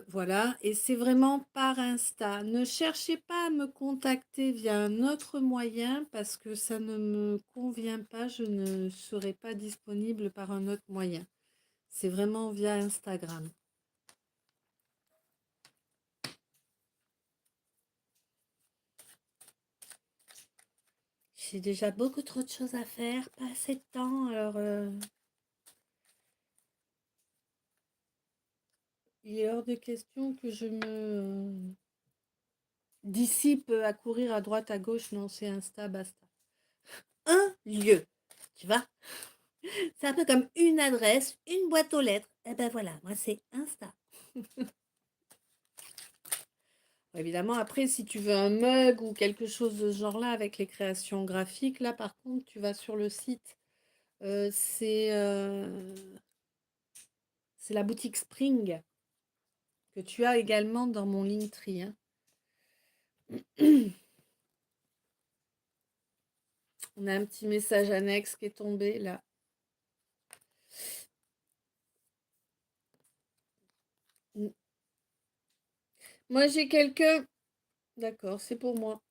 Voilà, et c'est vraiment par Insta. Ne cherchez pas à me contacter via un autre moyen parce que ça ne me convient pas. Je ne serai pas disponible par un autre moyen. C'est vraiment via Instagram. J'ai déjà beaucoup trop de choses à faire, pas assez de temps, alors il est hors de question que je me dissipe à courir à droite, à gauche. Non, c'est Insta, basta. Un lieu, tu vois. C'est un peu comme une adresse, une boîte aux lettres. Eh ben voilà, moi c'est Insta. Évidemment, après, si tu veux un mug ou quelque chose de ce genre-là avec les créations graphiques, là par contre, tu vas sur le site. C'est la boutique Spring que tu as également dans mon Linktree. Hein. On a un petit message annexe qui est tombé là. Moi, j'ai quelqu'un. D'accord, c'est pour moi.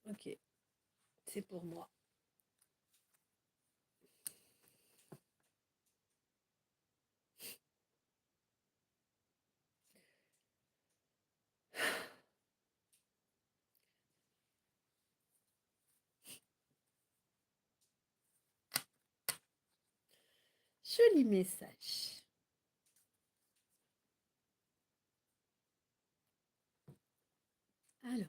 Ok, c'est pour moi. Joli message. Alors.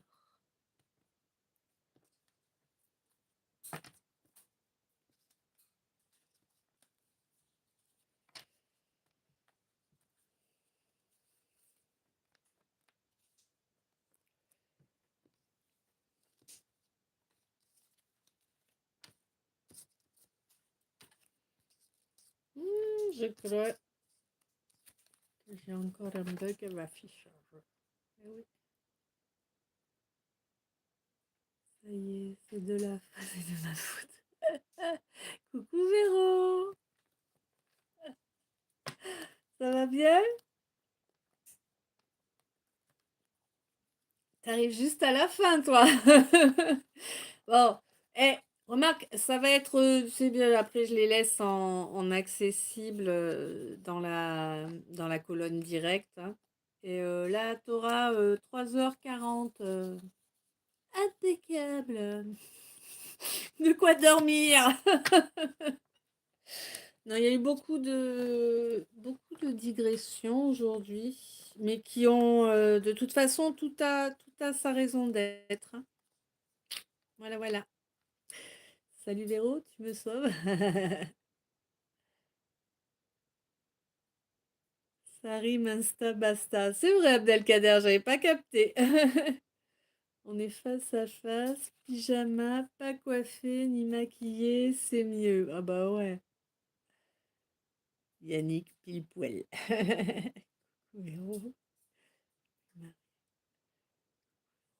Je crois que j'ai encore un bug à m'afficher. Eh oui. Ça y est, c'est de ma faute. Coucou Véro. Ça va bien? T'arrives juste à la fin, toi. Bon, eh, remarque, ça va être, c'est bien, après je les laisse en accessible dans la colonne directe. Hein. Et là, tu auras 3h40. Impeccable. De quoi dormir. Non, il y a eu beaucoup de digressions aujourd'hui, mais qui ont, de toute façon, tout a sa raison d'être. Hein. Voilà, voilà. Salut Véro, tu me sauves. Ça rime Insta basta. C'est vrai, Abdelkader, j'avais pas capté. On est face à face, pyjama, pas coiffé ni maquillé, c'est mieux. Ah bah ouais. Yannick pile poil. Véro.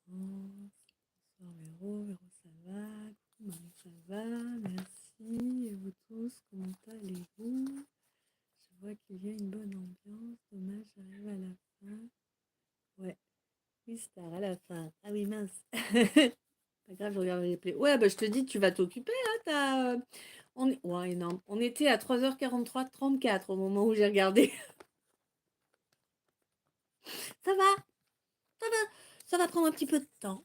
Bonsoir Véro, Véro ça va, coucou Marie ça va, merci, et vous tous, comment allez-vous? Je vois qu'il y a une bonne ambiance, dommage, j'arrive à la fin. Ouais, oui, star à la fin. Ah oui, mince. Pas grave, je regarde les replays. Ouais, bah je te dis, tu vas t'occuper, hein, Ouais, énorme. On était à 3h43, 34 au moment où j'ai regardé. Ça va, ça va, ça va prendre un petit peu de temps.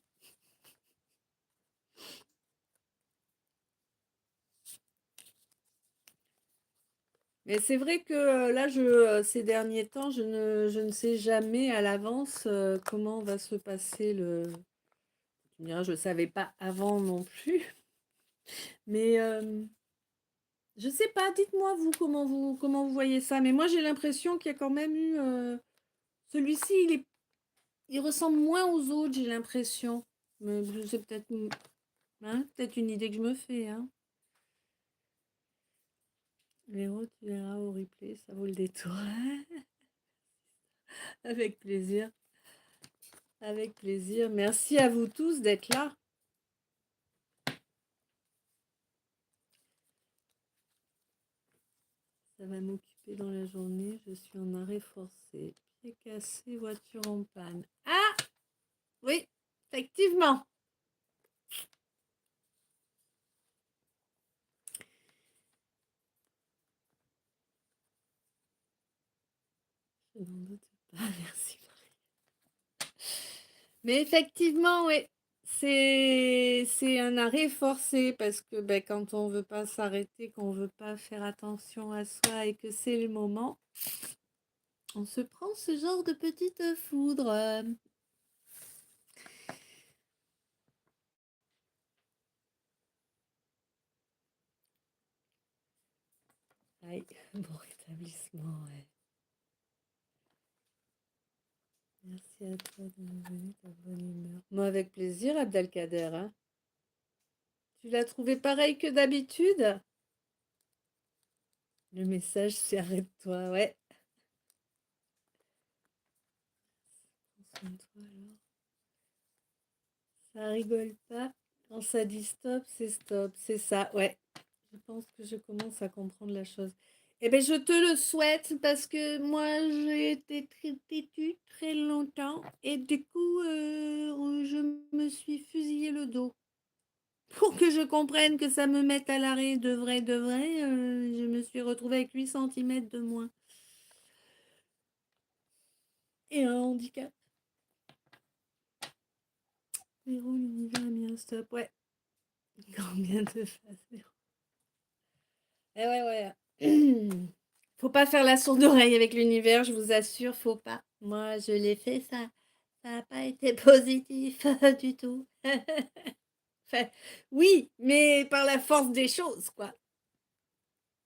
Mais c'est vrai que là, ces derniers temps, je ne sais jamais à l'avance comment va se passer le. Tu me diras, je ne savais pas avant non plus. Mais je ne sais pas, dites-moi vous comment vous voyez ça. Mais moi, j'ai l'impression qu'il y a quand même eu. Celui-ci, il ressemble moins aux autres, j'ai l'impression. Mais c'est peut-être peut-être une idée que je me fais. Hein. Véro, tu verras au replay, ça vaut le détour. Avec plaisir. Avec plaisir. Merci à vous tous d'être là. Ça va m'occuper dans la journée. Je suis en arrêt forcé. Pied cassé, voiture en panne. Ah oui, effectivement. Je n'en doute pas, merci Marie. Mais effectivement, oui, c'est un arrêt forcé parce que ben, quand on veut pas s'arrêter, qu'on veut pas faire attention à soi et que c'est le moment, on se prend ce genre de petite foudre. Aïe, bon rétablissement, ouais. Merci à toi de me donner ta bonne humeur. Moi, avec plaisir, Abdelkader. Hein. Tu l'as trouvé pareil que d'habitude? Le message, c'est arrête-toi, ouais. Prends soin de toi alors. Ça rigole pas. Quand ça dit stop, c'est ça, ouais. Je pense que je commence à comprendre la chose. Eh bien, je te le souhaite parce que moi, j'ai été très têtue très longtemps et du coup, je me suis fusillé le dos. Pour que je comprenne que ça me mette à l'arrêt de vrai, je me suis retrouvée avec 8 centimètres de moins. Et un handicap. Véro, l'univers a mis un stop, ouais. Combien de phases? Eh ouais, ouais. Faut pas faire la sourde oreille avec l'univers, je vous assure, faut pas. Moi, je l'ai fait, ça n'a pas été positif du tout. Enfin, oui, mais par la force des choses, quoi.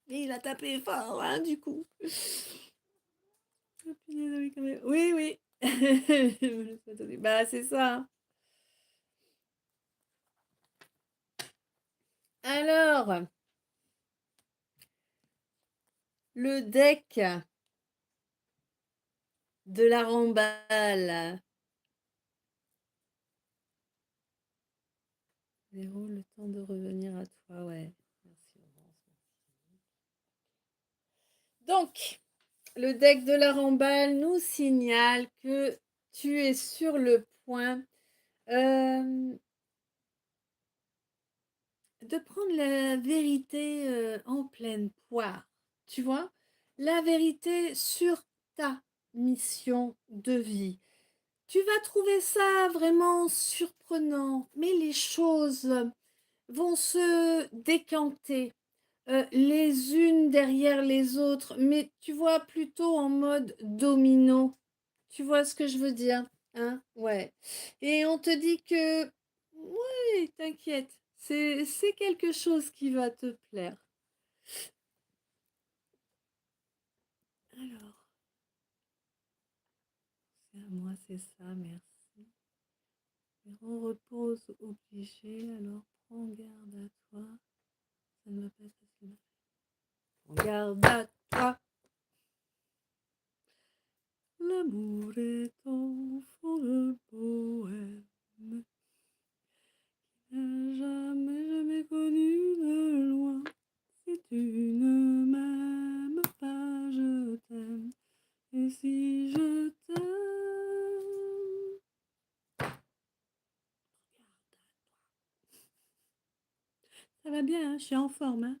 Et il a tapé fort, hein, du coup. Oui, oui. Bah, c'est ça. Hein. Alors, le deck de la remballe. Véro, le temps de revenir à toi, ouais. Merci, donc, le deck de la remballe nous signale que tu es sur le point de prendre la vérité en pleine poire. Tu vois, la vérité sur ta mission de vie. Tu vas trouver ça vraiment surprenant, mais les choses vont se décanter les unes derrière les autres, mais tu vois plutôt en mode domino. Tu vois ce que je veux dire, hein? Ouais. Et on te dit que, ouais, t'inquiète, c'est quelque chose qui va te plaire. Alors, c'est à moi, c'est ça, merci. On repose obligé, alors prends garde à toi. Ça ne va pas être facile. Prends garde à toi. L'amour est au fond de poème. Jamais, jamais connu de loin. Si tu ne m'aimes pas, je t'aime. Et si je t'aime. Ça va bien, hein, je suis en forme. Hein.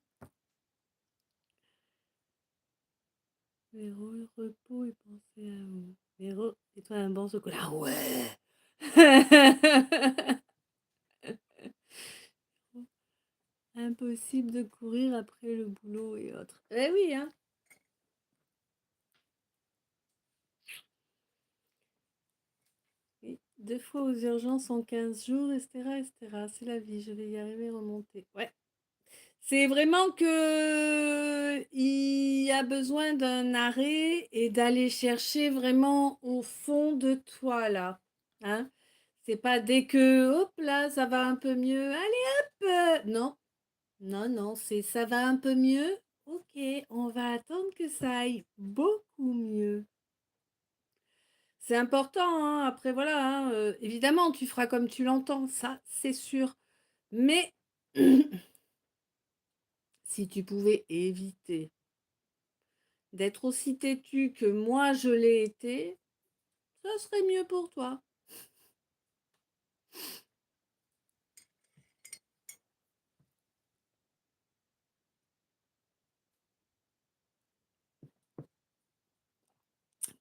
Véro, le repos et penser à vous. Véro, et toi un bon chocolat. Ouais. Impossible de courir après le boulot et autres. Eh oui, hein. Oui. 2 fois aux urgences en 15 jours, etc., etc. C'est la vie, je vais y arriver, remonter. Ouais. C'est vraiment que il y a besoin d'un arrêt et d'aller chercher vraiment au fond de toi là. Hein? C'est pas dès que hop là, ça va un peu mieux. Allez hop! Non, non, non, c'est ça va un peu mieux. Ok, on va attendre que ça aille beaucoup mieux. C'est important, hein. Après voilà, hein, évidemment, tu feras comme tu l'entends, ça, c'est sûr. Mais si tu pouvais éviter d'être aussi têtu que moi je l'ai été, ça serait mieux pour toi.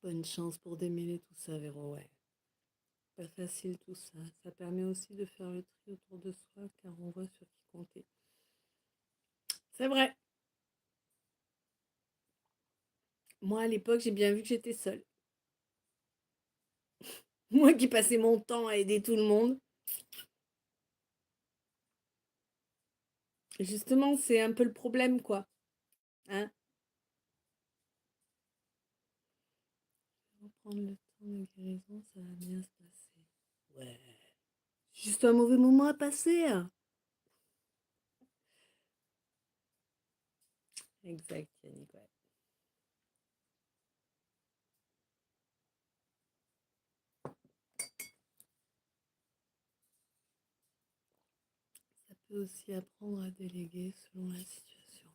Bonne chance pour démêler tout ça, Véro, ouais. Pas facile tout ça. Ça permet aussi de faire le tri autour de soi, car on voit sur qui compter. C'est vrai. Moi, à l'époque, j'ai bien vu que j'étais seule. Moi qui passais mon temps à aider tout le monde. Justement, c'est un peu le problème, quoi. Hein? Reprendre le temps de guérison, ça va bien se passer. Ouais. Juste un mauvais moment à passer. Exact, Yannick, ouais. Ça peut aussi apprendre à déléguer selon la situation.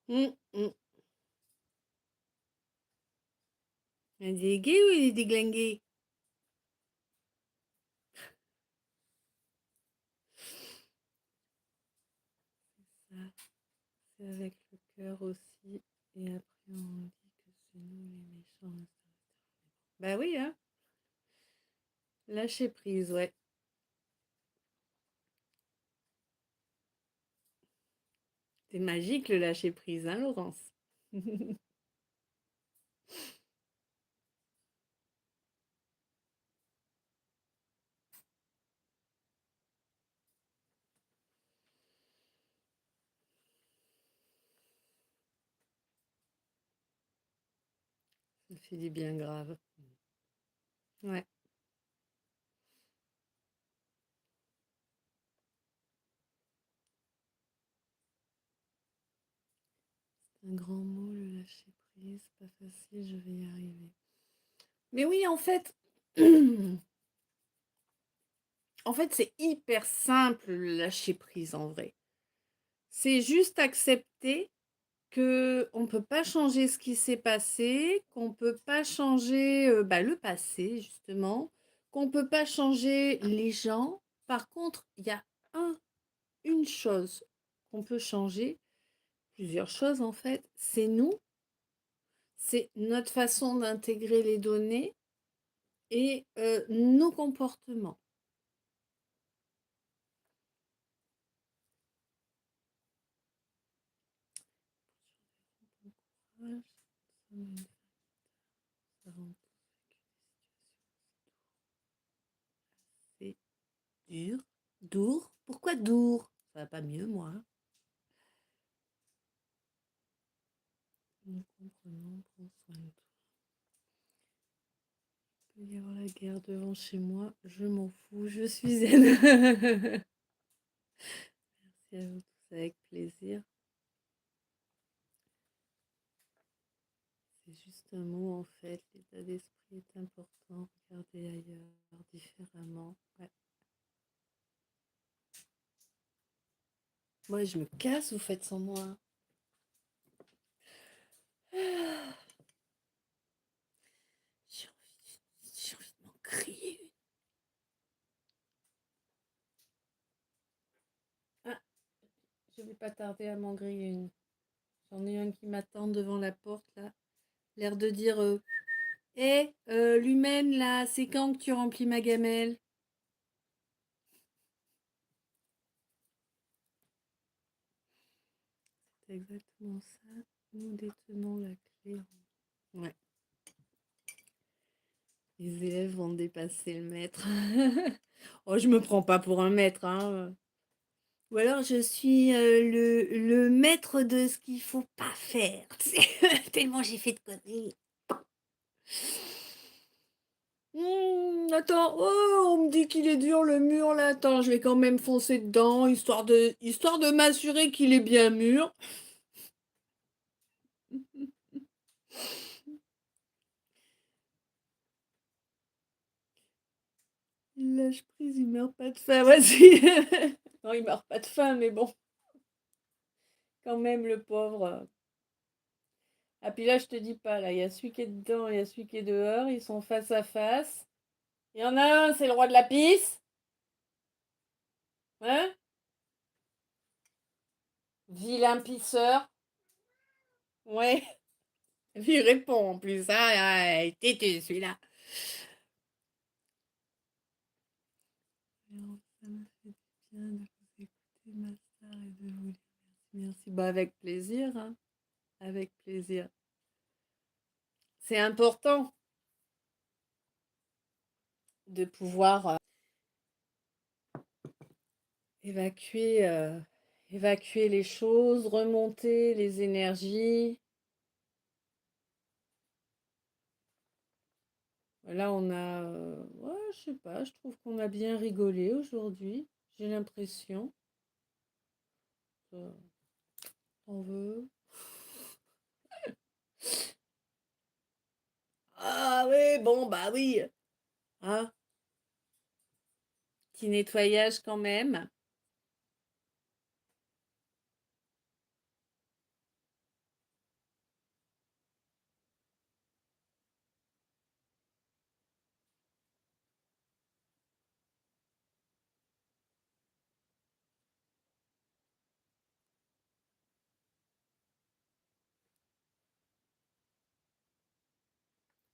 Hum. Il est délégué ou il est déglingué? Ça, c'est avec le cœur aussi. Et après, on dit que c'est nous les méchants. Bah oui, hein. Lâcher prise, ouais. C'est magique le lâcher prise, hein, Laurence? Ça fait du bien grave. Ouais. Un grand mot, le lâcher prise. Pas facile, je vais y arriver. Mais oui, en fait, c'est hyper simple le lâcher prise en vrai. C'est juste accepter que on peut pas changer ce qui s'est passé, qu'on peut pas changer le passé justement, qu'on peut pas changer les gens. Par contre, il y a une chose qu'on peut changer, plusieurs choses en fait, c'est nous, c'est notre façon d'intégrer les données et nos comportements. C'est dur. Dour. Pourquoi dour? Ça va pas mieux, moi. Nous comprenons, prends soin de toi. Il peut y avoir la guerre devant chez moi, je m'en fous, je suis zen. Merci à vous tous, avec plaisir. C'est juste un mot en fait, l'état d'esprit est important, regardez ailleurs, différemment. Ouais. Moi je me casse, vous faites sans moi. J'ai envie de m'en crier une. Ah, je vais pas tarder à m'en griller une. J'en ai un qui m'attend devant la porte là. L'air de dire l'humaine là, c'est quand que tu remplis ma gamelle? C'est exactement ça. Nous détenons la clé. Ouais. Les élèves vont dépasser le maître. Oh, je me prends pas pour un maître, hein. Ou alors je suis le maître de ce qu'il faut pas faire. Tellement j'ai fait de conneries. Attends, oh, on me dit qu'il est dur le mur là. Attends, je vais quand même foncer dedans, histoire de m'assurer qu'il est bien mûr. Il lâche prise, il meurt pas de faim. Vas-y. Non, il meurt pas de faim, mais bon, quand même, le pauvre. Ah, puis là, je te dis pas, là, il y a celui qui est dedans, il y a celui qui est dehors, ils sont face à face. Il y en a un, c'est le roi de la pisse. Hein? Vilain pisseur. Ouais. Et puis il répond en plus, ah, têtu celui-là. Alors, ça me fait du bien de vous écouter, ma star, et de vous dire merci. Merci. Bah, avec plaisir, hein. Avec plaisir. C'est important de pouvoir évacuer, évacuer les choses, remonter les énergies. Là, on a, ouais, je sais pas, je trouve qu'on a bien rigolé aujourd'hui. J'ai l'impression. On veut. Ah oui, bon, bah oui. Hein, petit nettoyage quand même.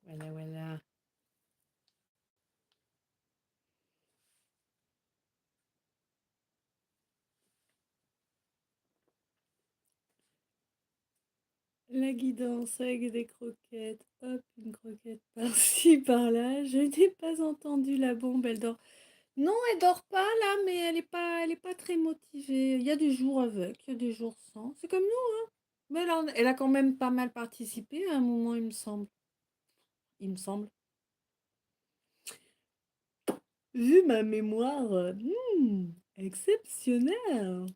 Voilà, voilà. La guidance avec des croquettes. Hop, une croquette par-ci, par-là. Je n'ai pas entendu la bombe, elle dort. Non, elle dort pas là, mais elle est pas très motivée. Il y a des jours avec, il y a des jours sans. C'est comme nous, hein. Mais elle a quand même pas mal participé à un moment, il me semble. Il me semble. Vu ma mémoire, exceptionnelle.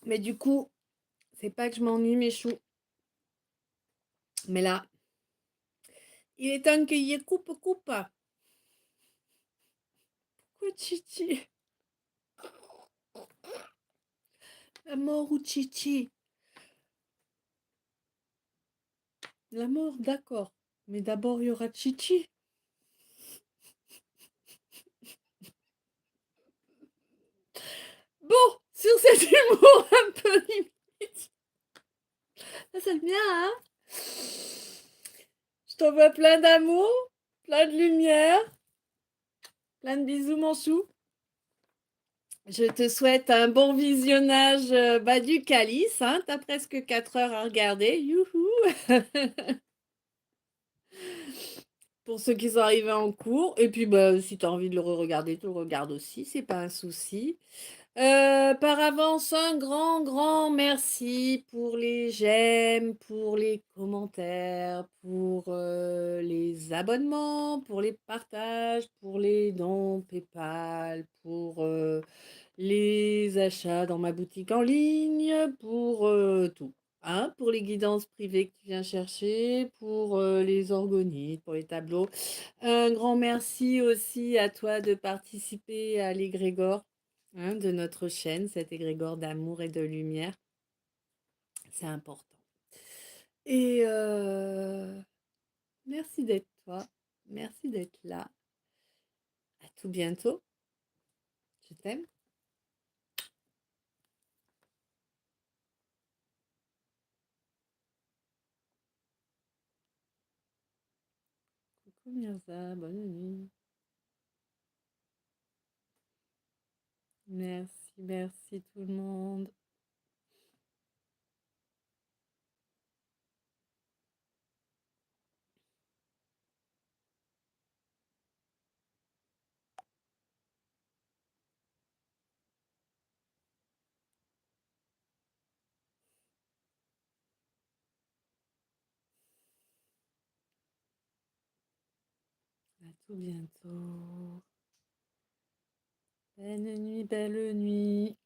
Mais du coup, c'est pas que je m'ennuie, mes choux. Mais là, il est temps qu'il y ait coupe, coupe. Pourquoi Chichi? La mort ou Chichi? La mort, d'accord. Mais d'abord, il y aura Chichi. Bon, sur cet humour un peu limite. Ça, c'est le mien, hein? Je t'envoie plein d'amour, plein de lumière, plein de bisous, mon chou. Je te souhaite un bon visionnage du calice. Hein. Tu as presque 4 heures à regarder. Youhou! Pour ceux qui sont arrivés en cours. Et puis, bah, si tu as envie de le re-regarder, tu le regardes aussi. C'est pas un souci. Par avance, un grand, grand merci pour les j'aime, pour les commentaires, pour les abonnements, pour les partages, pour les dons PayPal, pour les achats dans ma boutique en ligne, pour tout. Hein, pour les guidances privées que tu viens chercher, pour les orgonites, pour les tableaux. Un grand merci aussi à toi de participer à l'égrégore de notre chaîne, cet égrégore d'amour et de lumière. C'est important. Et merci d'être toi. Merci d'être là. À tout bientôt. Je t'aime. Coucou Mirza, bonne nuit. Merci, merci tout le monde. À tout bientôt. Belle nuit, belle nuit.